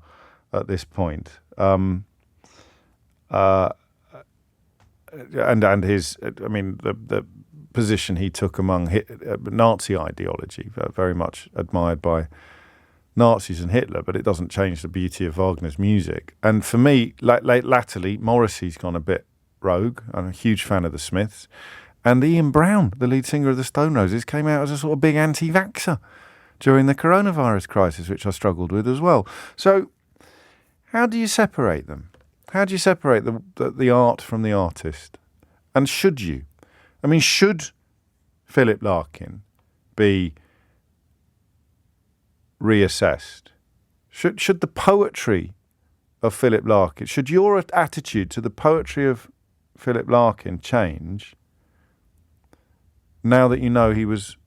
at this point. And his, I mean, the position he took among Nazi ideology, very much admired by Nazis and Hitler, but it doesn't change the beauty of Wagner's music. And for me, latterly, Morrissey's gone a bit rogue. I'm a huge fan of the Smiths. And Ian Brown, the lead singer of the Stone Roses, came out as a sort of big anti-vaxxer during the coronavirus crisis, which I struggled with as well. So how do you separate them? How do you separate the art from the artist? And should you? I mean, should Philip Larkin be reassessed? Should the poetry of Philip Larkin, should your attitude to the poetry of Philip Larkin change now that you know he was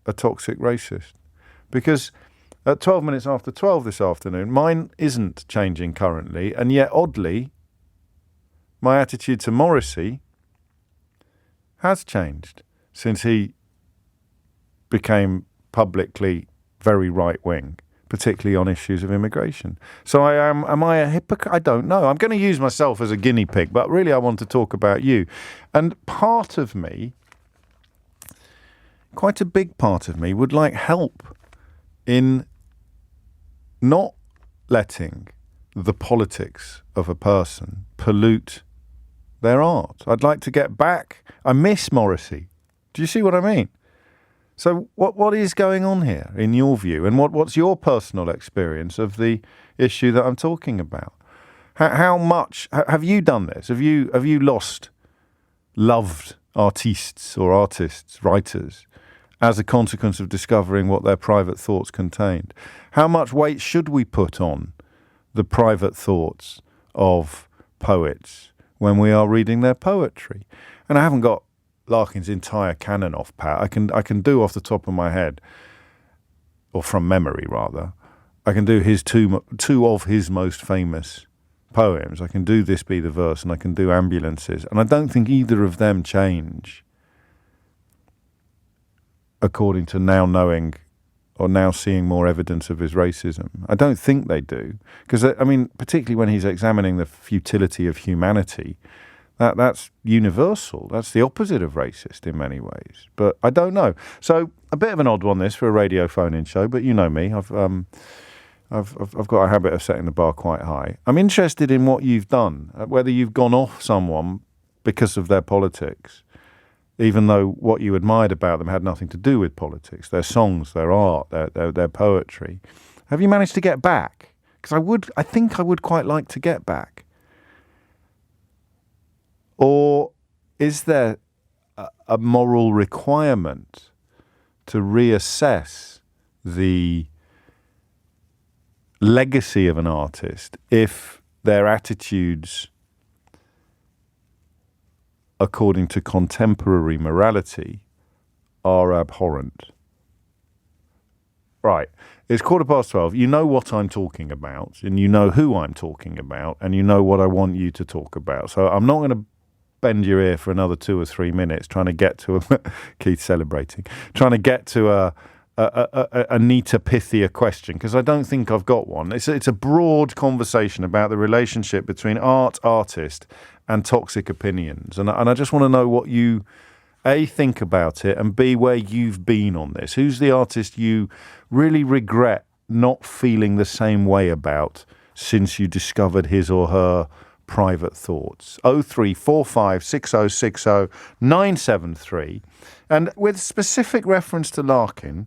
a toxic racist? Because at 12 minutes after 12 this afternoon, mine isn't changing currently, and yet oddly, my attitude to Morrissey has changed since he became publicly very right-wing. particularly on issues of immigration. So am I a hypocrite? I don't know. I'm going to use myself as a guinea pig, but really I want to talk about you. And part of me, quite a big part of me, would like help in not letting the politics of a person pollute their art. I'd like to get back. I miss Morrissey. Do you see what I mean? So what is going on here, in your view? And what's your personal experience of the issue that I'm talking about? How much have you done this? Have you loved artists, writers, as a consequence of discovering what their private thoughts contained? How much weight should we put on the private thoughts of poets when we are reading their poetry? And I haven't got Larkin's entire canon off pat. I can do off the top of my head, or from memory rather, I can do his two of his most famous poems. I can do This Be the Verse, and I can do Ambulances, and I don't think either of them change according to now knowing or now seeing more evidence of his racism. I don't think they do, because I mean, particularly when he's examining the futility of humanity, that's universal. That's the opposite of racist in many ways. But I don't know. So a bit of an odd one this for a radio phone-in show. But you know me, I've got a habit of setting the bar quite high. I'm interested in what you've done, whether you've gone off someone because of their politics, even though what you admired about them had nothing to do with politics, their songs, their art, their poetry. Have you managed to get back? Because I think I would quite like to get back. Or is there a moral requirement to reassess the legacy of an artist if their attitudes, according to contemporary morality, are abhorrent? Right. It's 12:15. You know what I'm talking about, and you know who I'm talking about, and you know what I want you to talk about. So I'm not going to bend your ear for another 2 or 3 minutes trying to get to Keith's celebrating, trying to get to a neater, pithier question, because I don't think I've got one. It's a broad conversation about the relationship between artist, and toxic opinions. And I just want to know what you, A, think about it, and B, where you've been on this. Who's the artist you really regret not feeling the same way about since you discovered his or her private thoughts? 0345 6060 973. And with specific reference to Larkin,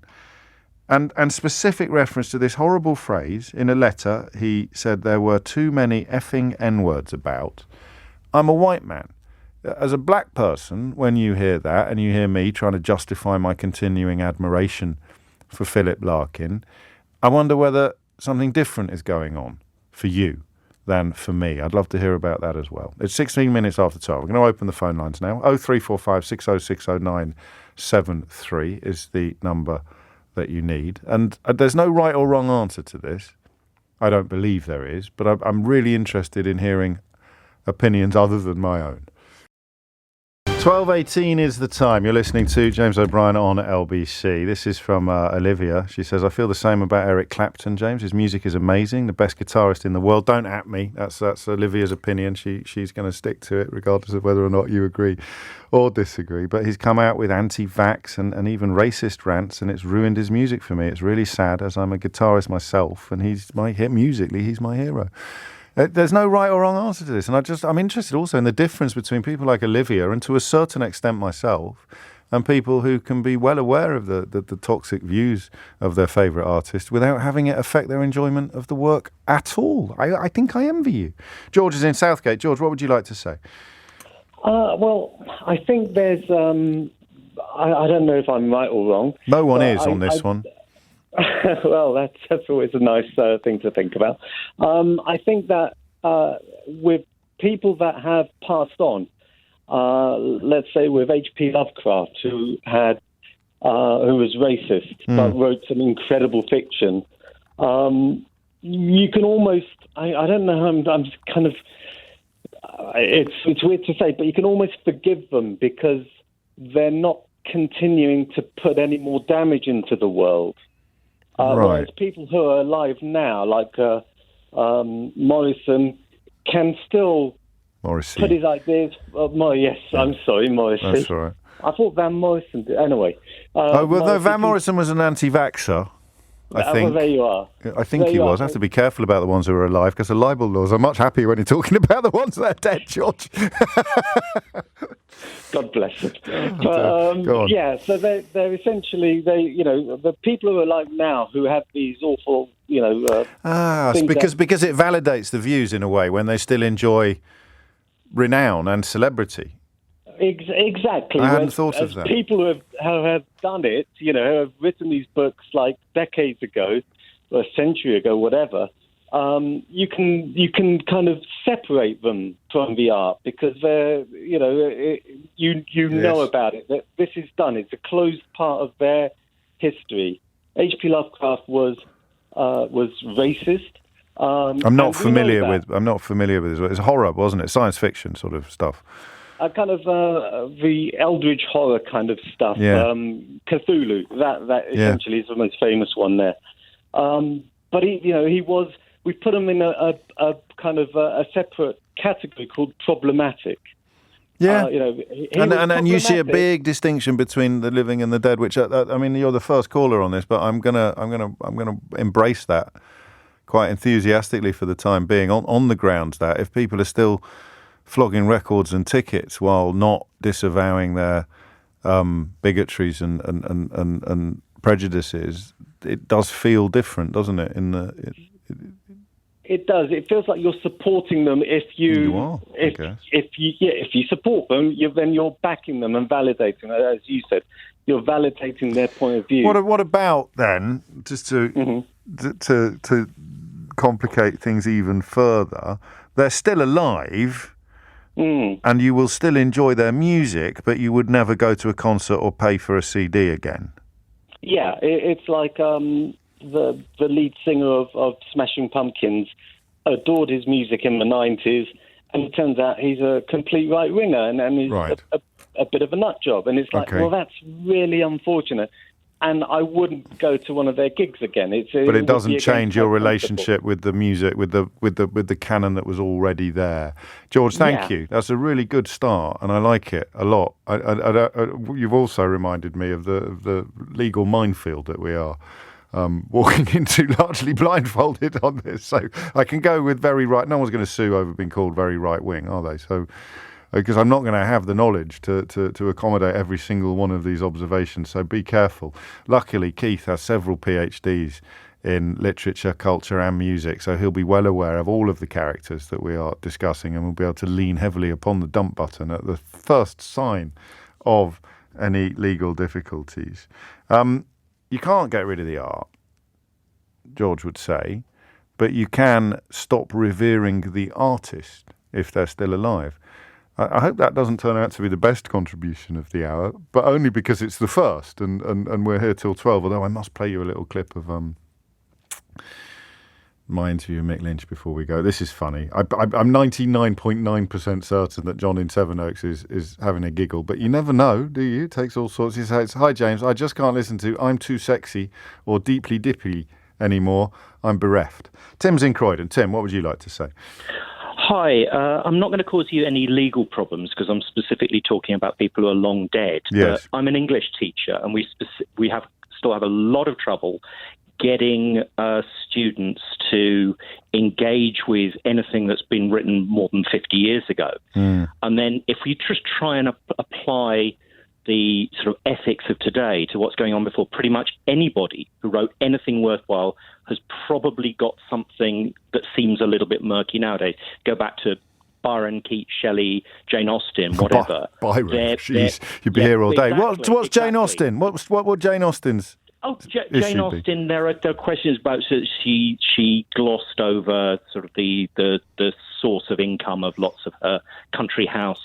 and specific reference to this horrible phrase, in a letter he said there were too many effing N-words about. I'm a white man. As a black person, when you hear that, and you hear me trying to justify my continuing admiration for Philip Larkin, I wonder whether something different is going on for you than for me. I'd love to hear about that as well. It's 16 minutes after 12. We're going to open the phone lines now. 0345 6060 973 is the number that you need. And there's no right or wrong answer to this. I don't believe there is, but I'm really interested in hearing opinions other than my own. 12:18 is the time. You're listening to James O'Brien on LBC. This is from Olivia. She says, I feel the same about Eric Clapton, James. His music is amazing, the best guitarist in the world. Don't at me. That's Olivia's opinion. She's going to stick to it regardless of whether or not you agree or disagree. But he's come out with anti-vax and even racist rants, and it's ruined his music for me. It's really sad, as I'm a guitarist myself, and he's my hit musically. He's my hero. There's no right or wrong answer to this. And I'm interested also in the difference between people like Olivia and to a certain extent myself and people who can be well aware of the toxic views of their favourite artist without having it affect their enjoyment of the work at all. I think I envy you. George is in Southgate. George, what would you like to say? Well, I think there's... I don't know if I'm right or wrong. No one is on this one. Well, that's always a nice thing to think about. I think that with people that have passed on, let's say with H.P. Lovecraft, who was racist but wrote some incredible fiction, you can almost, I don't know, I'm just kind of, it's weird to say, but you can almost forgive them because they're not continuing to put any more damage into the world. Whereas people who are alive now, like Morrison, can still put his ideas... I'm sorry, Morrissey. That's all right. I thought Van Morrison did. Anyway. Van Morrison was an anti-vaxxer, I think. Well, there you are. I think he was. I have to be careful about the ones who are alive, because the libel laws are much happier when you're talking about the ones that are dead, George. God bless him. Go on. Yeah, so they're essentially, the people who are alive now who have these awful, because it validates the views in a way when they still enjoy renown and celebrity. Exactly. I hadn't thought of that. People who have done it, who have written these books like decades ago, or a century ago, whatever, you can kind of separate them from the art because they're, you know about it. That this is done. It's a closed part of their history. H.P. Lovecraft was racist. I'm not familiar with it. It's horror, wasn't it? Science fiction sort of stuff. Kind of the eldritch horror kind of stuff. Yeah. Cthulhu, that essentially is the most famous one there. But we put him in a kind of a separate category called problematic. Yeah, and you see a big distinction between the living and the dead. Which I mean, you're the first caller on this, but I'm gonna embrace that quite enthusiastically for the time being, on the grounds that if people are still flogging records and tickets while not disavowing their bigotries and prejudices, it does feel different, doesn't it? It does. It feels like you're supporting them if you support them, then you're backing them and validating. As you said, you're validating their point of view. What about then, just to complicate things even further? They're still alive. And you will still enjoy their music, but you would never go to a concert or pay for a CD again. Yeah, it's like the lead singer of Smashing Pumpkins adored his music in the 90s, and it turns out he's a complete right-winger and he's a bit of a nut job. And it's like, well, that's really unfortunate. And I wouldn't go to one of their gigs again. But it doesn't change your relationship with the music, with the canon that was already there. George, thank you. That's a really good start, and I like it a lot. You've also reminded me of the legal minefield that we are walking into, largely blindfolded on this. So I can go with very right. No one's going to sue over being called very right wing, are they? So. Because I'm not going to have the knowledge to accommodate every single one of these observations, so be careful. Luckily, Keith has several PhDs in literature, culture and music, so he'll be well aware of all of the characters that we are discussing and will be able to lean heavily upon the dump button at the first sign of any legal difficulties. You can't get rid of the art, George would say, but you can stop revering the artist if they're still alive. I hope that doesn't turn out to be the best contribution of the hour, but only because it's the first, and we're here till 12, although I must play you a little clip of my interview with Mick Lynch before we go. This is funny. I'm 99.9% certain that John in Sevenoaks is having a giggle, but you never know, do you? It takes all sorts. He says, "Hi, James, I just can't listen to I'm Too Sexy or Deeply Dippy anymore. I'm bereft." Tim's in Croydon. Tim, what would you like to say? Hi, I'm not going to cause you any legal problems because I'm specifically talking about people who are long dead. Yes. But I'm an English teacher, and we still have a lot of trouble getting students to engage with anything that's been written more than 50 years ago. And then if we just try and apply the sort of ethics of today to what's going on before, pretty much anybody who wrote anything worthwhile has probably got something that seems a little bit murky nowadays. Go back to Byron, Keats, Shelley, Jane Austen, whatever. Byron, jeez, you'd be here all day. Exactly, what's Jane Austen? What Jane Austen's? Oh, Jane Austen. There are questions about she glossed over sort of the source of income of lots of her country house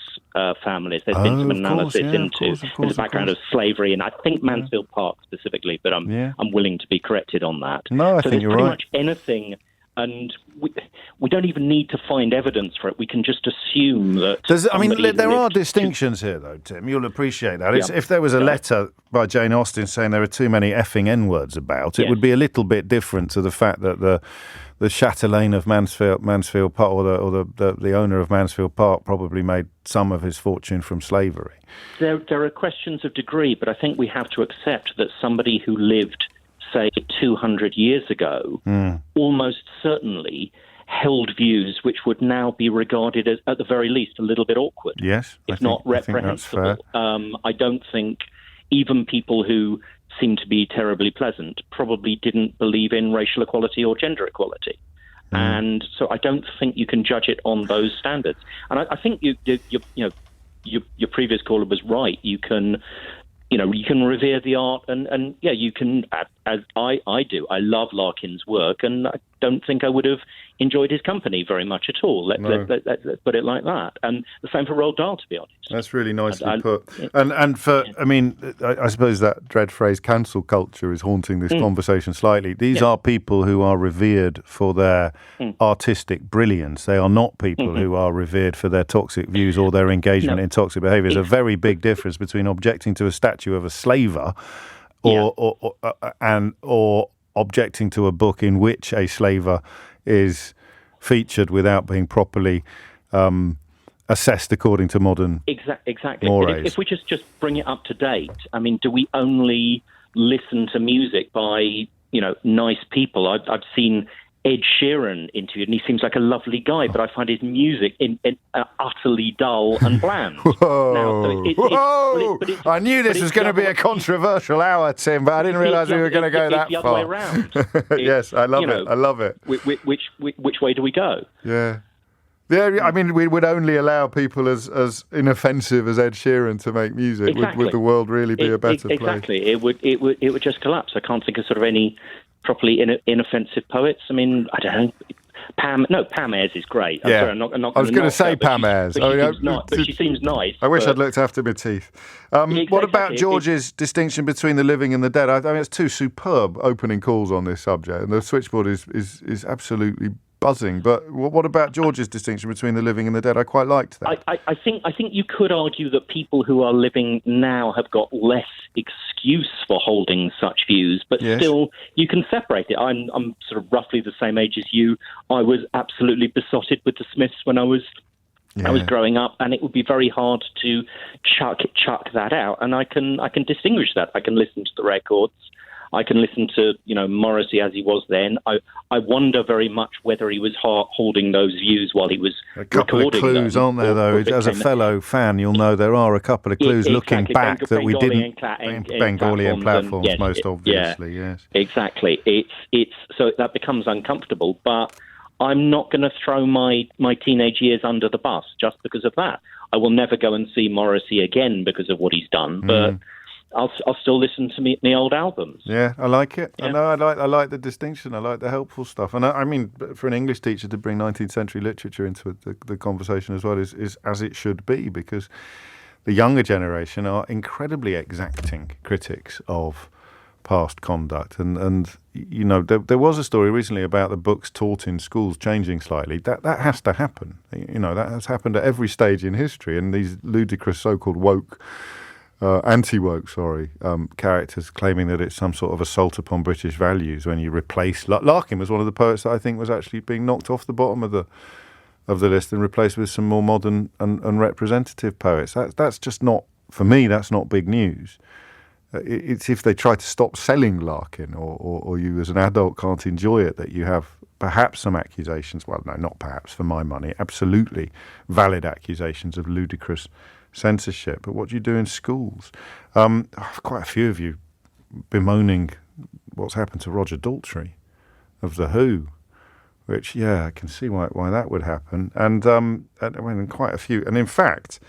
families. There's been some analysis into the background of slavery, and I think Mansfield Park specifically. But I'm willing to be corrected on that. No, I think you're right. Pretty much anything and we don't even need to find evidence for it. We can just assume that. There are distinctions here, though, Tim. You'll appreciate that. Yeah. If there was a letter by Jane Austen saying there are too many effing N-words about, it would be a little bit different to the fact that the chatelaine of Mansfield Park, or the owner of Mansfield Park, probably made some of his fortune from slavery. There are questions of degree, but I think we have to accept that somebody who lived, say, 200 years ago, almost certainly held views which would now be regarded as, at the very least, a little bit awkward. Yes, if not reprehensible. I don't think even people who seem to be terribly pleasant probably didn't believe in racial equality or gender equality. And so I don't think you can judge it on those standards. And I think your previous caller was right. You can revere the art, and you can, as I do. I love Larkin's work, and I don't think I would have enjoyed his company very much at all. Let's put it like that. And the same for Roald Dahl, to be honest. That's really nicely put. I suppose that dread phrase, cancel culture, is haunting this conversation slightly. These are people who are revered for their artistic brilliance. They are not people who are revered for their toxic views or their engagement in toxic behaviour. There's a very big difference between objecting to a statue of a slaver or objecting to a book in which a slaver is featured without being properly assessed according to modern exactly. mores. If we just bring it up to date, I mean, do we only listen to music by nice people? I've seen Ed Sheeran interviewed, and he seems like a lovely guy, but I find his music utterly dull and bland. Whoa! I knew this was going to be a controversial hour, Tim, but I didn't realise we were going to go that far. The other way around. Yes, I love it. I love it. Which way do we go? Yeah. Yeah, I mean, we would only allow people as inoffensive as Ed Sheeran to make music. Exactly. Would the world really be a better place? Exactly. It would just collapse. I can't think of sort of any properly inoffensive poets. I mean, I don't know. Pam Ayres is great. I'm sorry, I'm not I was going to say Pam Ayres. But she seems nice. I wish I'd looked after my teeth. What about George's distinction between the living and the dead? I mean, it's two superb opening calls on this subject, and the switchboard is absolutely buzzing. But what about George's distinction between the living and the dead? I quite liked that. I think you could argue that people who are living now have got less excuse for holding such views, but still you can separate it. I'm sort of roughly the same age as you. I was absolutely besotted with the Smiths when I was growing up, and it would be very hard to chuck that out. And I can distinguish that. I can listen to the records. I can listen to, Morrissey as he was then. I wonder very much whether he was holding those views while he was recording. A couple of clues, aren't there, though? As a fellow fan, you'll know there are a couple of clues looking back that we didn't. Bengalian platforms, most obviously, yes. Exactly. It's so that becomes uncomfortable, but I'm not going to throw my teenage years under the bus just because of that. I will never go and see Morrissey again because of what he's done, but I'll still listen to the old albums. Yeah, I like it. Yeah. I like the distinction. I like the helpful stuff. And I mean, for an English teacher to bring 19th century literature into the conversation as well is as it should be, because the younger generation are incredibly exacting critics of past conduct. And there was a story recently about the books taught in schools changing slightly. That has to happen. That has happened at every stage in history. And these ludicrous so-called woke anti-woke, characters claiming that it's some sort of assault upon British values when you replace... Larkin was one of the poets that I think was actually being knocked off the bottom of the list and replaced with some more modern and representative poets. That's just not, for me, that's not big news. It's if they try to stop selling Larkin or you as an adult can't enjoy it, that you have perhaps some accusations, well, no, not perhaps, for my money, absolutely valid accusations of ludicrous censorship. But what do you do in schools? Quite a few of you bemoaning what's happened to Roger Daltrey of The Who, which, I can see why that would happen. And quite a few. And in fact,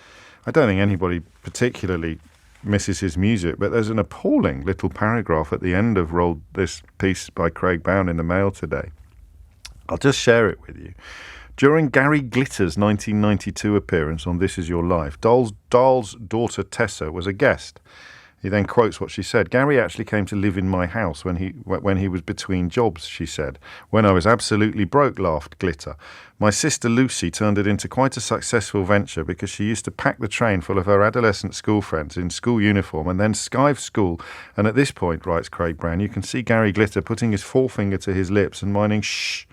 I don't think anybody particularly misses his music, but there's an appalling little paragraph at the end of this piece by Craig Bown in the Mail today. I'll just share it with you. During Gary Glitter's 1992 appearance on This Is Your Life, Dahl's daughter Tessa was a guest. He then quotes what she said. Gary actually came to live in my house when he was between jobs, she said. When I was absolutely broke, laughed Glitter. My sister Lucy turned it into quite a successful venture because she used to pack the train full of her adolescent school friends in school uniform and then skive school. And at this point, writes Craig Brown, you can see Gary Glitter putting his forefinger to his lips and whining, shh.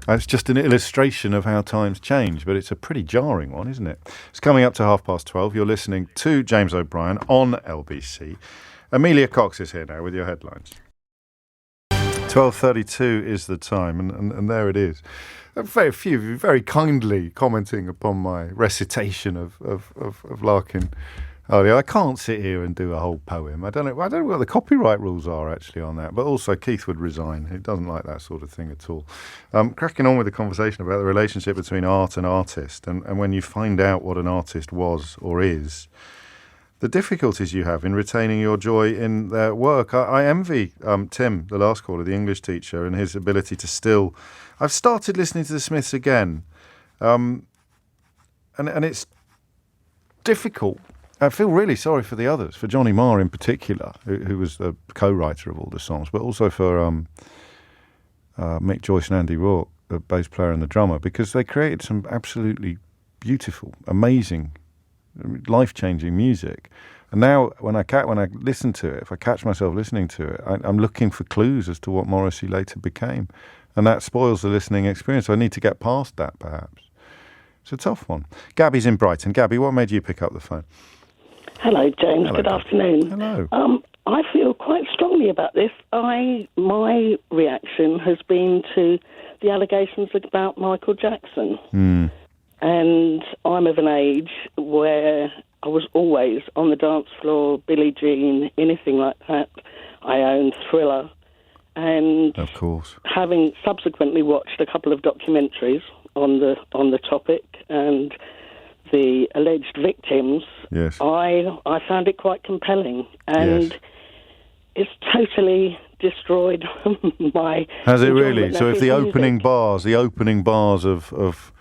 That's just an illustration of how times change, but it's a pretty jarring one, isn't it? It's coming up to 12:30. You're listening to James O'Brien on LBC. Amelia Cox is here now with your headlines. 12:32 is the time, and there it is. Very few of you very kindly commenting upon my recitation of Larkin. I can't sit here and do a whole poem. I don't know what the copyright rules are actually on that. But also Keith would resign. He doesn't like that sort of thing at all. Cracking on with the conversation about the relationship between art and artist, and when you find out what an artist was or is, the difficulties you have in retaining your joy in their work. I envy Tim, the last caller, the English teacher, and his ability to still... I've started listening to the Smiths again, and it's difficult. I feel really sorry for the others, for Johnny Marr in particular, who was the co-writer of all the songs, but also for Mick Joyce and Andy Rourke, the bass player and the drummer, because they created some absolutely beautiful, amazing, life-changing music. And now when I listen to it, if I catch myself listening to it, I'm looking for clues as to what Morrissey later became. And that spoils the listening experience. So I need to get past that, perhaps. It's a tough one. Gabby's in Brighton. Gabby, what made you pick up the phone? Hello, James. Hello, Good afternoon. Hello. I feel quite strongly about this. My reaction has been to the allegations about Michael Jackson. And I'm of an age where I was always on the dance floor, Billie Jean, anything like that. I owned Thriller. And of course, having subsequently watched a couple of documentaries on the topic and the alleged victims, yes, I found it quite compelling, and it's totally destroyed my... Has it really? enjoyment So of if his the music. opening bars of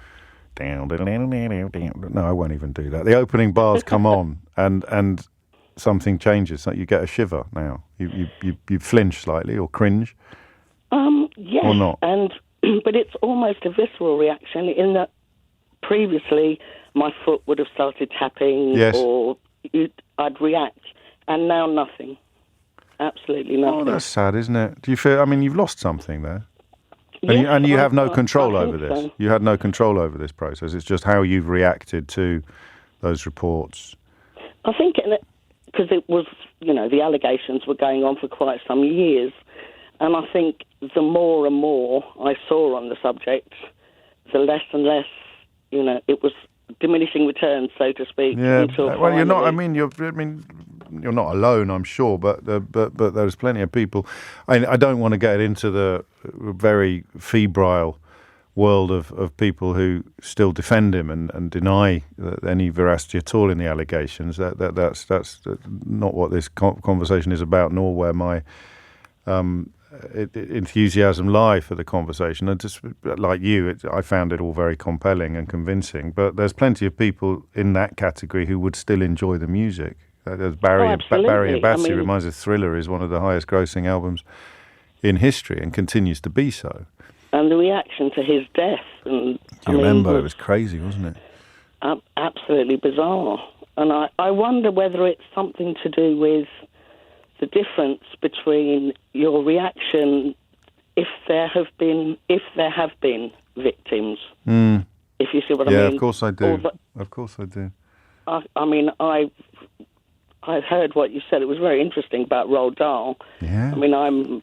down, no, I won't even do that. The opening bars come on, and something changes. Like you get a shiver now. You flinch slightly or cringe. Yes, or not. But it's almost a visceral reaction in that previously my foot would have started tapping, yes, or I'd react, and now nothing. Absolutely nothing. Oh, that's sad, isn't it? Do you feel? I mean, you've lost something there, Yes, and you have no control I over think this. so. You had no control over this process. It's just how you've reacted to those reports. I think because it was, the allegations were going on for quite some years, and I think the more and more I saw on the subject, the less and less, it was diminishing returns, so to speak. Yeah, until well, you're not. finally- You're not alone, I'm sure, but there's plenty of people. I don't want to get into the very febrile world of people who still defend him and deny any veracity at all in the allegations. That's not what this conversation is about, nor where my enthusiasm lie for the conversation. And just like you, I found it all very compelling and convincing. But there's plenty of people in that category who would still enjoy the music. There's Barry Abbasi reminds us Thriller is one of the highest grossing albums in history and continues to be so. And the reaction to his death. And, you remember, it was crazy, wasn't it? Absolutely bizarre. And I wonder whether it's something to do with the difference between your reaction if there have been victims. If you see what I mean. Yeah, of course I do. Of course I do. I heard what you said. It was very interesting about Roald Dahl. Yeah. I mean, I'm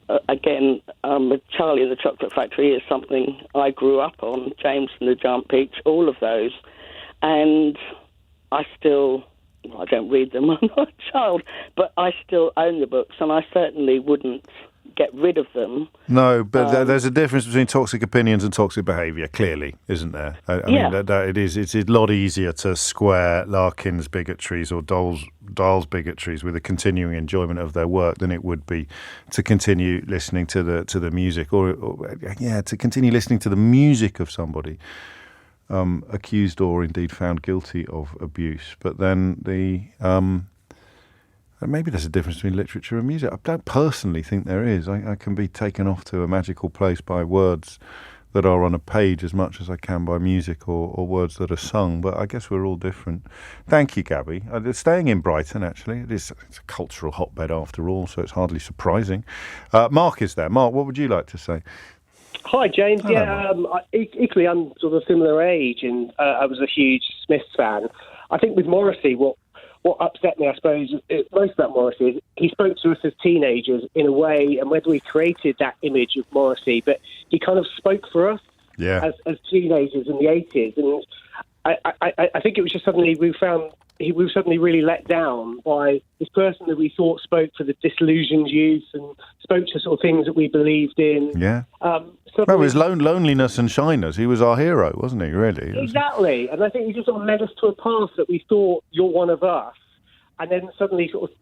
Charlie and the Chocolate Factory is something I grew up on. James and the Giant Peach, all of those, and I don't read them. I'm not a child, but I still own the books, and I certainly wouldn't get rid of them. No, but there's a difference between toxic opinions and toxic behaviour, clearly, isn't there? I mean, it's a lot easier to square Larkin's bigotries or Dahl's bigotries with a continuing enjoyment of their work than it would be to continue listening to the music or to continue listening to the music of somebody accused or indeed found guilty of abuse. But then maybe there's a difference between literature and music. I don't personally think there is. I can be taken off to a magical place by words that are on a page as much as I can by music or words that are sung, but I guess we're all different. Thank you, Gabby. Staying in Brighton, actually. It's a cultural hotbed after all, so it's hardly surprising. Mark is there. Mark, what would you like to say? Hi, James. Hello, Equally, I'm sort of a similar age, and I was a huge Smiths fan. I think with Morrissey, what upset me, I suppose, most about Morrissey is he spoke to us as teenagers in a way, and whether we created that image of Morrissey, but he kind of spoke for us as teenagers in the 80s. And I think it was just suddenly we were suddenly really let down by this person that we thought spoke for the disillusioned youth and spoke to sort of things that we believed in. Yeah. It was loneliness and shyness. He was our hero, wasn't he, really? Exactly. And I think he just sort of led us to a path that we thought, you're one of us, and then suddenly sort of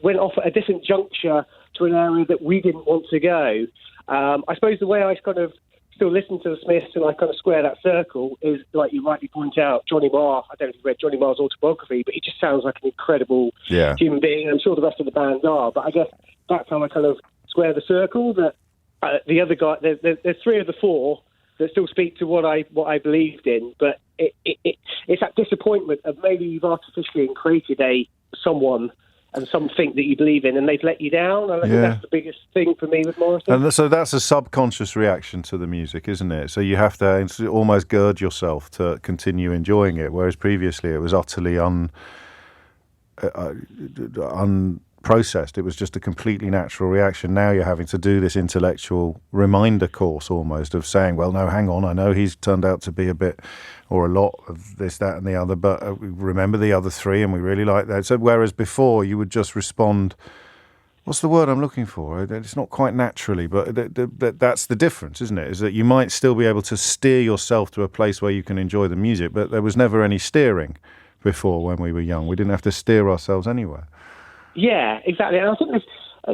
went off at a different juncture to an area that we didn't want to go. I suppose the way I kind of still listen to the Smiths and I kind of square that circle is, like you rightly point out, Johnny Marr. I don't know if you've read Johnny Marr's autobiography, but he just sounds like an incredible human being. I'm sure the rest of the band are, but I guess that's how I kind of square the circle. That the other guy, there's three of the four that still speak to what I believed in, but it's that disappointment of maybe you've artificially created someone and something that you believe in, and they've let you down. And I think that's the biggest thing for me with Morrison. And so that's a subconscious reaction to the music, isn't it? So you have to almost gird yourself to continue enjoying it, whereas previously it was utterly unprocessed. It was just a completely natural reaction. Now you're having to do this intellectual reminder course almost of saying, well, no, hang on, I know he's turned out to be a bit or a lot of this, that and the other, but we remember the other three and we really like that. So whereas before you would just respond, what's the word I'm looking for? It's not quite naturally, but that's the difference, isn't it? Is that you might still be able to steer yourself to a place where you can enjoy the music, but there was never any steering before when we were young. We didn't have to steer ourselves anywhere. Yeah, exactly. And I think there's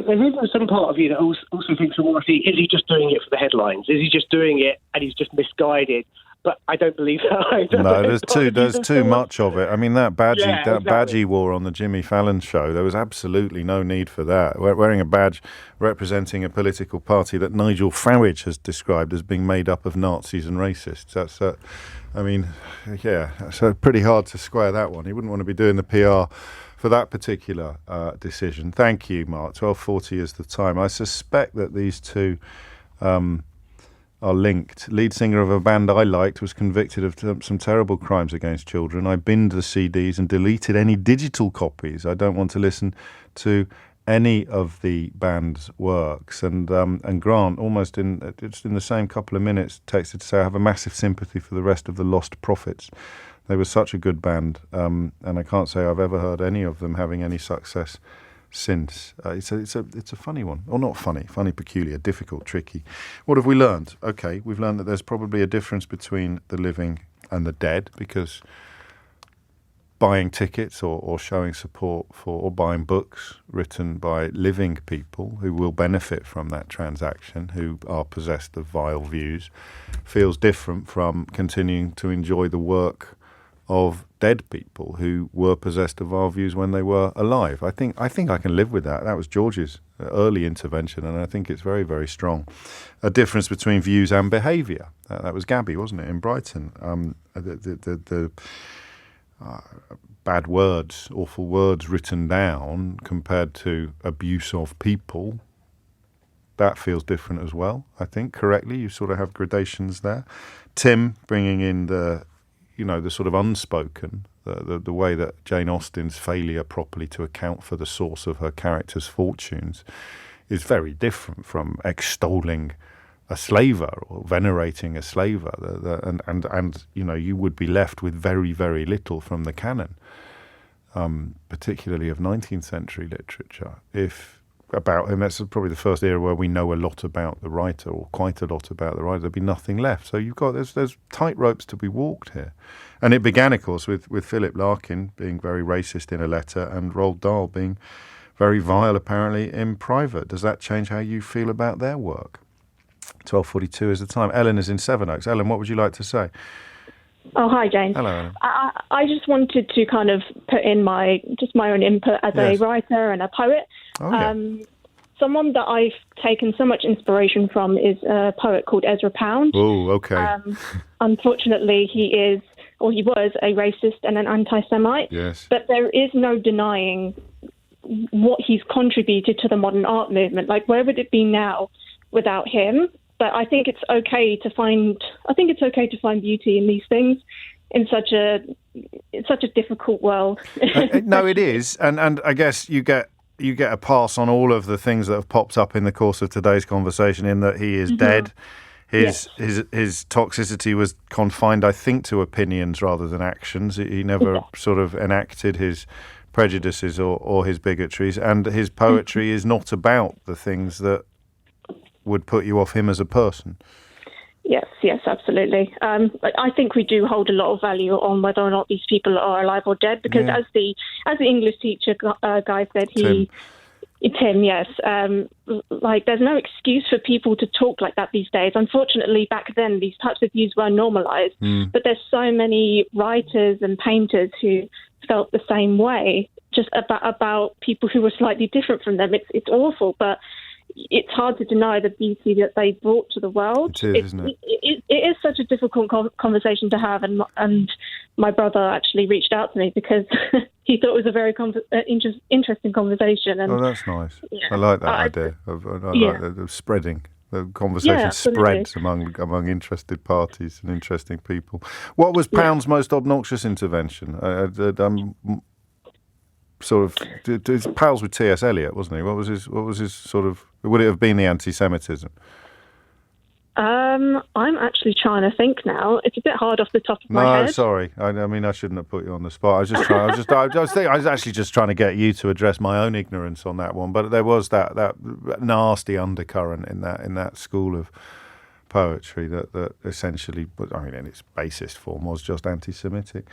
even some part of you that also thinks, well, is he just doing it for the headlines? Is he just doing it and he's just misguided? But I don't believe that. No, there's too much of it. I mean, that badgie war on the Jimmy Fallon show, there was absolutely no need for that. Wearing a badge representing a political party that Nigel Farage has described as being made up of Nazis and racists. That's, so pretty hard to square that one. He wouldn't want to be doing the PR for that particular decision. Thank you, Mark. 12:40 is the time. I suspect that these two are linked. Lead singer of a band I liked was convicted of some terrible crimes against children. I binned the CDs and deleted any digital copies. I don't want to listen to any of the band's works. And Grant, almost in the same couple of minutes, texted to say, I have a massive sympathy for the rest of the Lost Prophets. They were such a good band, and I can't say I've ever heard any of them having any success since. It's a funny one. Or not funny, peculiar, difficult, tricky. What have we learned? Okay, we've learned that there's probably a difference between the living and the dead, because buying tickets or showing support for or buying books written by living people who will benefit from that transaction, who are possessed of vile views, feels different from continuing to enjoy the work of dead people who were possessed of our views when they were alive. I think I can live with that. That was George's early intervention, and I think it's very, very strong. A difference between views and behaviour. That was Gabby, wasn't it, in Brighton? The bad words, awful words written down compared to abuse of people. That feels different as well, I think, correctly. You sort of have gradations there. Tim bringing in the sort of unspoken, the way that Jane Austen's failure properly to account for the source of her character's fortunes is very different from extolling a slaver or venerating a slaver. And you would be left with very, very little from the canon, particularly of 19th century literature, about him. That's probably the first era where we know a lot about the writer, or quite a lot about the writer. There'd be nothing left. So there's tight ropes to be walked here. And it began, of course, with Philip Larkin being very racist in a letter and Roald Dahl being very vile, apparently, in private. Does that change how you feel about their work? 12:42 is the time. Ellen is in Sevenoaks. Ellen, what would you like to say? Oh, hi, James. Hello, Ellen. I just wanted to kind of put in my own input as a writer and a poet. Oh, yeah. Someone that I've taken so much inspiration from is a poet called Ezra Pound. Oh, okay. Unfortunately, he was a racist and an anti-Semite. Yes. But there is no denying what he's contributed to the modern art movement. Like, where would it be now without him? But I think it's okay to find beauty in these things in such a difficult world. No, it is, and I guess you get a pass on all of the things that have popped up in the course of today's conversation. In that he is dead, his toxicity was confined, I think, to opinions rather than actions. He never sort of enacted his prejudices or his bigotries, and his poetry is not about the things that would put you off him as a person. Yes, absolutely. I think we do hold a lot of value on whether or not these people are alive or dead, because as the English teacher guy said, Tim, yes, like there's no excuse for people to talk like that these days. Unfortunately, back then these types of views were normalised, but there's so many writers and painters who felt the same way, just about people who were slightly different from them. It's awful, but it's hard to deny the beauty that they brought to the world. It is, isn't it? It is such a difficult conversation to have, and my brother actually reached out to me because he thought it was a very interesting conversation. And, that's nice. Yeah, I like that idea of like the spreading. The conversation spreads among interested parties and interesting people. What was Pound's most obnoxious intervention? Sort of, his pals with T.S. Eliot, wasn't he? What was his sort of? Would it have been the anti-Semitism? I'm actually trying to think now. It's a bit hard off the top of my head. No, sorry. I mean, I shouldn't have put you on the spot. I was actually just trying to get you to address my own ignorance on that one. But there was that nasty undercurrent in that school of poetry that essentially, I mean, in its basest form, was just anti-Semitic.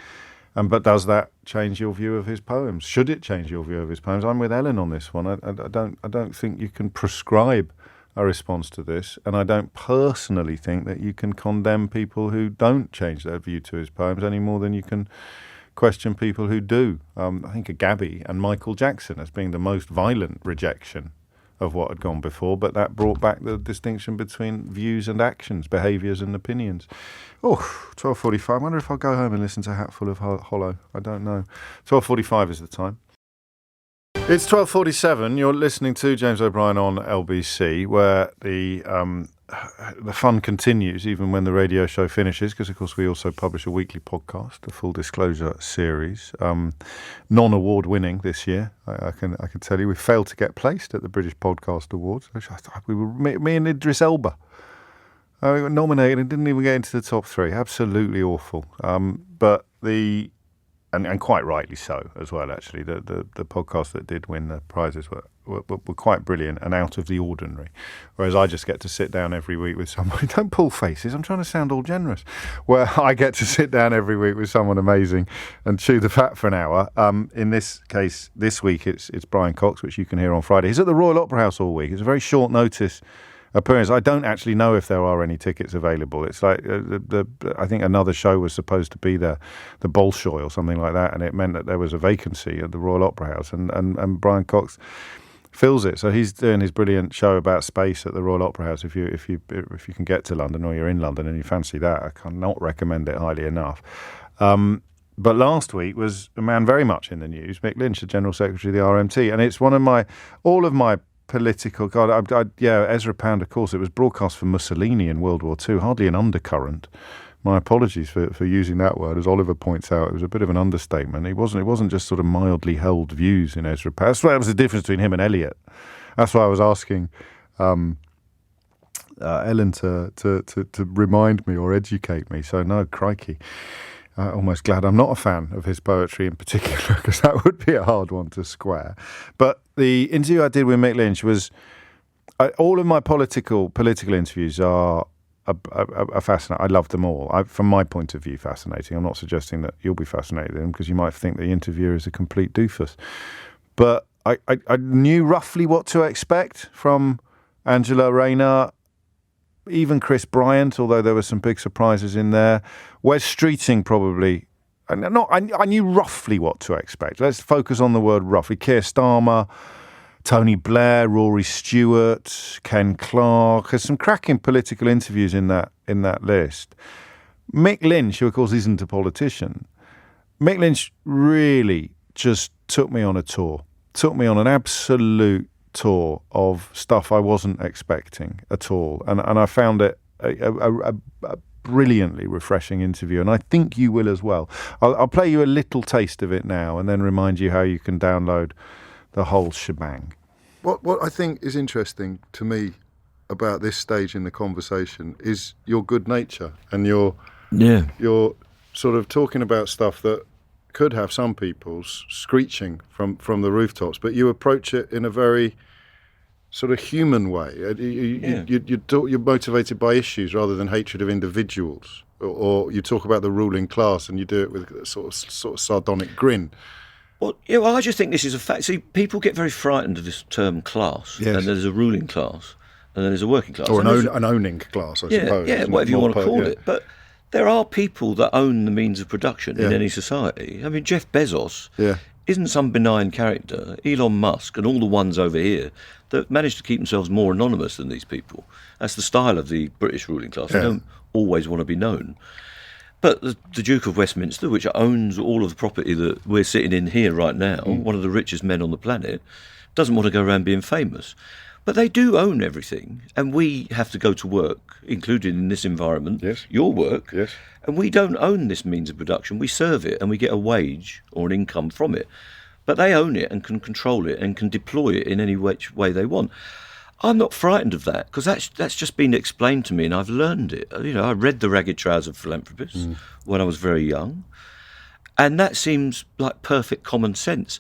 But does that change your view of his poems? Should it change your view of his poems? I'm with Ellen on this one. I don't think you can prescribe a response to this, and I don't personally think that you can condemn people who don't change their view to his poems any more than you can question people who do. I think of Gabby and Michael Jackson as being the most violent rejection of what had gone before, but that brought back the distinction between views and actions, behaviours and opinions. 12:45. I wonder if I'll go home and listen to Hatful of Hollow. I don't know. 12:45 is the time. It's 12:47. You're listening to James O'Brien on LBC, where the fun continues even when the radio show finishes, because of course we also publish a weekly podcast, a Full Disclosure series, non-award winning this year. I can tell you we failed to get placed at the British Podcast Awards. Me and Idris Elba. We were nominated and didn't even get into the top 3. Absolutely awful. And quite rightly so as well, actually. The podcast that did win the prizes were quite brilliant and out of the ordinary. Whereas I just get to sit down every week with somebody. Don't pull faces, I'm trying to sound all generous. Where I get to sit down every week with someone amazing and chew the fat for an hour. In this case, this week it's Brian Cox, which you can hear on Friday. He's at the Royal Opera House all week. It's a very short notice appearance. I don't actually know if there are any tickets available. It's like I think another show was supposed to be there, the Bolshoi or something like that, and it meant that there was a vacancy at the Royal Opera House, and Brian Cox fills it. So he's doing his brilliant show about space at the Royal Opera House. If you can get to London, or you're in London and you fancy that, I cannot recommend it highly enough. But last week was a man very much in the news, Mick Lynch, the General Secretary of the RMT, and it's one of all of my political, Ezra Pound, of course, it was broadcast for Mussolini in World War II, hardly an undercurrent. My apologies for using that word. As Oliver points out, it was a bit of an understatement. It wasn't just sort of mildly held views in Ezra Pound. That's why there was a difference between him and Eliot. That's why I was asking Ellen to remind me or educate me. So no, crikey. Almost glad I'm not a fan of his poetry in particular, because that would be a hard one to square. But the interview I did with Mick Lynch was all of my political interviews are fascinating. I love them all. From my point of view, fascinating. I'm not suggesting that you'll be fascinated with them, because you might think the interviewer is a complete doofus. But I knew roughly what to expect from Angela Rayner even Chris Bryant, although there were some big surprises in there. Wes Streeting probably. I knew roughly what to expect. Let's focus on the word roughly. Keir Starmer, Tony Blair, Rory Stewart, Ken Clarke. There's some cracking political interviews in that list. Mick Lynch, who of course isn't a politician, Mick Lynch really just took me on a tour. Took me on an absolute tour of stuff I wasn't expecting at all. And I found it a brilliantly refreshing interview, and I think you will as well. I'll play you a little taste of it now and then remind you how you can download the whole shebang. What I think is interesting to me about this stage in the conversation is your good nature and your sort of talking about stuff that could have some people screeching from the rooftops, but you approach it in a very sort of human way. You're motivated by issues rather than hatred of individuals, or you talk about the ruling class and you do it with a sort of sardonic grin. Well, I just think this is a fact. See, people get very frightened of this term class, and there's a ruling class, and then there's a working class. Or an owning class, I suppose. Yeah, whatever you want to call it. But there are people that own the means of production in any society. I mean, Jeff Bezos isn't some benign character. Elon Musk and all the ones over here that manage to keep themselves more anonymous than these people. That's the style of the British ruling class. They don't always want to be known. But the Duke of Westminster, which owns all of the property that we're sitting in here right now, one of the richest men on the planet, doesn't want to go around being famous. But they do own everything, and we have to go to work, including in this environment, your work, and we don't own this means of production. We serve it, and we get a wage or an income from it. But they own it and can control it and can deploy it in any which way they want. I'm not frightened of that, because that's just been explained to me, and I've learned it. You know, I read The Ragged Trouser Philanthropist when I was very young, and that seems like perfect common sense.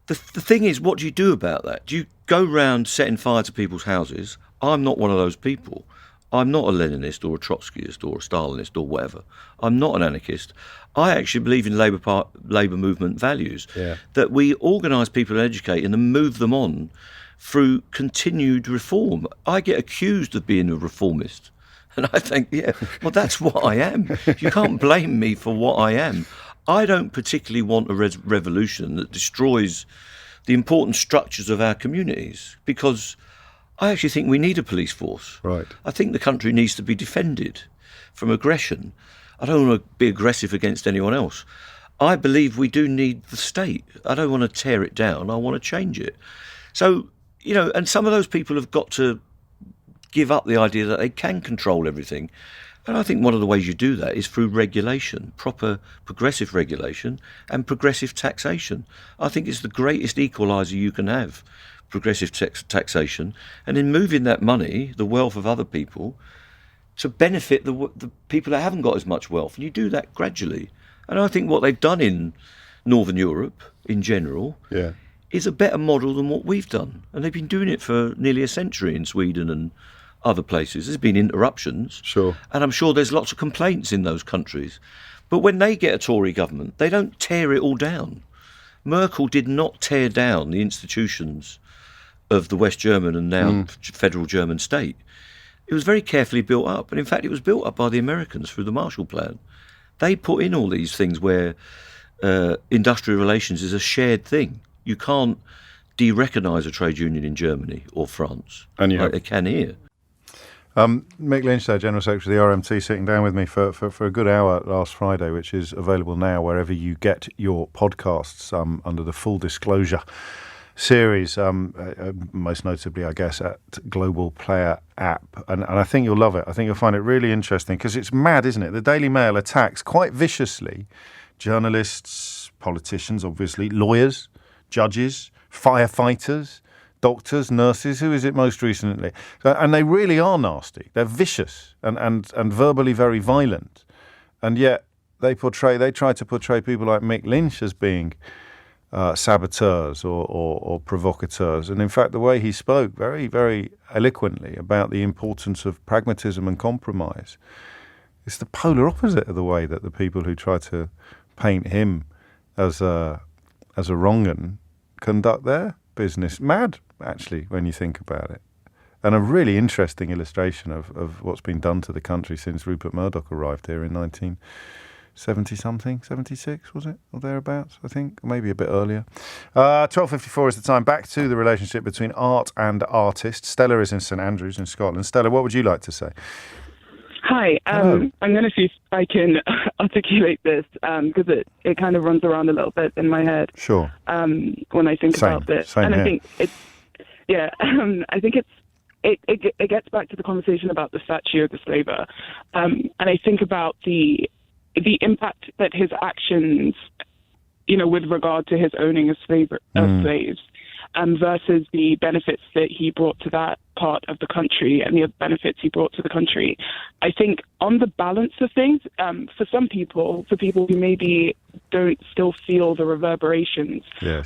The thing is, what do you do about that? Do you go round setting fire to people's houses? I'm not one of those people. I'm not a Leninist or a Trotskyist or a Stalinist or whatever. I'm not an anarchist. I actually believe in Labour movement values, that we organise people and educate and then move them on through continued reform. I get accused of being a reformist, and I think, well, that's what I am. You can't blame me for what I am. I don't particularly want a revolution that destroys the important structures of our communities, because I actually think we need a police force. Right. I think the country needs to be defended from aggression. I don't want to be aggressive against anyone else. I believe we do need the state. I don't want to tear it down. I want to change it. So, you know, and some of those people have got to give up the idea that they can control everything. And I think one of the ways you do that is through regulation, proper progressive regulation and progressive taxation. I think it's the greatest equaliser you can have, progressive taxation, and in moving that money, the wealth of other people, to benefit the people that haven't got as much wealth. And you do that gradually. And I think what they've done in Northern Europe, in general, is a better model than what we've done. And they've been doing it for nearly a century in Sweden and other places. There's been interruptions. Sure. And I'm sure there's lots of complaints in those countries. But when they get a Tory government, they don't tear it all down. Merkel did not tear down the institutions of the West German and now federal German state. It was very carefully built up. And in fact, it was built up by the Americans through the Marshall Plan. They put in all these things where industrial relations is a shared thing. You can't de-recognise a trade union in Germany or France, like they can here. Mick Lynch, there, General Secretary of the RMT, sitting down with me for a good hour last Friday, which is available now wherever you get your podcasts under the Full Disclosure series, most notably, I guess, at Global Player app. And I think you'll love it. I think you'll find it really interesting, because it's mad, isn't it? The Daily Mail attacks quite viciously journalists, politicians, obviously, lawyers, judges, firefighters, doctors, nurses. Who is it most recently? And they really are nasty. They're vicious and verbally very violent. And yet they try to portray people like Mick Lynch as being saboteurs or provocateurs. And in fact, the way he spoke very, very eloquently about the importance of pragmatism and compromise is the polar opposite of the way that the people who try to paint him as a wrong-un conduct their business. Mad, actually, when you think about it. and a really interesting illustration of what's been done to the country since Rupert Murdoch arrived here in 1970-something, 76, was it? Or thereabouts, I think, or maybe a bit earlier. 12:54 is the time. Back to the relationship between art and artist. Stella is in St Andrews in Scotland. Stella, what would you like to say? Hi, I'm going to see if I can articulate this because it kind of runs around a little bit in my head. Sure. When I think about this, Same and here. I think I think it gets back to the conversation about the statue of the slaver, and I think about the impact that his actions, with regard to his owning of slaves. Versus the benefits that he brought to that part of the country and the benefits he brought to the country. I think on the balance of things, for some people, for people who maybe don't still feel the reverberations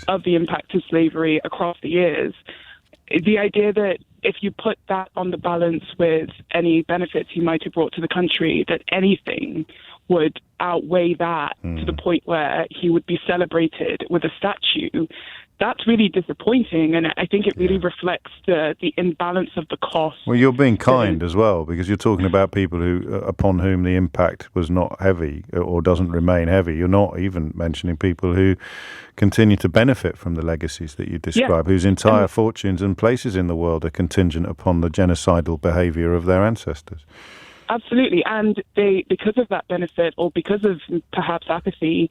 of the impact of slavery across the years, the idea that if you put that on the balance with any benefits he might have brought to the country, that anything would outweigh that to the point where he would be celebrated with a statue, that's really disappointing, and I think it really reflects the imbalance of the cost. Well, you're being kind as well, because you're talking about people upon whom the impact was not heavy or doesn't remain heavy. You're not even mentioning people who continue to benefit from the legacies that you describe, whose entire fortunes and places in the world are contingent upon the genocidal behaviour of their ancestors. Absolutely, and because of that benefit, or because of perhaps apathy,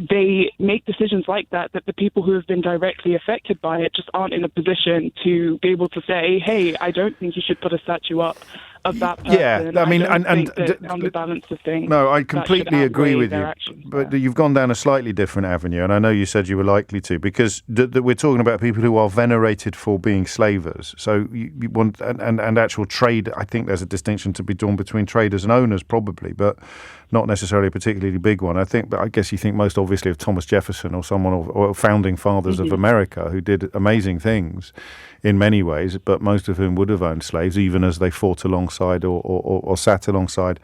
they make decisions like that the people who have been directly affected by it just aren't in a position to be able to say, hey, I don't think you should put a statue up of that person. Yeah, I mean, on the balance of things. No, I completely agree with you. Actions, but you've gone down a slightly different avenue, and I know you said you were likely to, because we're talking about people who are venerated for being slavers. So you want and actual trade. I think there's a distinction to be drawn between traders and owners, probably, but not necessarily a particularly big one. But I guess you think most obviously of Thomas Jefferson or someone or founding fathers of America who did amazing things in many ways, but most of whom would have owned slaves, even as they fought alongside or sat alongside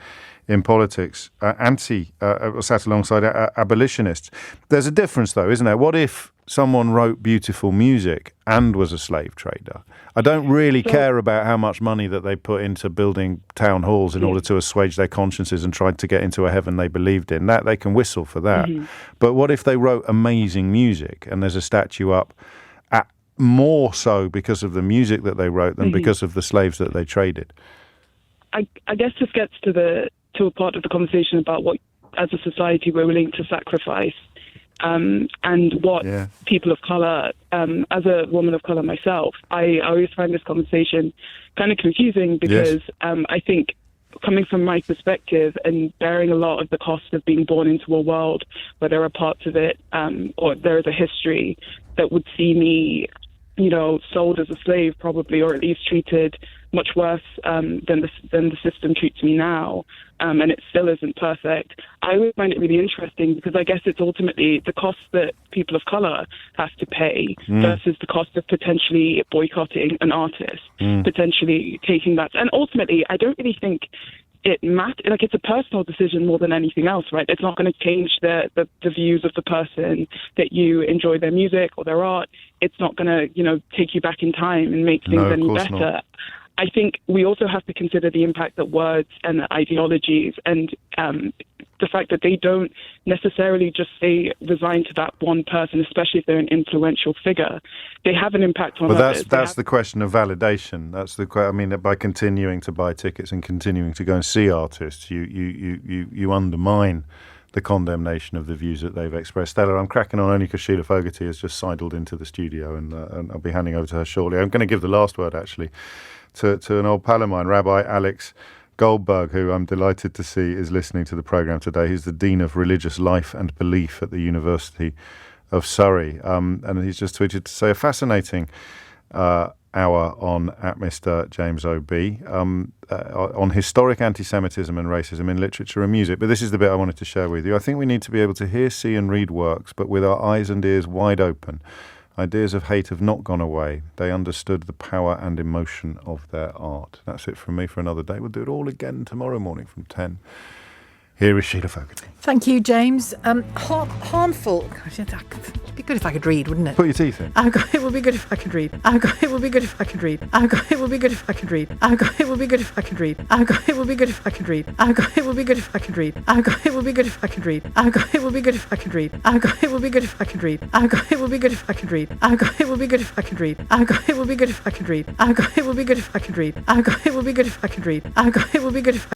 in politics, sat alongside abolitionists. There's a difference, though, isn't there? What if someone wrote beautiful music and was a slave trader? I don't really care about how much money that they put into building town halls in order to assuage their consciences and tried to get into a heaven they believed in. That they can whistle for that. But what if they wrote amazing music and there's a statue up more so because of the music that they wrote than because of the slaves that they traded? I guess this gets to a part of the conversation about what, as a society, we're willing to sacrifice, and what people of colour, as a woman of colour myself, I always find this conversation kind of confusing because I think, coming from my perspective and bearing a lot of the cost of being born into a world where there are parts of it, or there is a history that would see me, sold as a slave probably, or at least treated much worse than the system treats me now, and it still isn't perfect. I would find it really interesting because I guess it's ultimately the cost that people of colour have to pay versus the cost of potentially boycotting an artist, potentially taking that. And ultimately, I don't really think it matters. Like, it's a personal decision more than anything else, right? It's not going to change the views of the person that you enjoy their music or their art. It's not going to, take you back in time and make things any better. Not. I think we also have to consider the impact that words and ideologies and the fact that they don't necessarily just say resign to that one person, especially if they're an influential figure. They have an impact on others. That's the question of validation. That's the I mean, by continuing to buy tickets and continuing to go and see artists, you undermine the condemnation of the views that they've expressed. Stella, I'm cracking on only because Sheila Fogarty has just sidled into the studio, and I'll be handing over to her shortly. I'm going to give the last word, actually, to an old pal of mine, Rabbi Alex Goldberg, who I'm delighted to see is listening to the programme today. He's the Dean of Religious Life and Belief at the University of Surrey. And he's just tweeted to say a fascinating hour on at Mr. James O.B. On historic anti-Semitism and racism in literature and music. But this is the bit I wanted to share with you. I think we need to be able to hear, see and read works, but with our eyes and ears wide open. Ideas of hate have not gone away. They understood the power and emotion of their art. That's it from me for another day. We'll do it all again tomorrow morning from 10. Here is Sheila Fogarty. Thank you, James. Harmful. It'd be good if I could read, wouldn't it? Put your teeth in. It would be good if I could read. It would be good if I could read. It would be good if I could read. It would be good if I could read. It would be good if I could read. It would be good if I could read. It would be good if I could read. It would be good if I could read. It would be good if I could read. It would be good if I could read. It would be good if I could read. It would be good if I could read. It would be good if I could read. It would be good if I could read. It would be good if I could read. It would be good if